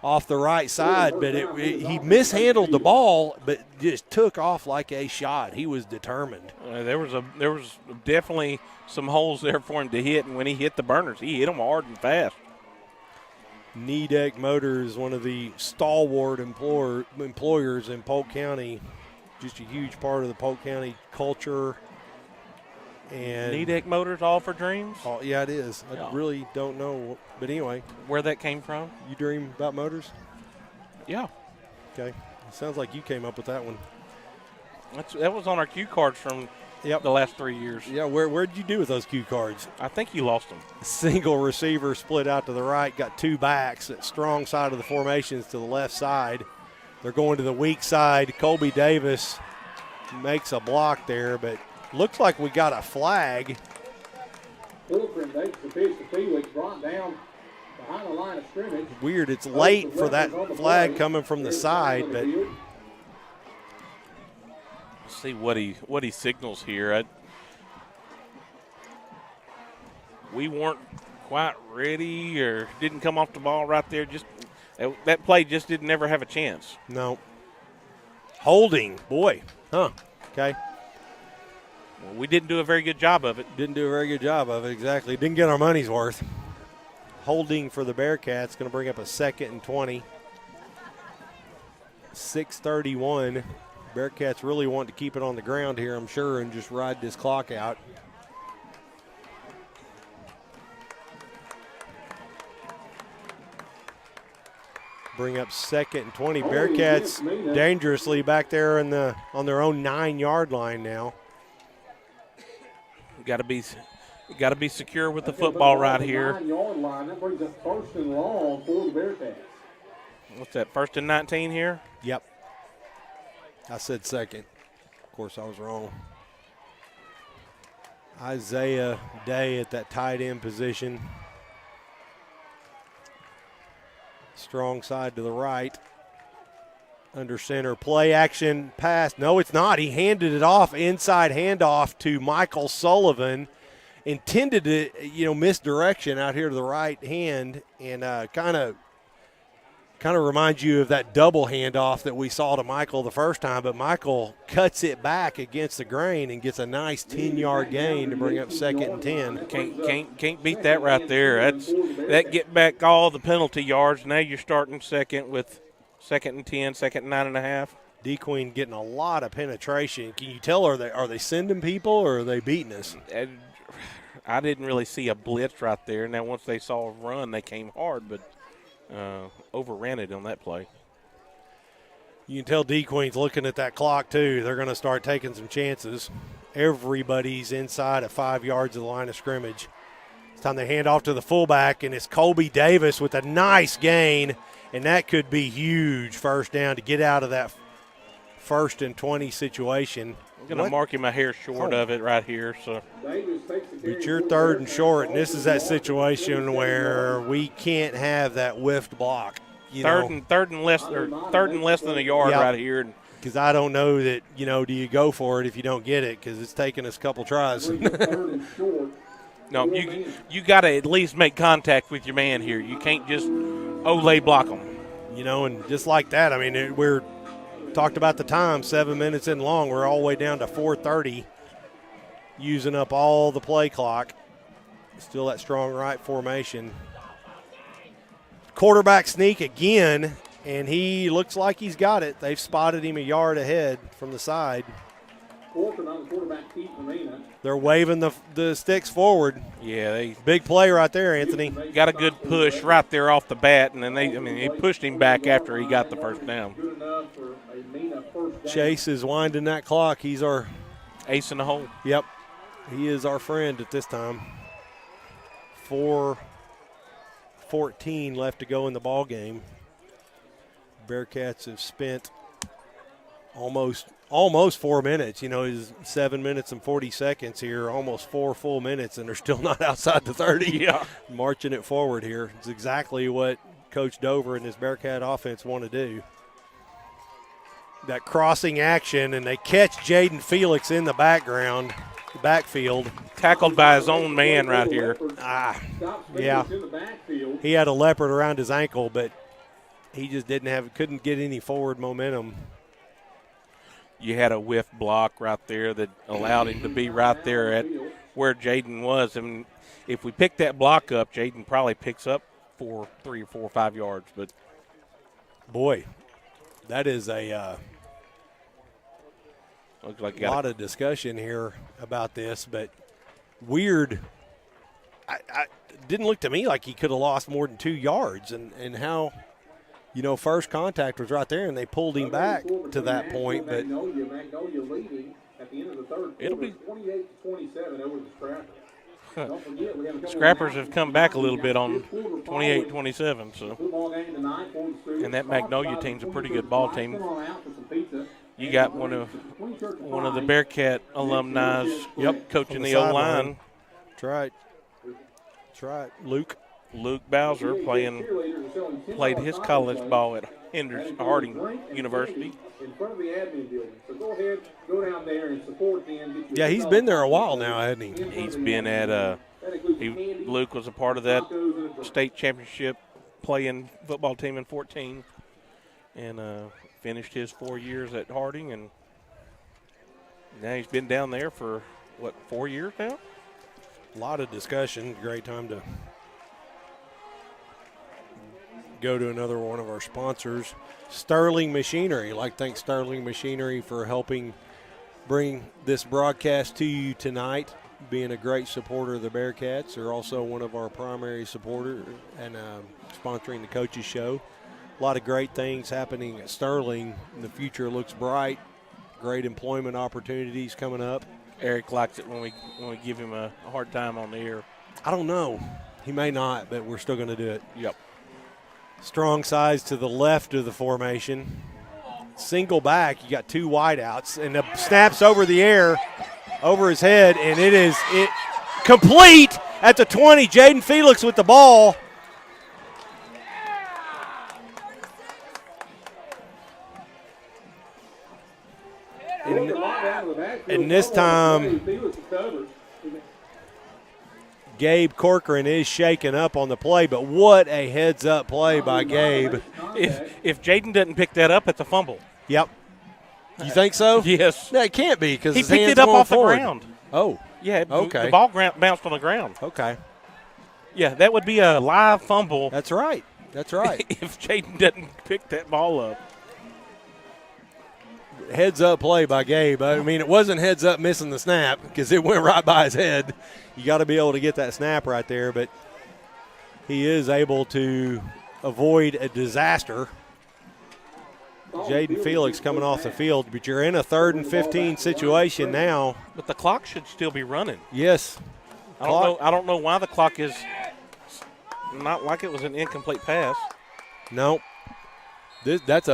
off the right side. But he mishandled the ball, but just took off like a shot. He was determined. There was definitely some holes there for him to hit, and when he hit the burners, he hit them hard and fast. Nidec Motors, one of the stalwart employers in Polk County, just a huge part of the Polk County culture. And Nidec Motors, all for dreams? Oh, yeah, it is. I really don't know. But anyway. Where that came from? You dream about motors? Yeah. Okay. It sounds like you came up with that one. That was on our cue cards from the last 3 years. Yeah, where'd you do with those cue cards? I think you lost them. Single receiver split out to the right, got 2 backs at strong side of the formations to the left side. They're going to the weak side. Colby Davis makes a block there, but looks like we got a flag. Fulcrum takes the pitch to Felix, brought down behind the line of scrimmage. Weird, it's late for that flag coming from the side, but see what he signals here. We weren't quite ready or didn't come off the ball right there. Just that play just didn't ever have a chance. No. Holding, boy. Huh. Okay. Well, we didn't do a very good job of it. Didn't do a very good job of it, exactly. Didn't get our money's worth. Holding for the Bearcats, going to bring up a 2nd and 20. 6:31. Bearcats really want to keep it on the ground here, I'm sure, and just ride this clock out. bring up 2nd and 20. Bearcats dangerously back there on their own 9-yard line now. Got to be secure with the football right here. 9-yard line. That brings up 1st and long for the Bearcats. What's that, 1st and 19 here? Yep. I said 2nd. Of course, I was wrong. Isaiah Day at that tight end position. Strong side to the right. Under center, play action pass. No, it's not. He handed it off, inside handoff to Michael Sullivan. Intended to, misdirection out here to the right hand, and kind of reminds you of that double handoff that we saw to Michael the first time. But Michael cuts it back against the grain and gets a nice 10-yard gain to bring up 2nd and 10. Can't beat that right there. That get back all the penalty yards. Now you're starting second with 2nd and 10, 2nd and 9.5. DeQueen getting a lot of penetration. Can you tell, are they sending people or are they beating us? I didn't really see a blitz right there. Now once they saw a run, they came hard, but overran it on that play. You can tell DeQueen's looking at that clock too. They're going to start taking some chances. Everybody's inside at 5 yards of the line of scrimmage. It's time they hand off to the fullback, and it's Colby Davis with a nice gain, and that could be huge first down to get out of that 1st and 20 situation. I'm going to mark him a hair short of it right here. So, but you're 3rd and short, and this is that situation where we can't have that whiffed block. Third and less than a yard right here. Because I don't know that, do you go for it if you don't get it? Because it's taken us a couple tries. No, you got to at least make contact with your man here. You can't just Olay block them. And just like that, we're talked about the time, 7 minutes in long. We're all the way down to 4:30, using up all the play clock. Still that strong right formation. Quarterback sneak again, and he looks like he's got it. They've spotted him a yard ahead from the side. They're waving the sticks forward. Yeah, big play right there, Anthony. Got a good push right there off the bat, and then they pushed him back after he got the first down. Chase is winding that clock. He's our ace in the hole. Yep, he is our friend at this time. 4:14 left to go in the ball game. Bearcats have spent almost 4 minutes. Is 7 minutes and 40 seconds here, almost 4 full minutes, and they're still not outside the 30. Yeah, marching it forward here. It's exactly what Coach Dover and his Bearcat offense want to do. That crossing action, and they catch Jaden Felix in the backfield. Tackled by his own man right here. Yeah. He had a leopard around his ankle, but he just couldn't get any forward momentum. You had a whiff block right there that allowed him to be right there at where Jaden was. And if we pick that block up, Jaden probably picks up 3 or 4 or 5 yards. But boy, that is a looks like lot of discussion here about this, but weird. I didn't look to me like he could have lost more than 2 yards, and how. First contact was right there, and they pulled him back to that point. But it'll be. Scrappers have come back a little bit on 28-27. So, and that Magnolia team's a pretty good ball team. You got one of the Bearcat alumni. Yep, coaching the O-line. That's right. Luke Bowser played his college ball at Harding University. Yeah, he's been there a while now, hasn't he? He's been at Luke was a part of that state championship playing football team in 14, and finished his 4 years at Harding, and now he's been down there for 4 years now. A lot of discussion. Great time to go to another one of our sponsors, Sterling Machinery. I'd like to thank Sterling Machinery for helping bring this broadcast to you tonight, being a great supporter of the Bearcats. They're also one of our primary supporters and sponsoring the Coaches Show. a lot of great things happening at Sterling. The future looks bright. Great employment opportunities coming up. Eric likes it when we give him a hard time on the air. I don't know. He may not, but we're still going to do it. Yep. Strong sides to the left of the formation. Single back. You got 2 wideouts, and the snaps over the air, over his head, and it is complete at the 20. Jaden Felix with the ball. And this time, Gabe Corcoran is shaken up on the play, but what a heads-up play by Gabe. If Jaden doesn't pick that up, it's a fumble. Yep. You think so? Yes. No, it can't be because He his picked hands it up going off forward. the ground. Oh, Yeah, Okay. the ball bounced on the ground. okay. Yeah, that would be a live fumble That's right. That's right. if Jaden doesn't pick that ball up. Heads-up play by Gabe. I mean, it wasn't heads-up missing the snap because it went right by his head. You got to be able to get that snap right there, but he is able to avoid a disaster. Jaden Felix coming off the field, but you're in a 3rd and 15 situation now. But the clock should still be running. Yes. I don't know why the clock is not like it was an incomplete pass. No. That's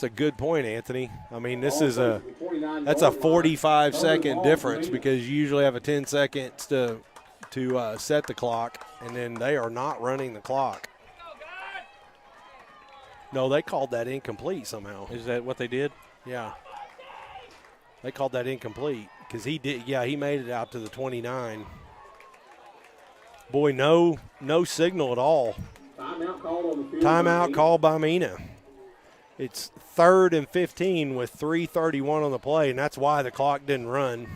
a good point, Anthony. I mean, that's a 45-second difference because you usually have a 10 seconds to set the clock, and then they are not running the clock. No, they called that incomplete somehow. Is that what they did? Yeah. They called that incomplete because he did. Yeah, he made it out to the 29. Boy, no signal at all. Timeout called by Mena. It's 3rd and 15 with 3:31 on the play, and that's why the clock didn't run.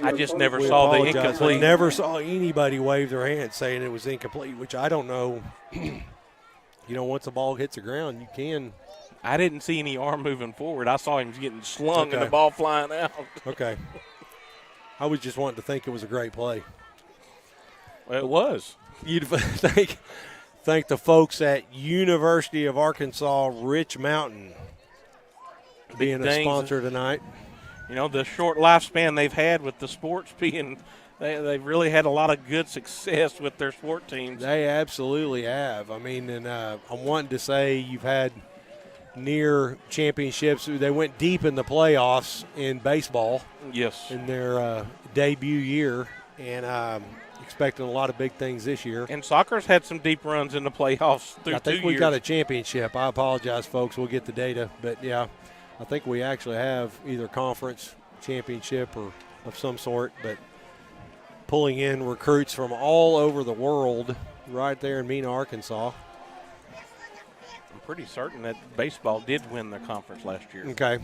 I just never We saw the apologize. I incomplete. never saw anybody wave their hand saying it was incomplete, which I don't know. Once the ball hits the ground, you can. I didn't see any arm moving forward. I saw him getting slung and Okay. the ball flying out. Okay. I was just wanting to think it was a great play. Well, it was. You'd thank the folks at University of Arkansas Rich Mountain being a things. sponsor tonight. The short lifespan they've had with the sports being – they've really had a lot of good success with their sport teams. They absolutely have. I mean, and I'm wanting to say you've had near championships. They went deep in the playoffs in baseball. Yes. In their debut year, and expecting a lot of big things this year. And soccer's had some deep runs in the playoffs through 2 years. I think we've got a championship. I apologize, folks. We'll get the data. But, yeah, I think we actually have either conference championship or of some sort. But pulling in recruits from all over the world right there in Mena, Arkansas. I'm pretty certain that baseball did win the conference last year. Okay.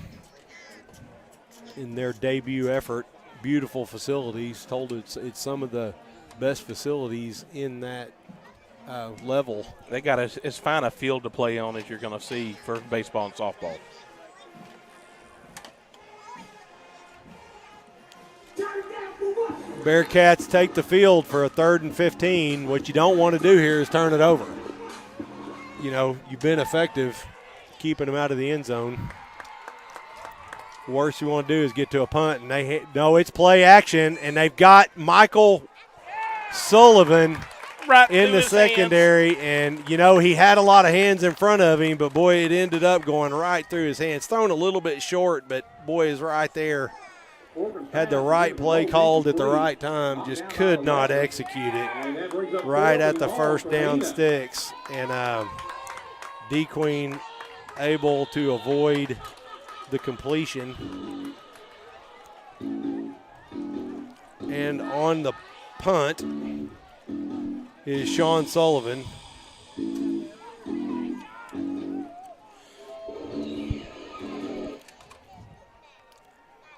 In their debut effort, beautiful facilities. Told it's some of the best facilities in that level. They got as fine a field to play on as you're going to see for baseball and softball. Bearcats take the field for a 3rd and 15. What you don't want to do here is turn it over. You've been effective keeping them out of the end zone. Worst you want to do is get to a punt, and it's play action, and they've got Michael Sullivan Right in the secondary, and he had a lot of hands in front of him, but boy, it ended up going right through his hands. Thrown a little bit short, but boy, is right there. Had the right play called at the right time, just could not execute it. Right at the first down sticks, and DeQueen able to avoid the completion. And on the punt is Sean Sullivan.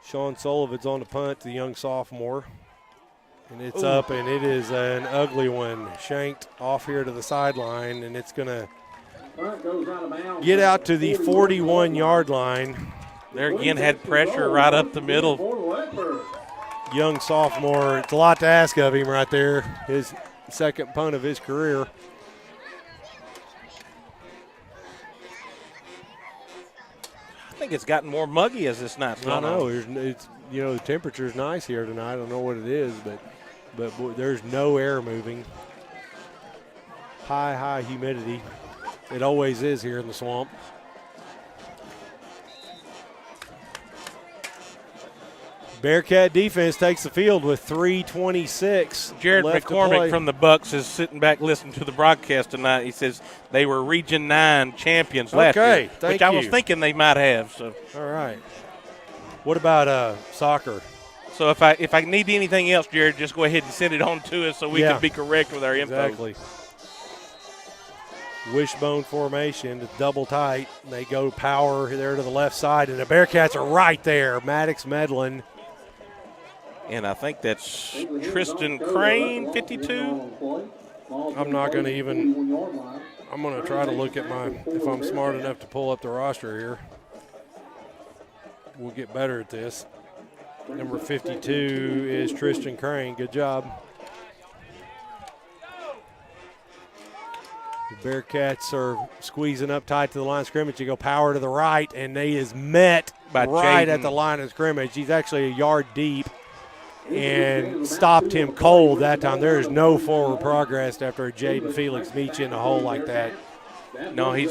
Sean Sullivan's on the punt, the young sophomore. And it's up, and it is an ugly one. Shanked off here to the sideline, and it's going to get out to the 41-yard line. There again had pressure right up the middle. Young sophomore, it's a lot to ask of him right there. His second punt of his career. think it's gotten more muggy as this night's I gone know. on. It's the temperature's nice here tonight. I don't know what it is, but boy, there's no air moving. High humidity. It always is here in the swamp. Bearcat defense takes the field with 3:26 Jared left to McCormick play. from the Bucks is sitting back listening to the broadcast tonight. He says they were Region 9 champions last year, thank which I was you. thinking they might have. So, All right. What about soccer? so if I need anything else, Jared, just go ahead and send it on to us so we Yeah. can be correct with our info. Exactly. Wishbone formation, it's double tight. And they go power there to the left side, and the Bearcats are right there. Maddox Medlin. And I think that's Tristan Crane, 52. I'm not going to even – I'm going to try to look at if I'm smart enough to pull up the roster here. We'll get better at this. Number 52 is Tristan Crane. Good job. The Bearcats are squeezing up tight to the line of scrimmage. You go power to the right, and they is met By right Jaden. at the line of scrimmage. He's actually a yard deep and stopped him cold that time. There is no forward progress after Jaden Felix meets you in the hole like that. No, I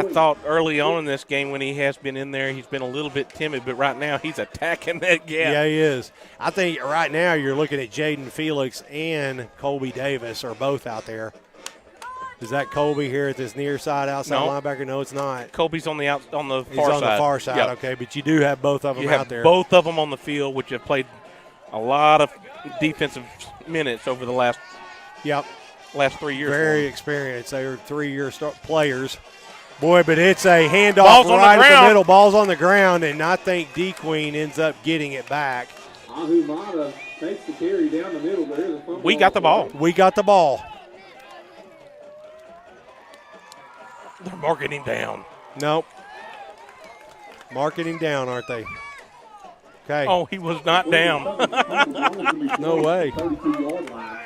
thought early on in this game when he has been in there, he's been a little bit timid, but right now he's attacking that gap. Yeah, he is. I think right now you're looking at Jaden Felix and Colby Davis are both out there. Is that Colby here at this near side outside No. linebacker? No, it's not. Colby's on the He's far on side. the far side, Yep. okay, but you do have both of them You out have there. both of them on the field, which have played a lot of defensive minutes over the last Yep, 3 years. very experienced. They are 3-year players. Boy, but it's a handoff Ball's on the right at the ground. middle. Ball's on the ground, and I think DeQueen ends up getting it back. Ahumada takes the carry down the middle, but there's a fumble. We got the ball. We got the ball. They're marking him down. Nope. Marking him down, aren't they? Okay. Oh, he was not down. No way. 32-yard line.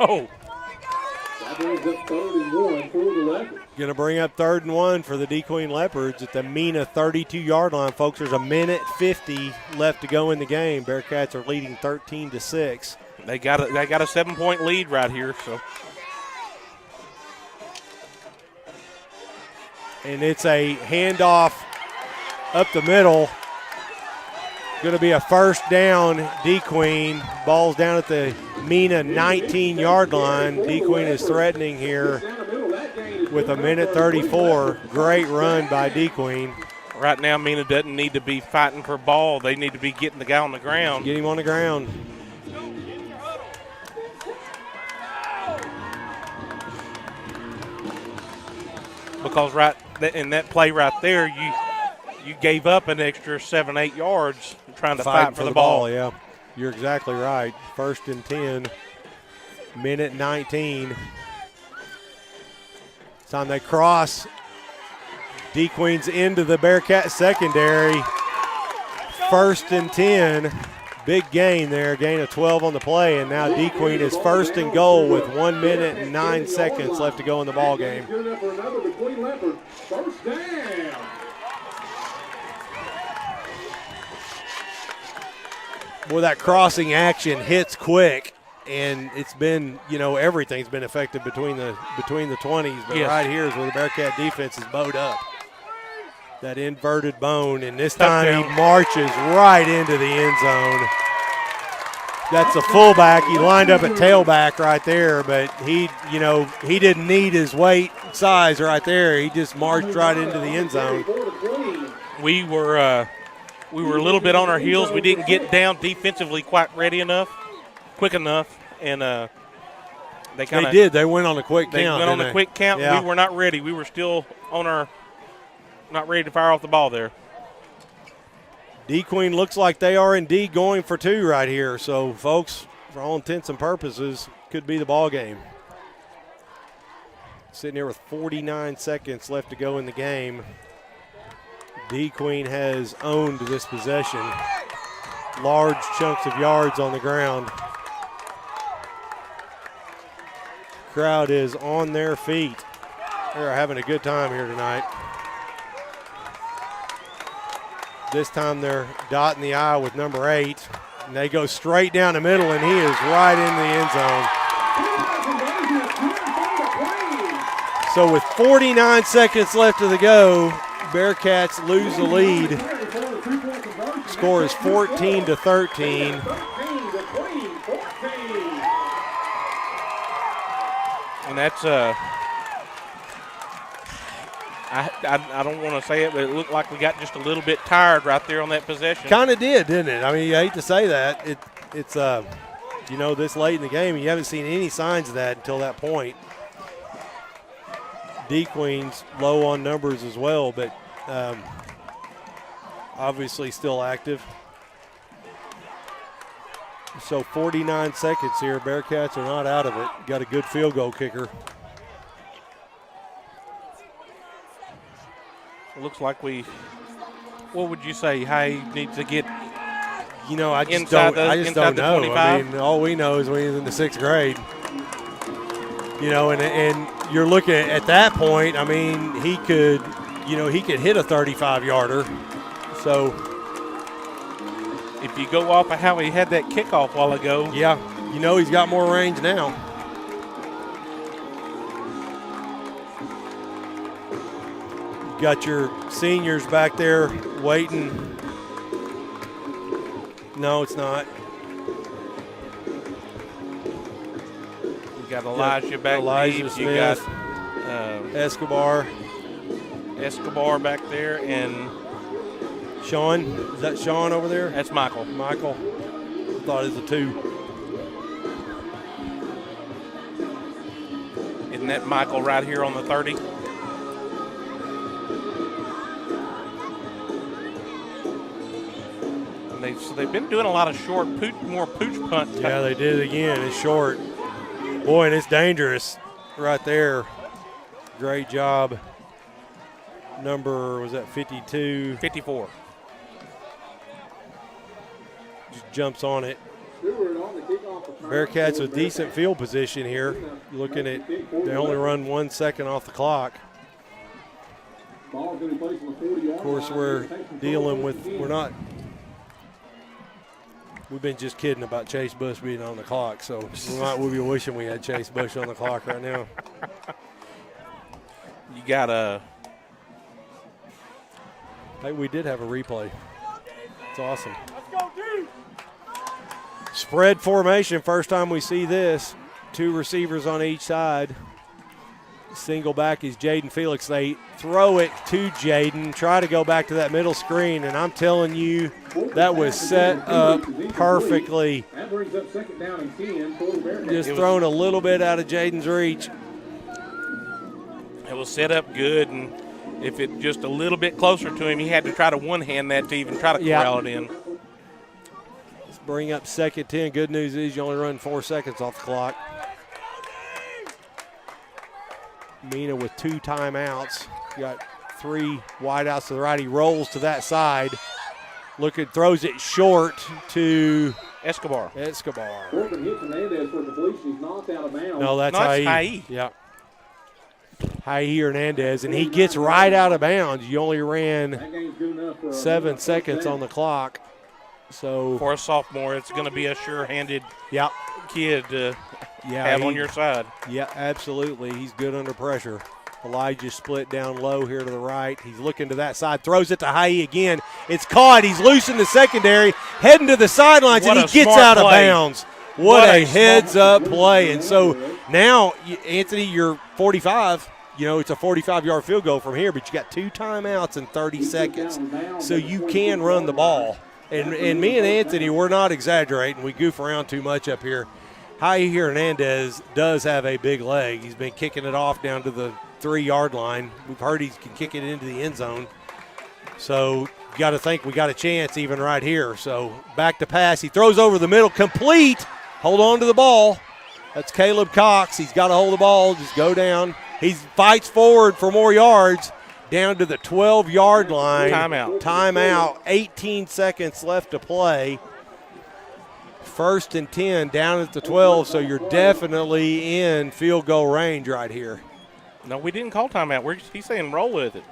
Oh, That brings up 3rd and 1 for the Leopards. Going to bring up 3rd and 1 for the DeQueen Leopards at the Mena 32-yard line. Folks, there's a minute 50 left to go in the game. Bearcats are leading 13-6. they got a 7-point lead right here. So And it's a handoff up the middle. Going to be a first down, DeQueen. Ball's down at the Mena 19-yard line. DeQueen is threatening here with a minute 34. Great run by DeQueen. right now, Mena doesn't need to be fighting for ball. They need to be getting the guy on the ground. Get him on the ground. Because in that play right there, you gave up an extra 7-8 yards trying to fight for the ball. Yeah, you're exactly right. 1st and 10, minute 19. It's time they cross. DeQueen's into the Bearcat secondary. 1st and 10. Big gain there, gain of 12 on the play, and now DeQueen is 1st and goal with 1 minute and 9 seconds left to go in the ball game. Good enough for another DeQueen Leopard. First down. Boy, that crossing action hits quick, and it's been, everything's been affected between the 20s, but Yes. right here is where the Bearcat defense is bowed up. That inverted bone, and this time Touchdown. he marches right into the end zone. That's a fullback. He lined up at tailback right there, but he didn't need his weight size right there. He just marched right into the end zone. We were a little bit on our heels. We didn't get down defensively quite quick enough, and they did. They went on a quick They count. went on didn't a quick count. Yeah. We were not ready. We were still not ready to fire off the ball there. DeQueen looks like they are indeed going for 2 right here. So, folks, for all intents and purposes, could be the ball game. Sitting here with 49 seconds left to go in the game. DeQueen has owned this possession. Large chunks of yards on the ground. Crowd is on their feet. They're having a good time here tonight. This time they're dotting the I with number 8. And they go straight down the middle, and he is right in the end zone. So with 49 seconds left to go, Bearcats lose the lead. Score is 14-13. And that's I don't want to say it, but it looked like we got just a little bit tired right there on that possession. Kind of did, didn't it? I mean, I hate to say that. It's this late in the game, you haven't seen any signs of that until that point. DeQueen's low on numbers as well, but obviously still active. So 49 seconds here. Bearcats are not out of it. Got a good field goal kicker. It looks like what would you say, Hay needs to get I just inside don't the know. 25? I mean, all we know is when he's in the 6th grade. And you're looking at that point, I mean, he could hit a 35-yarder. So if you go off of how he had that kickoff a while ago. Yeah, he's got more range now. You got your seniors back there waiting. No, it's not. You got Elijah back Elijah deep. Smith, you got Escobar back there, and Sean. Is that Sean over there? that's Michael. Michael. I thought it was a 2. Isn't that Michael right here on the 30? And they've been doing a lot of short more pooch punt. Yeah, they did it again. It's short. Boy, and it's dangerous right there. Great job. Number, was that 52? 54. Just jumps on it. Bearcats with decent field position here. Looking at, they only run 1 second off the clock. Of course, we're dealing with, we've been just kidding about Chase Bush being on the clock, so we'll be wishing we had Chase Bush on the clock right now. You got Hey, we did have a replay. It's awesome. Spread formation, first time we see this. 2 receivers on each side. Single back is Jaden Felix. They throw it to Jaden, try to go back to that middle screen, and I'm telling you, that was set up perfectly. Just thrown a little bit out of Jaden's reach. It was set up good, and if it just a little bit closer to him, he had to try to one-hand that to even try to corral it in. Let's bring up 2nd 10. Good news is you only run 4 seconds off the clock. Mena with 2 timeouts. You got 3 wideouts to the right. He rolls to that side. Throws it short to Escobar. No, that's No, Haye. it's Haye. Yeah. Haye Hernandez, and he gets right out of bounds. You only ran 7 seconds on the clock. So For a sophomore, it's going to be a sure-handed kid to have on your side. Yeah, absolutely. He's good under pressure. Elijah split down low here to the right. He's looking to that side, throws it to Haye again. It's caught. He's loose in the secondary, heading to the sidelines, and he gets out of bounds. What a heads-up play. And so now, Anthony, you're 45. It's a 45-yard field goal from here, but you got 2 timeouts in 30 seconds. So you can run the ball. And me and Anthony, we're not exaggerating. We goof around too much up here. Haye Hernandez does have a big leg. He's been kicking it off down to the 3-yard line. We've heard he can kick it into the end zone. So you got to think we got a chance even right here. So back to pass. He throws over the middle, complete. Hold on to the ball. That's Caleb Cox. He's got to hold the ball, just go down. He fights forward for more yards. Down to the 12-yard line. Timeout. 18 seconds left to play. 1st and 10 down at the 12, so you're definitely in field goal range right here. No, we didn't call timeout. He's saying roll with it.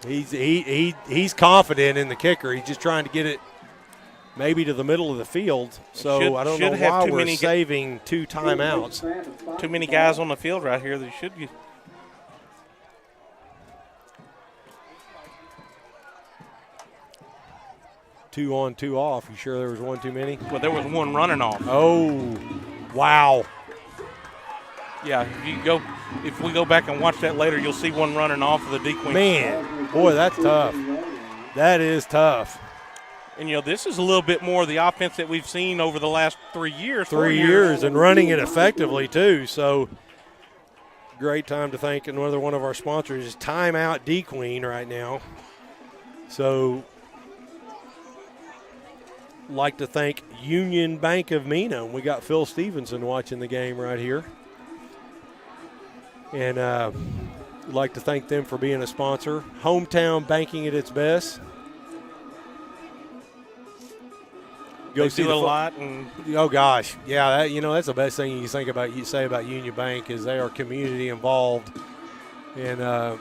He's confident in the kicker. He's just trying to get it maybe to the middle of the field. So I don't know why we're saving 2 timeouts. Too many guys on the field right here. They should be. 2 on, 2 off. You sure there was 1 too many? Well, there was 1 running off. Oh, wow. Yeah, if we go back and watch that later, you'll see 1 running off of the DeQueen. Man, boy, that's tough. That is tough. And, this is a little bit more of the offense that we've seen over the last 3 years. 3 years, and running it effectively, too. So, great time to thank another one of our sponsors is Timeout DeQueen right now. So, like to thank Union Bank of Mena. We got Phil Stevenson watching the game right here. And like to thank them for being a sponsor. Hometown banking at its best. Go see a lot. And oh gosh, yeah, that's the best thing you say about Union Bank is they are community involved, and and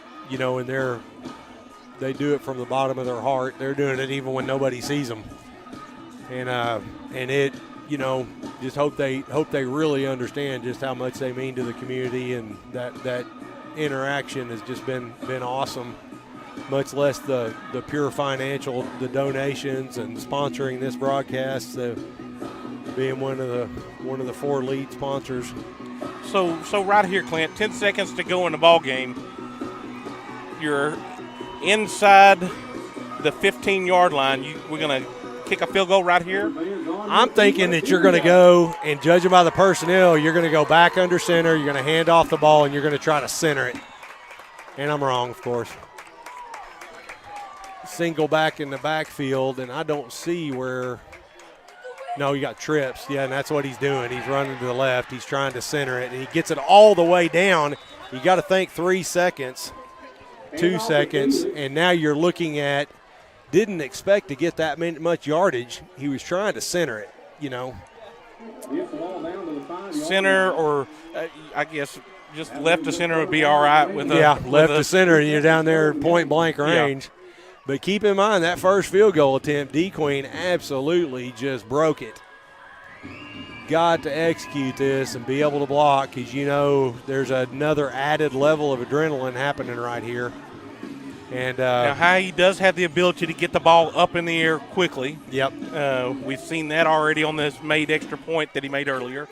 they do it from the bottom of their heart. They're doing it even when nobody sees them. And it, just hope they really understand just how much they mean to the community, and that interaction has just been awesome. Much less the pure financial, the donations and sponsoring this broadcast, being one of the 4 lead sponsors. So right here, Clint, 10 seconds to go in the ball game. You're inside the 15-yard line. We're gonna kick a field goal right here? I'm thinking that you're going to go, and judging by the personnel, you're going to go back under center, you're going to hand off the ball, and you're going to try to center it. And I'm wrong, of course. Single back in the backfield, and I don't see where – no, you got trips. Yeah, and that's what he's doing. He's running to the left. He's trying to center it, and he gets it all the way down. You got to think 3 seconds, 2 seconds, and now you're looking at – didn't expect to get that much yardage. He was trying to center it, Center or I guess just left to center would be all right. Left to center, and you're down there at point blank range. Yeah. But keep in mind that first field goal attempt, DeQueen absolutely just broke it. Got to execute this and be able to block because, there's another added level of adrenaline happening right here. And now, how he does have the ability to get the ball up in the air quickly. Yep. We've seen that already on this made extra point that he made earlier.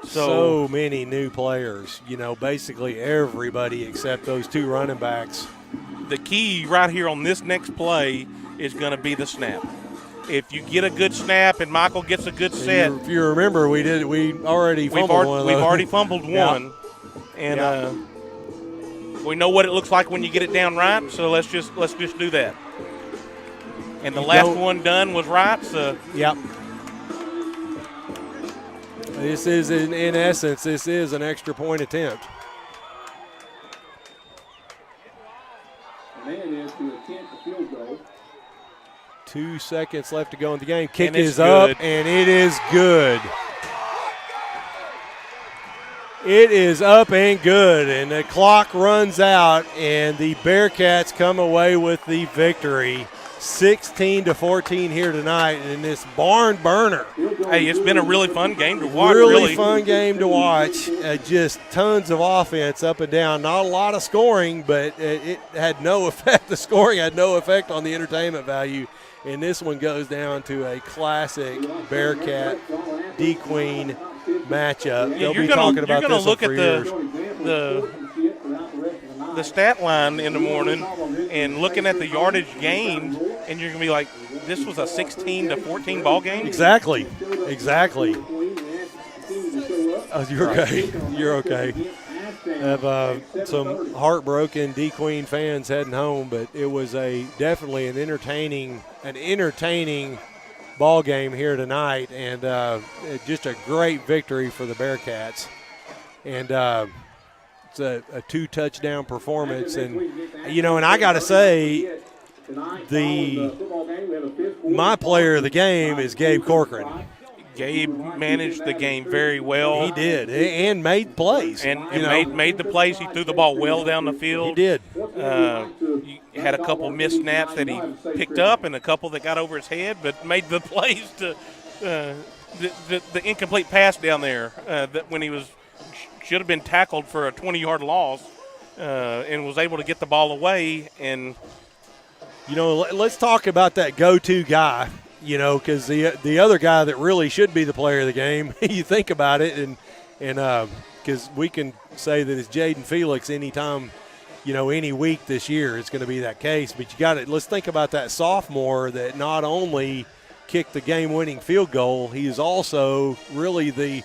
So many new players, basically everybody except those 2 running backs. The key right here on this next play is going to be the snap. If you get a good snap and Michael gets a good set. If you remember, we already fumbled one of those. We've already fumbled one. And we know what it looks like when you get it down right, so let's just do that. And the last one done was right, so. Yep. This is, in essence, an extra point attempt. And then is to attempt the field goal. 2 seconds left to go in the game. Kick is up, and it is good. It is up and good, and the clock runs out, and the Bearcats come away with the victory, 16-14 here tonight in this barn burner. Hey, it's been a really fun game to watch. Really fun game to watch. Just tons of offense up and down. Not a lot of scoring, but it had no effect. The scoring had no effect on the entertainment value. And this one goes down to a classic Bearcat DeQueen matchup. They'll be talking about this one for years. You're going to look at the stat line in the morning and looking at the yardage gained, and you're going to be like, this was a 16-14 ball game? Exactly. Oh, you're okay. You're okay. Have some heartbroken DeQueen fans heading home, but it was definitely an entertaining ball game here tonight, and just a great victory for the Bearcats. And it's a 2-touchdown performance, and and I got to say, my player of the game is Gabe Corcoran. Gabe managed the game very well. He did, and made plays. And made the plays. He threw the ball well down the field. He did. He He had a couple missed snaps that he picked up and a couple that got over his head, but made the plays to the incomplete pass down there that when he should have been tackled for a 20-yard loss and was able to get the ball away. And let's talk about that go-to guy. Because the other guy that really should be the player of the game, you think about it, and because we can say that it's Jaden Felix anytime, any week this year it's going to be that case. But let's think about that sophomore that not only kicked the game-winning field goal, he is also really the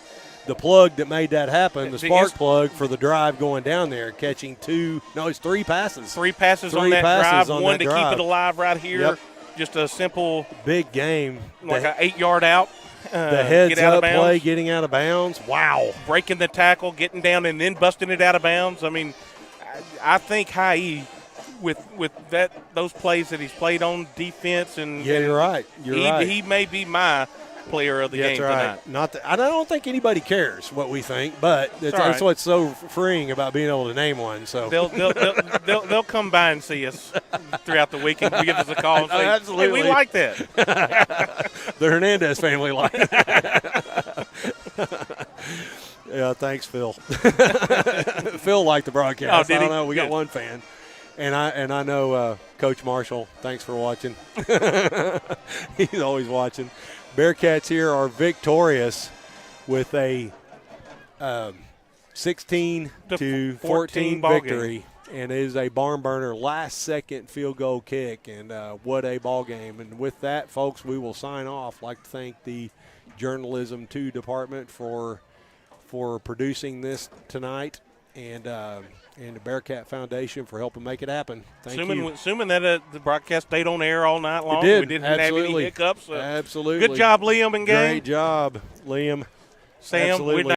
plug that made that happen, the spark plug for the drive going down there, catching it's 3 passes. 3 passes on that drive, one to keep it alive right here. Yep. Just a simple big game. Like an 8-yard out. The heads up play, getting out of bounds. Wow. Breaking the tackle, getting down, and then busting it out of bounds. I mean, I think High with those plays that he's played on defense and you're right. He may be my player of the game right. tonight. I don't think anybody cares what we think, but that's what's so freeing about being able to name one. So they'll come by and see us throughout the week and give us a call and say, absolutely. Hey, we like that. The Hernandez family like it. Yeah, thanks, Phil. Phil liked the broadcast. Oh, I don't know. We got one fan. And I know Coach Marshall, thanks for watching. He's always watching. Bearcats here are victorious with a 16-14 victory. And it is a barn burner, last-second field goal kick. And what a ball game. And with that, folks, we will sign off. I'd like to thank the Journalism 2 department for producing this tonight. And the Bearcat Foundation for helping make it happen. Thank you. Assuming that the broadcast stayed on air all night long. It did. We didn't have any hiccups. Absolutely. Good job, Liam and gang. Great job, Liam. Sam, absolutely.